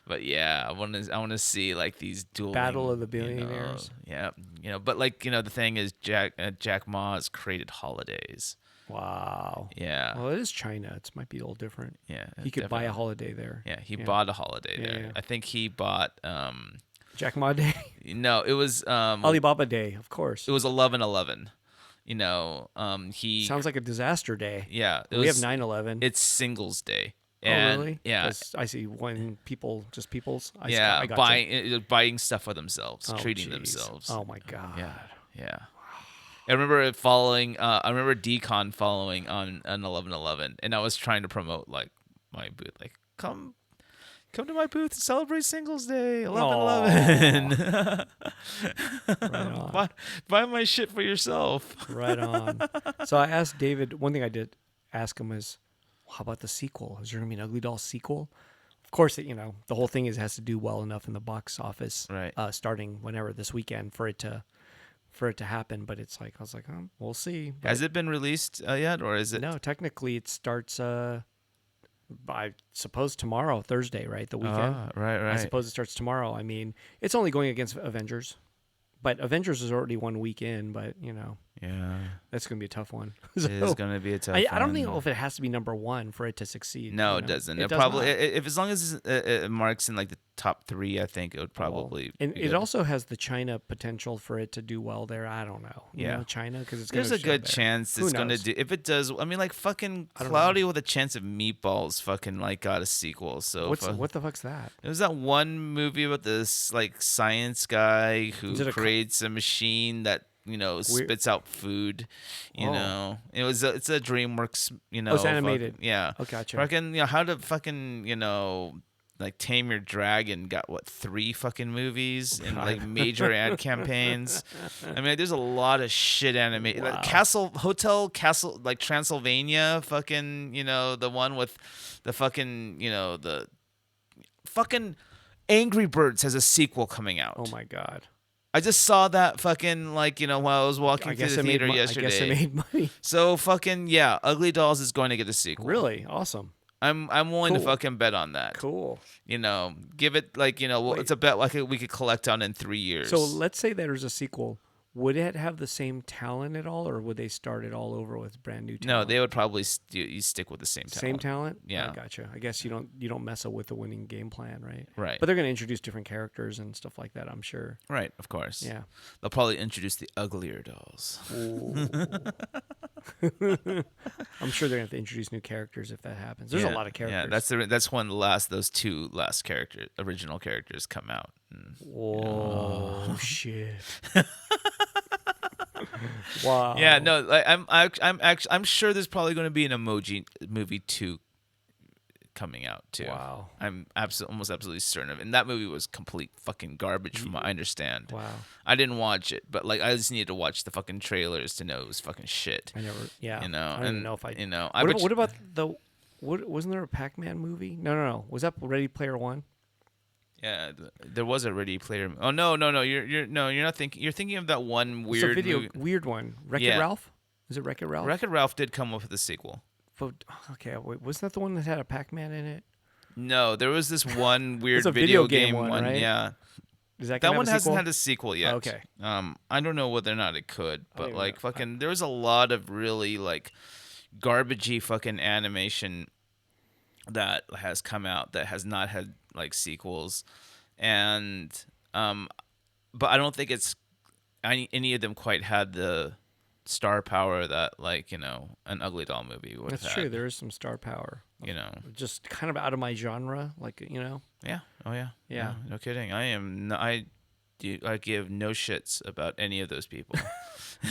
But yeah, I want to see like these dueling Battle of the billionaires. But the thing is, Jack Ma has created holidays. Wow. Yeah. Well, it is China. It might be a little different. Yeah, He could buy definitely. a holiday there. Yeah, he bought a holiday there. Yeah. I think he bought Jack Ma Day. no, it was Alibaba Day, of course. it was 11/11. He Sounds like a disaster day. yeah, We have 9/11. It's Singles Day. Oh, And, really? Yeah. 'Cause I see when people's. I Yeah, got buying stuff for themselves, Oh, treating jeez. themselves. Oh my god. Yeah. I remember it following. I remember Decon following on 11/11, and I was trying to promote like my booth, like come to my booth to celebrate Singles Day, 11/11. Right on. buy my shit for yourself. Right on. So I asked David. One thing I did ask him is, how about the sequel? Is there gonna be an Ugly Dolls sequel? Of course, the whole thing has to do well enough in the box office, Right. Starting whenever this weekend for it to happen. But it's like I was like, we'll see. But Has it been released yet, or is it? no, technically it starts. I suppose tomorrow, Thursday, right? The weekend. Ah, right. I suppose it starts tomorrow. I mean, it's only going against Avengers, but Avengers is already 1 week in. But Yeah, that's going to be a tough one. it is gonna be a tough. I don't one. know if it has to be number one for it to succeed. No, it doesn't. It does probably not. if as long as it marks in like the top 3, I think it would probably. And be it good. also has the China potential for it to do well there. I don't know. Yeah. China because it's There's gonna a good show there. chance Who it's gonna knows? do. If it does, I mean, like fucking don't know. Cloudy with a Chance of Meatballs, fucking like got a sequel. So What the fuck's that? There was that one movie about this like science guy who Is it a creates a machine that spits out food. Oh. It's a DreamWorks. it's animated. Fucking, yeah. Oh, gotcha. Fucking how to fucking like Tame Your Dragon got 3 fucking movies and like major ad campaigns. I mean, there's a lot of shit animated. Wow. Like Castle, like Transylvania, fucking the one with the fucking the fucking Angry Birds has a sequel coming out. Oh my god. I just saw that fucking while I was walking I through guess the it made theater yesterday. I guess it made money. So fucking yeah, Ugly Dolls is going to get a sequel. Really awesome. I'm willing to Cool. fucking bet on that. Cool. Give it like Wait. it's a bet like we could collect on in 3 years. So let's say there's a sequel. Would it have the same talent at all, or would they start it all over with brand new talent? no, they would probably you stick with the same talent. Same talent. Yeah. I gotcha. I guess you don't mess up with the winning game plan, right? Right. But they're going to introduce different characters and stuff like that. I'm sure. Right, of course. Yeah. They'll probably introduce the uglier dolls. I'm sure they're going to have to introduce new characters if that happens. There's a lot of characters. Yeah, that's when those 2 last original characters come out. Whoa, shit. Wow. Yeah, no, like, I'm sure there's probably going to be an Emoji Movie 2 coming out too. Wow. I'm almost absolutely certain of it. And that movie was complete fucking garbage from what I understand. Wow. I didn't watch it, but like I just needed to watch the fucking trailers to know it was fucking shit. I never. Yeah. You know, I don't even know if I. What What about wasn't there a Pac-Man movie? No. Was that Ready Player One? Yeah, there was a Ready Player. Oh no, you're not thinking. You're thinking of that one weird movie. Weird one. Wreck-It Yeah. Ralph. Is it Wreck-It Ralph? Wreck-It Ralph did come up with a sequel. Okay, wait, wasn't that the one that had a Pac-Man in it? No, there was this one weird It's a video video game game one, right? Yeah, Is that That gonna one have a hasn't sequel? had a sequel yet. Okay. I don't know whether or not it could, I don't but even like know. fucking, there was a lot of really like garbagey fucking animation that has come out that has not had like sequels, and but I don't think it's any of them quite had the star power that like an Ugly Doll movie would That's have true. had. There is some star power. You know. Just kind of out of my genre, like Yeah. Oh yeah. Yeah. No kidding. I give no shits about any of those people.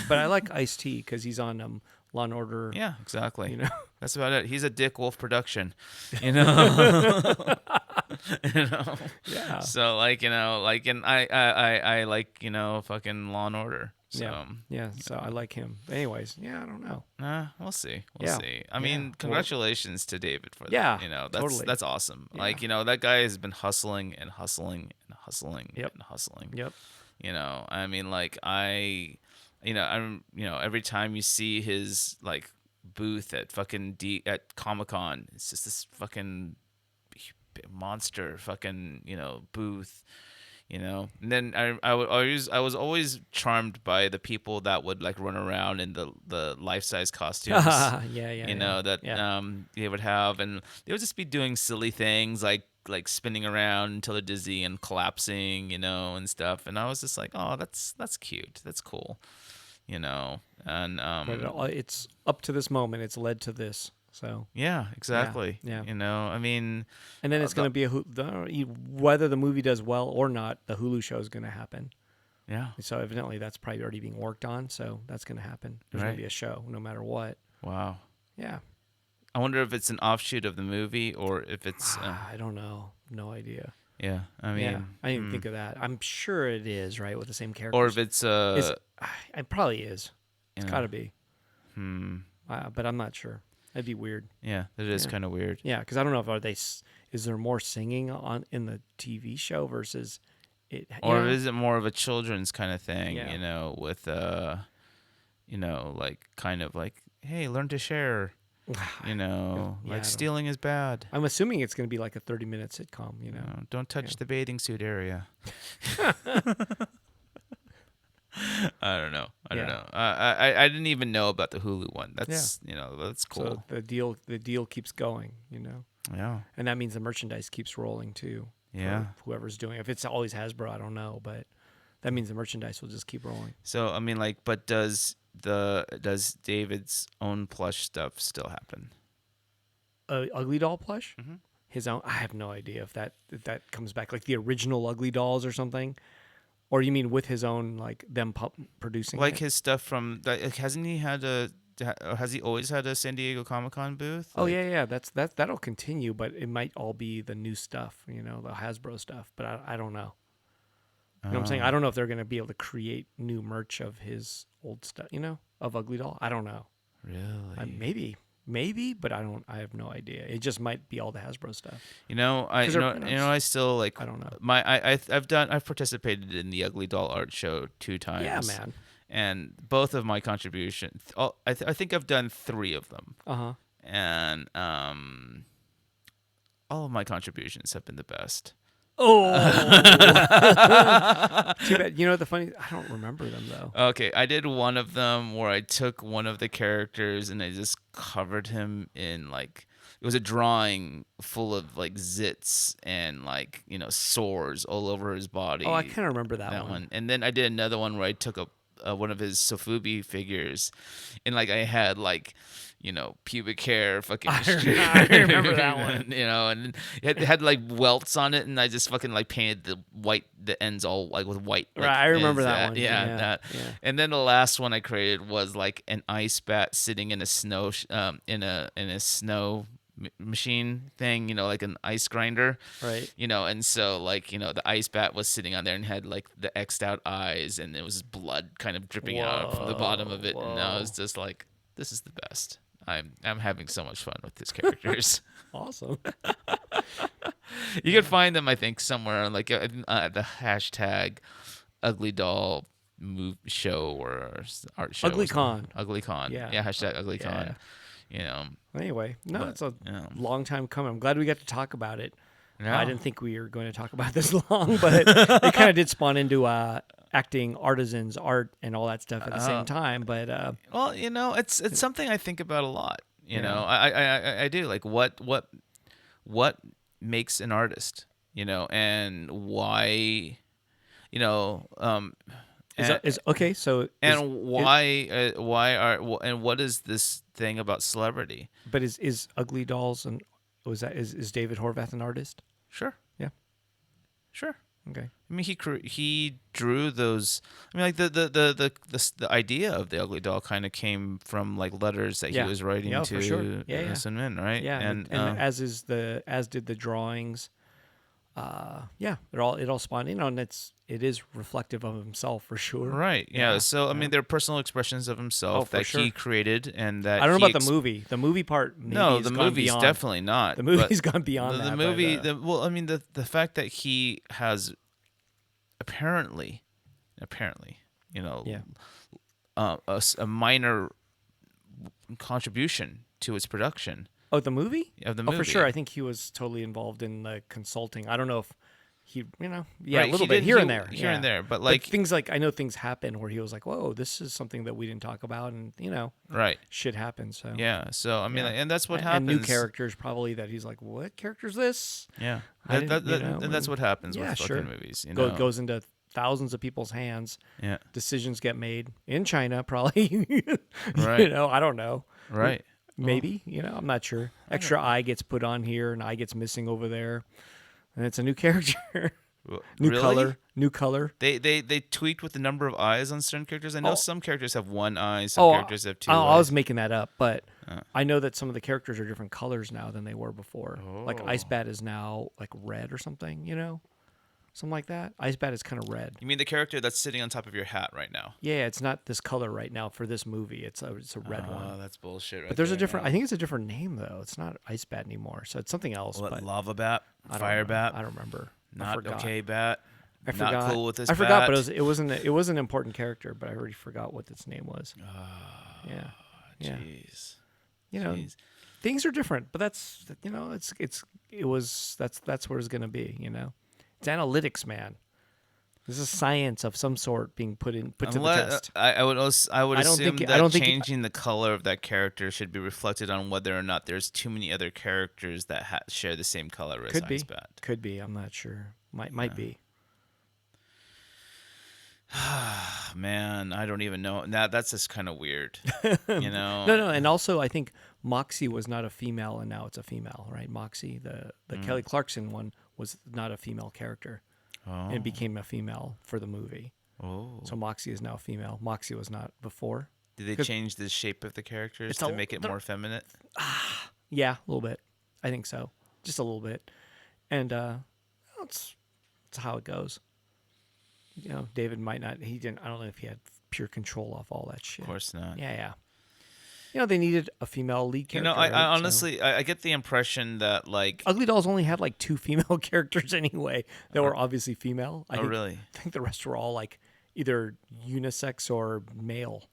But I like Ice-T because he's on Law and Order. Yeah, exactly. You know. That's about it. He's a Dick Wolf production, you know. you know. Yeah. So like and I like fucking Law and Order. So Yeah. So I like him. But anyways, yeah, I don't know. we'll see. Yeah. See. I Yeah. mean, congratulations to David for that. Yeah, That's totally. awesome. Yeah. Like that guy has been hustling and hustling and hustling Yep. and hustling. Yep. I mean, like I'm every time you see his like booth at fucking at Comic-Con, it's just this fucking monster fucking booth. And then I was always charmed by the people that would like run around in the life-size costumes. They would have, and they would just be doing silly things like spinning around until they're dizzy and collapsing, and stuff. And I was just like, oh, that's cute, that's cool, and But it's up to this moment. It's led to this. So yeah, exactly. Yeah. I mean, and then it's going to be whether the movie does well or not. The Hulu show is going to happen. yeah. So evidently that's probably already being worked on. So that's going to happen. There's going to be a show no matter what. Wow. Yeah. I wonder if it's an offshoot of the movie or if it's. I don't know. No idea. Yeah, I mean, I didn't think of that. I'm sure it is right with the same characters. or if it's it probably is. It's got to be. But I'm not sure. That'd be weird. Yeah, that is kind of weird. Yeah, because I don't know if is there more singing in the TV show versus it, or is it more of a children's kind of thing? Yeah. With like kind of like, hey, learn to share. Like stealing is bad. I'm assuming it's going to be like a 30-minute sitcom. Don't touch the bathing suit area. I don't know. I don't know. I didn't even know about the Hulu one. That's that's cool. So the deal keeps going. Yeah. And that means the merchandise keeps rolling too. Yeah. Whoever's doing it. If it's always Hasbro, I don't know, but that means the merchandise will just keep rolling. So I mean, like, but does David's own plush stuff still happen? Ugly Doll plush? Mm-hmm. His own? I have no idea if that comes back, like the original Ugly Dolls or something. Or you mean with his own, like them producing like it? his stuff from? Hasn't he had has he always had a San Diego Comic-Con booth? Oh yeah. That'll continue, but it might all be the new stuff, the Hasbro stuff. But I don't know. You know what I'm saying? I don't know if they're going to be able to create new merch of his old stuff, of Ugly Doll. I don't know. Really? Maybe, but I have no idea. It just might be all the Hasbro stuff. I still like. I don't know. I've participated in the Ugly Doll art show 2 times. Yeah, man. And both of my contributions, I think I've done 3 of them. And all of my contributions have been the best. Oh, too bad. The funny, I don't remember them though. Okay, I did one of them where I took one of the characters and I just covered him in like, it was a drawing full of like zits and like sores all over his body. Oh, I kind of remember that one. And then I did another one where I took one of his Sofubi figures, and like I had like pubic hair fucking I remember that one. And it had like welts on it, and I just fucking like painted the ends all like with white. Like, right, I remember that one. Yeah, that. Yeah. And then the last one I created was like an ice bat sitting in a snow in a snow machine thing, like an ice grinder, right? And so like the ice bat was sitting on there and had like the X'd out eyes, and it was blood kind of dripping out from the bottom of it. And I was just like, this is the best. I'm having so much fun with these characters. Awesome. You can find them, I think, somewhere on like the hashtag Ugly Doll show or art show. UglyCon. UglyCon. Yeah. Hashtag UglyCon. Anyway, it's a long time coming. I'm glad we got to talk about it. Yeah. I didn't think we were going to talk about this long, but it kind of did spawn into acting, artisans, art, and all that stuff at the same time. But Well, it's something I think about a lot. You Yeah. know, I do, like, what makes an artist, and why, you know, and, okay. So and and what is this thing about celebrity? but is Ugly Dolls and is David Horvath an artist? Sure. Yeah. Sure. Okay. I mean, he drew those. I mean, like the idea of the Ugly Doll kind of came from like letters that he Yeah. was writing Yeah, to for sure. Yeah. Sun Min, right? Yeah, and as did the drawings. Yeah, it all spawned, and it is reflective of himself for sure. right, yeah. Yeah, So I mean, yeah. they're personal expressions of himself for that sure. he created, and that I don't know he about the movie. The movie part, maybe No, has the gone movie's beyond. definitely not. The but movie's gone beyond the that. movie. But, Well, I mean, the fact that he has apparently, Yeah. a minor contribution to its production oh, the movie? of the Oh, movie. for sure. I think he was totally involved in the consulting. I don't know if he, yeah, Right, a little he bit did- here he- and there, here and yeah. there, but, like- things like I know things happen where he was like, "Whoa, this is something that we didn't talk about," and Right. shit happens. So Yeah. So I mean, Yeah. and that's what And happens. new characters probably that he's like, "What character's this?" Yeah. I That, didn't- and that's what happens Yeah, with sure. fucking movies. You know. Goes into thousands of people's hands. Yeah. Decisions get made in China, probably. Right. I don't know. Right. Maybe, I'm not sure. Extra eye gets put on here, and eye gets missing over there, and it's a new character, new Really? color. They tweaked with the number of eyes on certain characters. I know Oh. some characters have one eye, some characters have two. I was eyes. making that up, but I know that some of the characters are different colors now than they were before. Like Ice Bat is now like red or something, something like that. Ice Bat is kind of red. You mean the character that's sitting on top of your hat right now? Yeah, it's not this color right now for this movie. It's a red Oh, one. that's bullshit. Right But there's a there, different. man. I think it's a different name though. It's not Ice Bat anymore, so it's something else. What, but lava bat, I don't fire know. bat, I don't remember. I not forgot. okay bat. I forgot. Not cool with this. I forgot, bat. but it was an important character, but I already forgot what its name was. Yeah. Yeah. Jeez. Jeez. Things are different, but that's that's where it's gonna be. It's analytics, man. This is science of some sort being put to the test. I would assume think- that I don't think- changing the color of that character should be reflected on whether or not there's too many other characters that share the same color as Could be. Ice Bat. Could be. I'm not sure. Might be. Man, I don't even know. That's just kind of weird. No, and also I think Moxie was not a female, and now it's a female, right? Moxie, the Kelly Clarkson one, was not a female character, and became a female for the movie. Oh. So Moxie is now female. Moxie was not before. Did they 'Cause change the shape of the characters It's to a- make it more feminine? Yeah, a little bit. I think so, just a little bit, and it's how it goes. David might not. He didn't. I don't know if he had pure control off all that shit. Of course not. Yeah. They needed a female lead character. I right? So- honestly, I get the impression that, like, Ugly Dolls only had like 2 female characters anyway that were obviously female. I think, really? I think the rest were all like either unisex or male,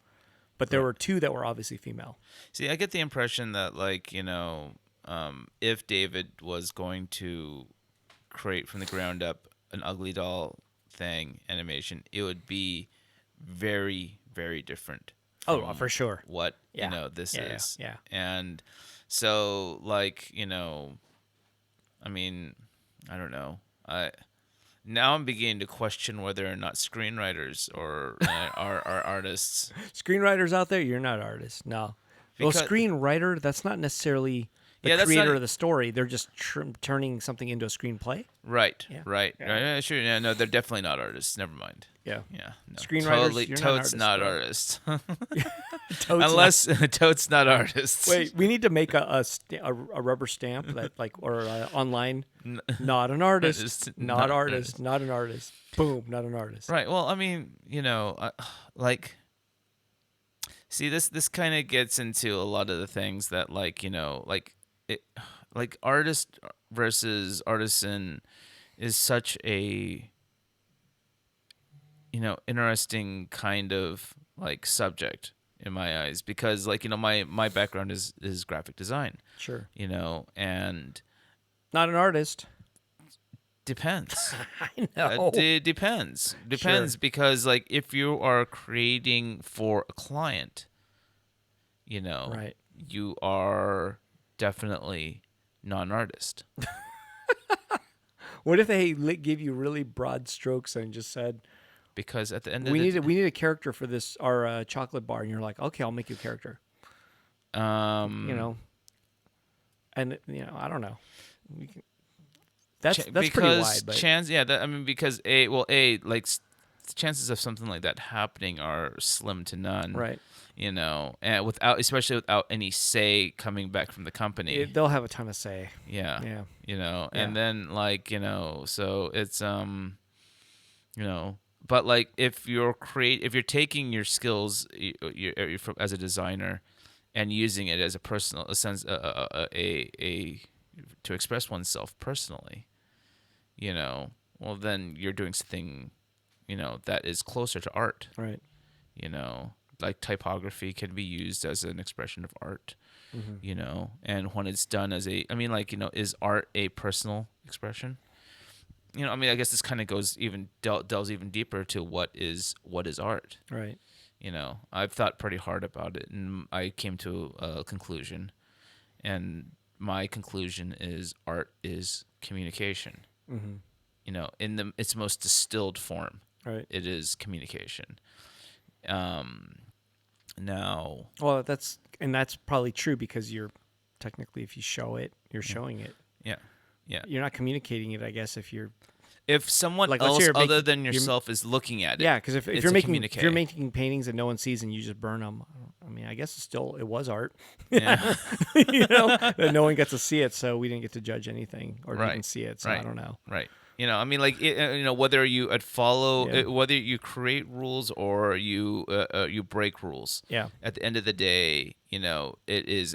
but there were 2 that were obviously female. See, I get the impression that, like, if David was going to create from the ground up an Ugly Doll thing animation, it would be very, very different. Oh, from for sure. What Yeah. this Yeah, is. yeah. And so, like, I mean, I don't know. Now I'm beginning to question whether or not screenwriters or are artists. Screenwriters out there, you're not artists. No. Well, Because- screenwriter, that's not necessarily the Yeah, that's creator not- of the story. They're just turning something into a screenplay. Right, Yeah. right, Yeah. right. Yeah, sure. Yeah, no, they're definitely not artists. Never mind. Yeah. Yeah, no. Screenwriters, totally, you're not totes artists, not bro. artists. Totes Unless totes not artists. Wait, we need to make a rubber stamp that or online. Not an artist. Artist, Not not artist. Not an artist. Boom. Not an artist. Right. Well, I mean, like, see, this kind of gets into a lot of the things that, like, like artist versus artisan is such a interesting kind of, like, subject in my eyes, because, like, my background is graphic design, Sure. and Not an artist. depends. I know. It depends. Depends Sure. because like if you are creating for a client, you know, Right. you are definitely non-artist. What if they give you really broad strokes and just said, Because at the end of we the need a character for this our chocolate bar, and you're like, okay, I'll make you a character. You know, and I don't know. We can, that's pretty wide, but I mean because like the chances of something like that happening are slim to none. right. You know, and especially without any say coming back from the company. They'll have a ton of say. Yeah. Yeah. You know, Yeah. and then like, so it's but like if you're taking your skills as a designer and using it as a sense to express oneself personally, well then you're doing something, that is closer to art. Right. Like typography can be used as an expression of art. Mm-hmm. And when it's done as is art a personal expression? I mean, I guess this kind of goes delves even deeper to what is art. Right. I've thought pretty hard about it, and I came to a conclusion, and my conclusion is art is communication. Mm-hmm. In its most distilled form, Right. it is communication. Now, Well, that's probably true because you're technically, if you show it, you're showing it. yeah. You're not communicating it, I guess, If someone like, let's else say other than yourself is looking at it, yeah, because if it's you're a making communique. paintings that no one sees and you just burn them, I mean, I guess it was art, Yeah. that no one gets to see it, so we didn't get to judge anything or Right. didn't see it, so Right. I don't know. Right. I mean, like, whether you follow, Yeah. whether you create rules or you break rules. Yeah. At the end of the day, it is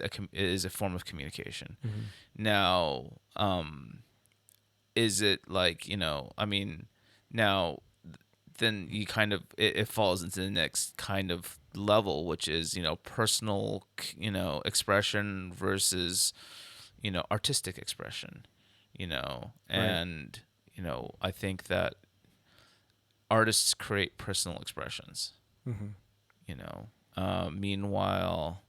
a form of communication. Mm-hmm. Now, is it like, I mean, now then you kind of it falls into the next kind of level, which is personal expression versus artistic expression, and I think that artists create personal expressions. Mm-hmm. Meanwhile,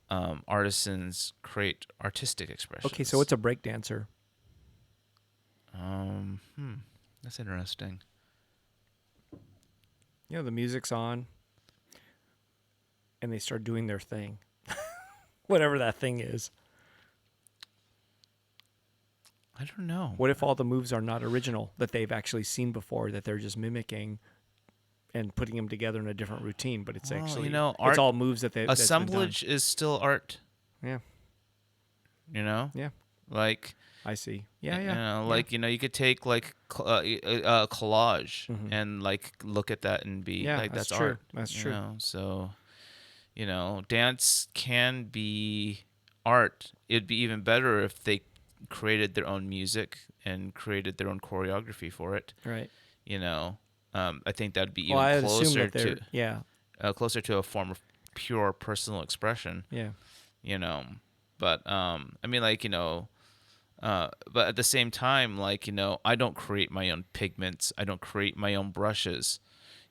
artisans create artistic expressions. Okay, so what's a breakdancer? That's interesting. The music's on, and they start doing their thing, whatever that thing is. I don't know. What if all the moves are not original, that they've actually seen before, that they're just mimicking and putting them together in a different routine, but it's actually art, it's all moves that they assemblage is still art. Yeah. Yeah. Like I see. Yeah. Like you could take like collage and like look at that and be like that's true. art. That's true. So dance can be art. It'd be even better if they created their own music and created their own choreography for it. Right. I think that'd be even closer to a form of pure personal expression. Yeah. But I mean, like but at the same time, like I don't create my own pigments. I don't create my own brushes.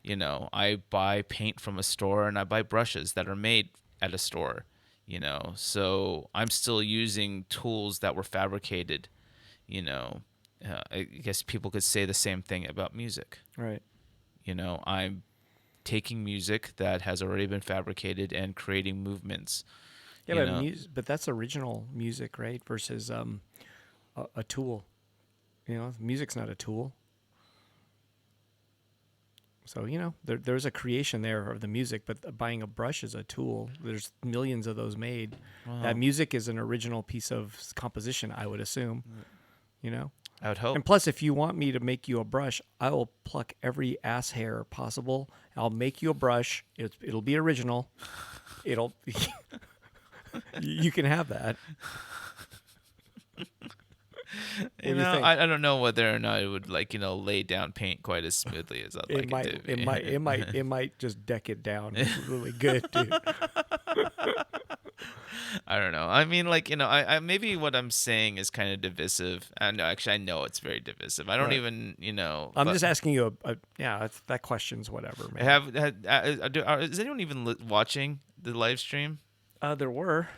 I buy paint from a store and I buy brushes that are made at a store. So I'm still using tools that were fabricated. I guess people could say the same thing about music. Right. I'm taking music that has already been fabricated and creating movements. Yeah, but that's original music, right? Versus a tool. Music's not a tool. So, there's a creation there of the music, but buying a brush is a tool. There's millions of those made. Wow. That music is an original piece of composition, I would assume. I would hope. And plus, if you want me to make you a brush, I will pluck every ass hair possible. I'll make you a brush. It'll be original. You can have that. You do you know, think? I don't know whether or not it would like lay down paint quite as smoothly as I'd It like might, it to be. it might just deck it down really good, dude. I don't know. I mean, like I maybe what I'm saying is kind of divisive. I know, actually, I know it's very divisive. I don't Right. even, I'm but just asking you that question's whatever, man. is anyone even watching the live stream? There were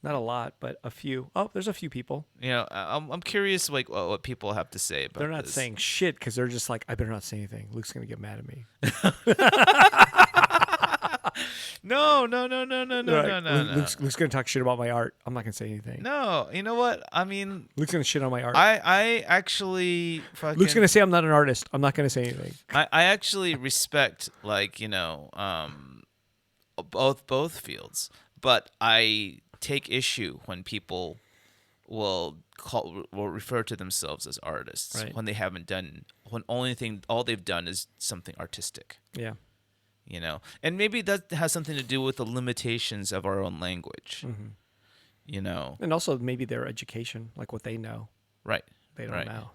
not a lot, but a few. Oh, there's a few people. I'm curious, like what people have to say about They're not this. saying shit because they're just like, I better not say anything. Luke's gonna get mad at me. No. Luke's gonna talk shit about my art. I'm not gonna say anything. No, you know what? I mean, Luke's gonna shit on my art. I actually fucking. Luke's gonna say I'm not an artist. I'm not gonna say anything. I actually respect both fields, but I take issue when people will refer to themselves as artists Right. when they haven't done all they've done is something artistic. Yeah. And maybe that has something to do with the limitations of our own language. Mm-hmm. And also maybe their education, like what they know, Right. they don't Right. know.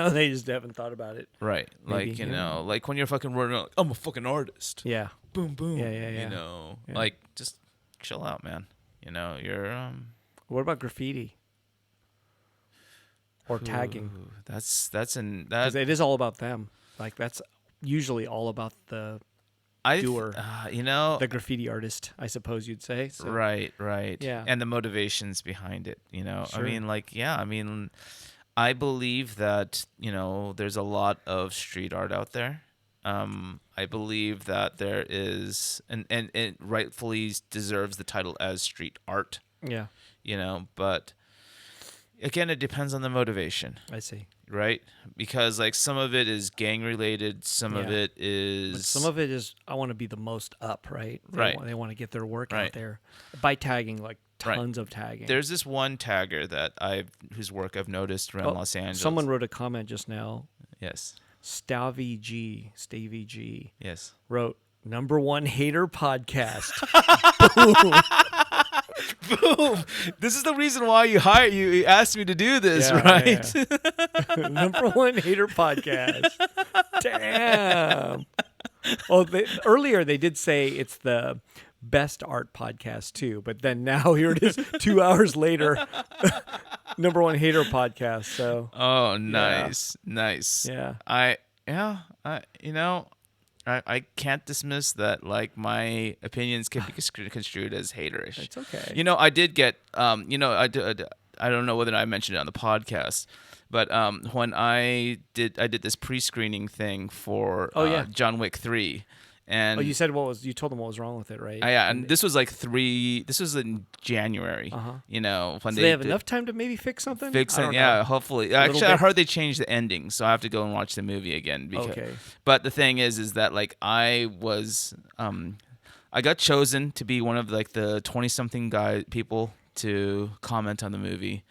They just haven't thought about it. Right. Maybe, Like, like when you're fucking running around, like, I'm a fucking artist. Yeah. Boom, boom. Yeah. Yeah. Yeah. Just chill out, man. You're What about graffiti or tagging? Ooh, that's an Because that it is all about them. Like that's usually all about the doer. The graffiti artist, I suppose you'd say. So. Right. Yeah. And the motivations behind it, I Sure. mean, I believe that, there's a lot of street art out there. I believe that there is, and it rightfully deserves the title as street art, Yeah. but again, it depends on the motivation, I see. right? Because like some of it is gang related, some of Yeah. it is, But some of it is I want to be the most up, right? Right. They want to get their work Right. out there by tagging, like Right. tons of tagging. There's this one tagger that whose work I've noticed around Los Angeles. Someone wrote a comment just now. Yes. Stavy G Yes. wrote #1 hater podcast. Boom. This is the reason why you asked me to do this, Yeah, right? yeah. #1 hater podcast. Damn. Well, earlier they did say it's the best art podcast too, but then now here it is 2 hours later. #1 hater podcast. So Oh, nice. Nice. yeah. I can't dismiss that like my opinions can be construed as haterish. It's okay. I did get I don't know whether I mentioned it on the podcast, but when I did this pre-screening thing for John Wick 3. And you said you told them what was wrong with it, right? Yeah, and this was this was in January. When so they have enough time to maybe fix something. Fix I it, don't yeah. know. Hopefully, little actually, I bit? heard they changed the ending, so I have to go and watch the movie again. Okay. But the thing is that like I was, I got chosen to be one of like the 20-something people to comment on the movie.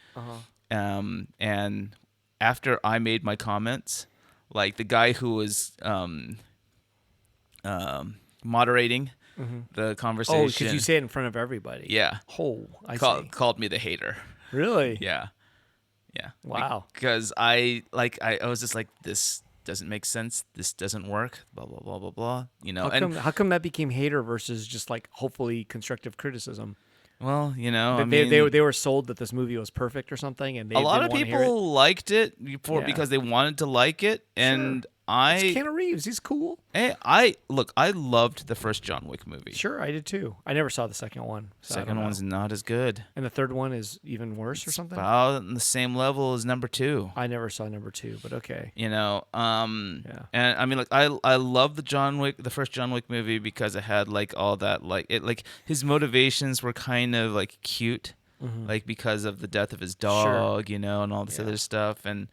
And after I made my comments, like the guy who was moderating the conversation. Oh, because you say it in front of everybody. Yeah. Oh, I see. Called me the hater. Really? Yeah. Yeah. Wow. Because I was just like, this doesn't make sense. This doesn't work. Blah blah blah blah blah. How come that became hater versus just like hopefully constructive criticism? Well, They were sold that this movie was perfect or something, and a lot of people liked it because they wanted to like it, and It's Keanu Reeves. He's cool. I loved the first John Wick movie. Sure, I did too. I never saw the second one. So I don't know. One's not as good. And the third one is even worse or something? About on the same level as number 2. I never saw number 2, but okay. And I mean, like I love the first John Wick movie because it had like all that like his motivations were kind of like cute, like because of the death of his dog, and all this other stuff, and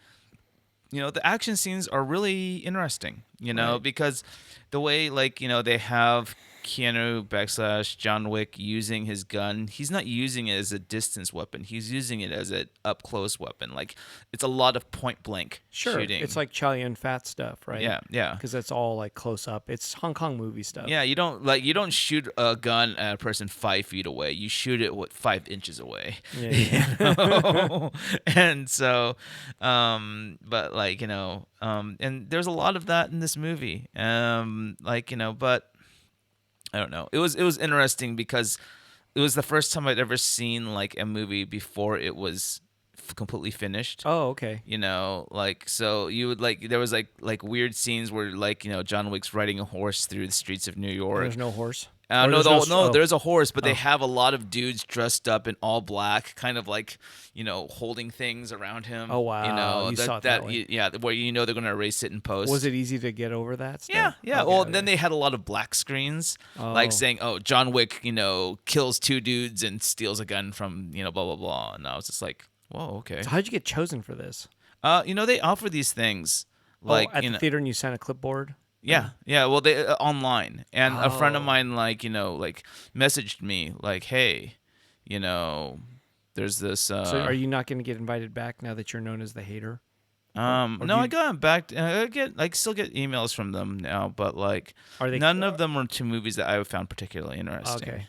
the action scenes are really interesting, Right. because the way they have Keanu / John Wick using his gun, he's not using it as a distance weapon. He's using it as an up close weapon. Like it's a lot of point blank shooting. It's like Chow Yun Fat stuff, right? Yeah. Because that's all like close up. It's Hong Kong movie stuff. Yeah, you don't shoot a gun at a person 5 feet away. You shoot it 5 inches away. Yeah. You know? And so, but like and there's a lot of that in this movie. But I don't know. It was interesting because it was the first time I'd ever seen like a movie before it was completely finished. Oh, okay. So you would there was like weird scenes where John Wick's riding a horse through the streets of New York. There's no horse. There's a horse, but they have a lot of dudes dressed up in all black, kind of holding things around him. Oh wow! You saw it that way. Where they're going to erase it in post. Was it easy to get over that stuff? Yeah. Okay, then they had a lot of black screens, saying, "Oh, John Wick, kills 2 dudes and steals a gun from blah blah blah," and I was just like, "Whoa, okay." So how'd you get chosen for this? They offer these things at the theater, and you sign a clipboard. Yeah. Well, they online, and a friend of mine messaged me hey, there's this. So are you not going to get invited back now that you're known as the hater? I got back. I still get emails from them now, but none of them were to movies that I found particularly interesting. Okay.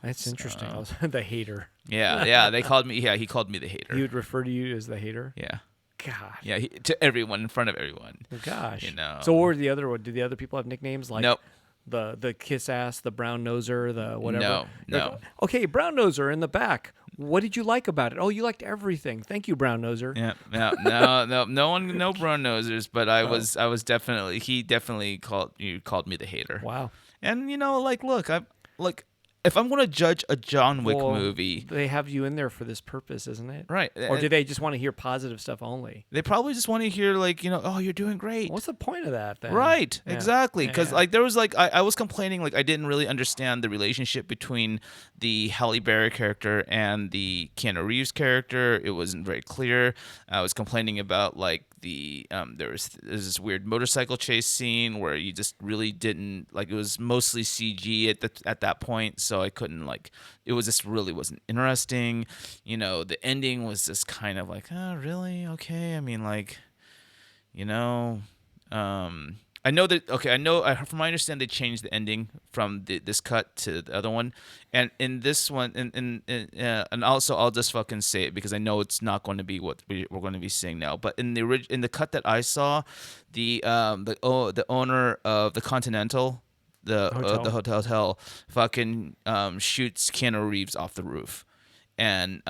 That's interesting. So. The hater. Yeah. They called me. Yeah, he called me the hater. He would refer to you as the hater. Yeah. Gosh. Yeah, to everyone, in front of everyone. Gosh. So what were the other one? Did the other people have nicknames like nope. the kiss ass, the brown noser, the whatever? No. Okay, brown noser in the back. What did you like about it? Oh, you liked everything. Thank you, brown noser. Yeah. No brown nosers, but I definitely he definitely called me the hater. Wow. And look, if I'm going to judge a John Wick movie... They have you in there for this purpose, isn't it? Right. Or do they just want to hear positive stuff only? They probably just want to hear, oh, you're doing great. What's the point of that, then? Right. Yeah. Exactly. Because, there was, I was complaining, I didn't really understand the relationship between the Halle Berry character and the Keanu Reeves character. It wasn't very clear. I was complaining about, there's this weird motorcycle chase scene where you just really didn't it was mostly CG at that point, so I couldn't it was just really wasn't interesting. The ending was just kind of oh really, okay. I mean I know that. Okay, I know. From my understanding, they changed the ending from this cut to the other one, and in this one, and also I'll just fucking say it because I know it's not going to be what we're going to be seeing now. But in the cut that I saw, the owner of the Continental, the hotel, fucking shoots Keanu Reeves off the roof. And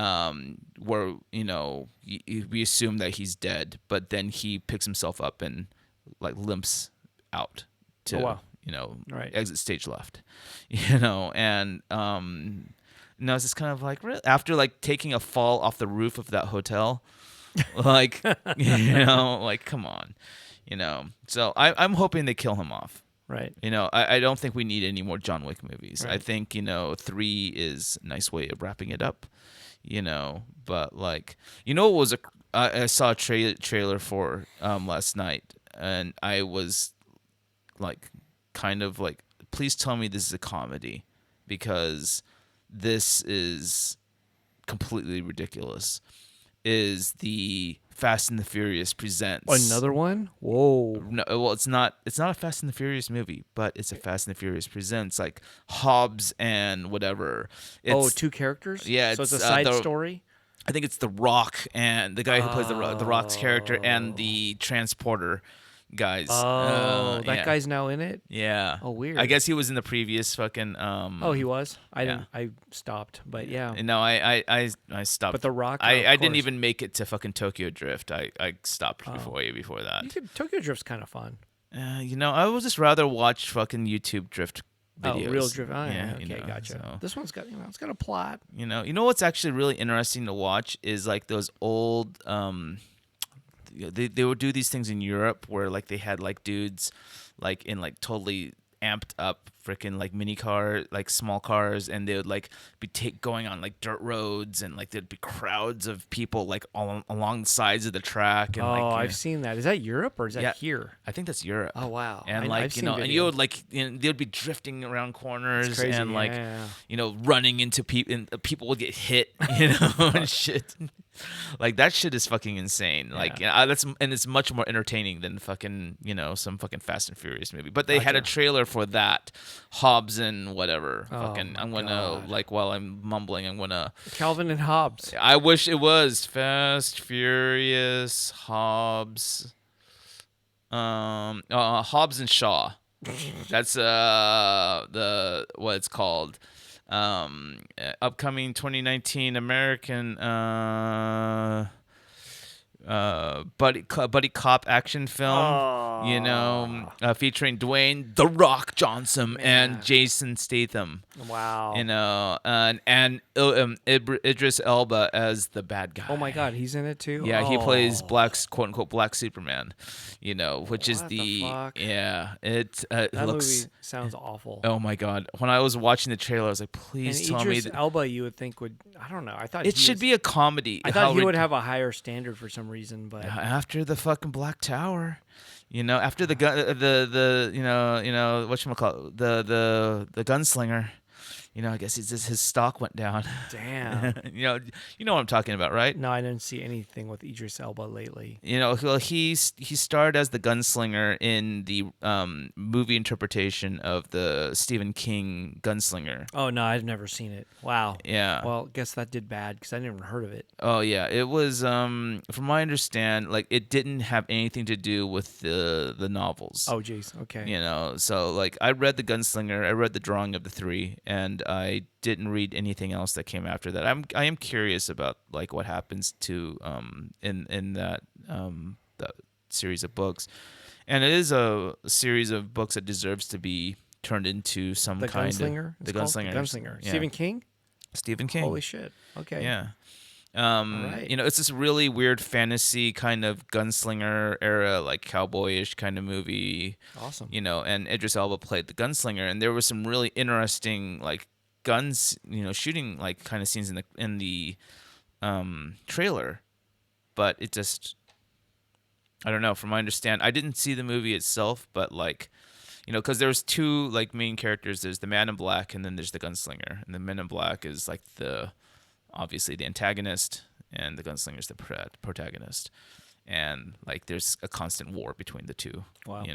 where we assume that he's dead, but then he picks himself up and limps out to right. exit stage left, and it's just kind of really? After taking a fall off the roof of that hotel, come on, So I'm hoping they kill him off. Right. I don't think we need any more John Wick movies. Right. I think 3 is a nice way of wrapping it up. But what was I saw a trailer for last night, and I was please tell me this is a comedy, because this is completely ridiculous. Is the Fast and the Furious presents another one? Whoa! No, well, it's not a Fast and the Furious movie, but it's a Fast and the Furious presents Hobbs and whatever. It's, 2 characters. Yeah, so it's a side story. I think it's The Rock and the guy who plays the Rock's character and the transporter guys. That guy's now in it? Yeah. Oh, weird. I guess he was in the previous fucking he was? I stopped, but yeah. No, I stopped. But The Rock, I didn't even make it to fucking Tokyo Drift. I stopped before that. Tokyo Drift's kind of fun. I would just rather watch fucking YouTube drift videos. Real drift. Oh, yeah, okay, gotcha. So. This one's got it's got a plot. You know what's actually really interesting to watch is those old they would do these things in Europe where they had dudes in totally amped up freaking like mini car, like small cars, and they would like be going on like dirt roads, and like there'd be crowds of people like all along the sides of the track. And like, I've seen that. Is that Europe or is that here? I think that's Europe. Oh wow! And I've seen and videos. you would like, they'd be drifting around corners, It's crazy, and like, yeah. running into people, and people would get hit, and shit. Like that shit is fucking insane. Like and it's much more entertaining than fucking some fucking Fast and Furious movie. But they had a trailer for that, Hobbs and whatever. Fucking, I'm gonna like, while I'm mumbling, I'm gonna Calvin and Hobbes. I wish it was Fast, Furious, Hobbs, Hobbs and Shaw. That's what it's called. Upcoming 2019 American buddy cop action film, featuring Dwayne "The Rock" Johnson and Jason Statham. Wow. And Idris Elba as the bad guy. Oh my God, he's in it too. Yeah, he plays quote unquote Black Superman. Which is the fuck? it That looks. movie sounds awful. Oh my God! When I was watching the trailer, I was like, "Please And tell me Idris Elba, you would think would, I don't know. I thought it should be a comedy." I thought he would have a higher standard for some reason, but after the fucking Black Tower, after the gun, whatchamacallit, the gunslinger. I guess his stock went down. Damn. you know what I'm talking about, right? No, I didn't see anything with Idris Elba lately. Well, he starred as the gunslinger in the movie interpretation of the Stephen King Gunslinger. Oh no, I've never seen it. Wow. Yeah. Well, guess that did bad because I never even heard of it. Oh yeah, it was. From my understand, like it didn't have anything to do with the novels. Oh jeez. Okay. So like I read the Gunslinger, I read the drawing of the three, and I didn't read anything else that came after that. I am curious about like what happens to in that series of books, and it is a series of books that deserves to be turned into some The kind Gunslinger? of The Gunslinger. Yeah. Stephen King? Stephen King. Holy shit. Okay. Yeah. right. It's this really weird fantasy kind of gunslinger era, like cowboyish kind of movie. Awesome. And Idris Elba played the gunslinger, and there was some really interesting like guns, shooting like kind of scenes in the trailer, but it just, I don't know. From my understand, I didn't see the movie itself, but like, because there's two like main characters. There's the Man in Black, and then there's the gunslinger, and the Man in Black is like obviously the antagonist, and the gunslinger's the protagonist, and like there's a constant war between the two. Wow.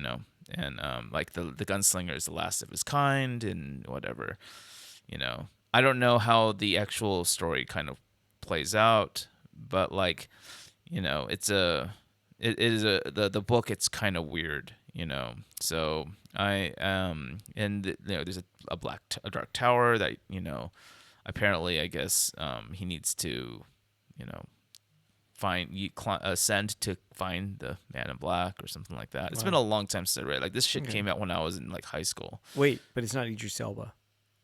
And like the gunslinger is the last of his kind, and whatever. I don't know how the actual story kind of plays out, but like, it's the book. It's kind of weird, So I there's a dark tower that apparently, I guess, he needs to, ascend to find the Man in Black or something like that. It's been a long time since I read. Like this shit came out when I was in like high school. Wait, but it's not Idris Elba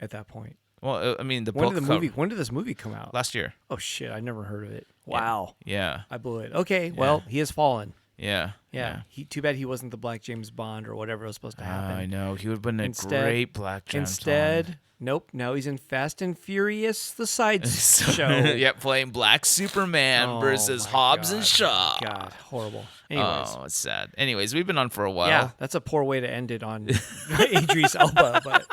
at that point. Well, I mean, When did this movie come out? Last year. Oh shit, I never heard of it. Wow. Yeah. I blew it. Okay, well, he has fallen. Yeah. Yeah. Too bad he wasn't the Black James Bond or whatever was supposed to happen. I know. He would have been a great Black James Bond. Nope. Now he's in Fast and Furious, the side show. Yeah, playing Black Superman versus Hobbs and Shaw. God, horrible. Anyways. Oh, it's sad. Anyways, we've been on for a while. Yeah, that's a poor way to end it on Idris Elba, but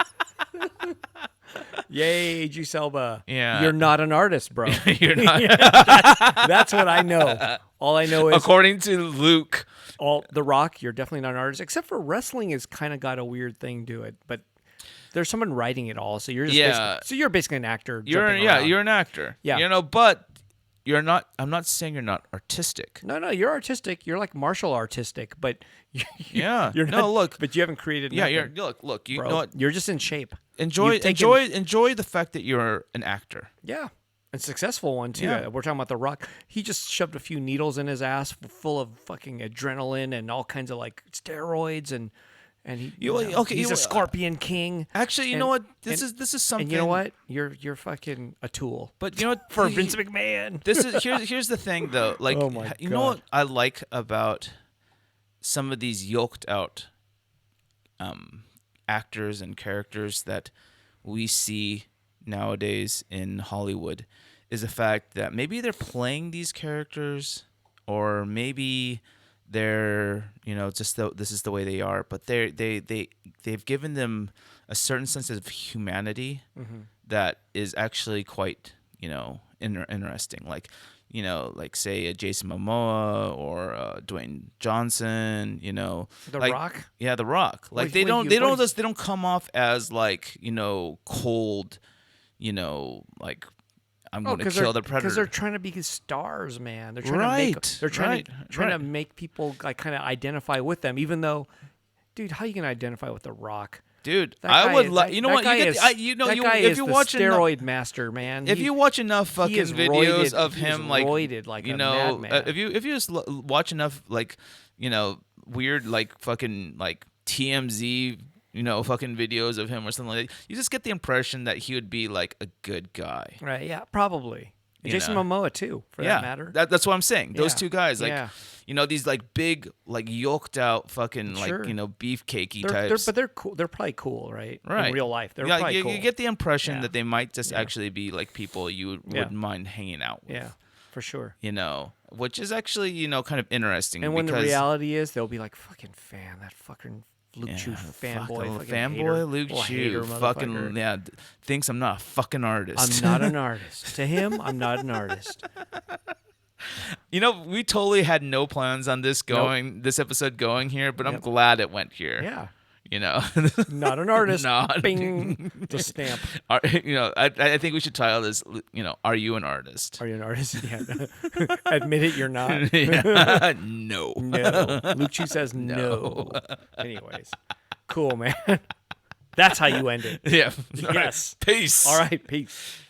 yay, Idris Elba. Yeah. You're not an artist, bro. You're not. That's what I know. All I know is according to Luke, The Rock, you're definitely not an artist, except for wrestling has kind of got a weird thing to it, but there's someone writing it all, so you're just you're basically an actor. You're an actor. Yeah. But you're not. I'm not saying you're not artistic. No, you're artistic. You're like martial artistic, but you're not. No, look, but you haven't created. Yeah, nothing, look. You bro. know what? You're just in shape. Enjoy the fact that you're an actor. Yeah. A successful one too. Yeah. We're talking about The Rock. He just shoved a few needles in his ass full of fucking adrenaline and all kinds of like steroids and he's a Scorpion King. Actually, you know what? This is something. And you know what? You're fucking a tool. But you know what? For Vince McMahon. This is here's the thing though. Like, oh my you know what I like about some of these yoked out actors and characters that we see nowadays in Hollywood is the fact that maybe they're playing these characters, or maybe they're, this is the way they are, but they've given them a certain sense of humanity that is actually quite, interesting. Like say a Jason Momoa or Dwayne Johnson, The like, Rock. Yeah, The Rock. Like they don't come off as like, cold, like I'm going to kill the predator. Because they're trying to be stars, man. They're trying to make people like kind of identify with them, even though, dude, how are you going to identify with The Rock? Dude, I would like, you know what? If you watch steroid master, man. If you watch enough fucking videos of him, like, roided like a madman. if you just watch enough, like, weird, like, fucking, like, TMZ, fucking videos of him or something like that, you just get the impression that he would be like a good guy. Right? Yeah, probably. Jason Momoa too, for that matter. That's what I'm saying. Those two guys, like, these like big, like yoked out fucking like beefcakey types. But they're cool. They're probably cool, right? Right. In real life, they're probably cool. You get the impression that they might just actually be like people you wouldn't mind hanging out with. Yeah, for sure. Which is actually kind of interesting. And when the reality is, they'll be like, "Fucking fan, that fucking Luke Chew fanboy Luke Chew fucking thinks I'm not a fucking artist. I'm not an artist. To him, I'm not an artist. We totally had no plans on this episode going here, but I'm glad it went here. Yeah. Not an artist. Bing. The stamp. I think we should title this, Are You an Artist? Are you an artist? Yeah. Admit it, you're not. No. No. Luke Chew says no. Anyways. Cool, man. That's how you end it. Yeah. Yes. Peace. All right. Peace.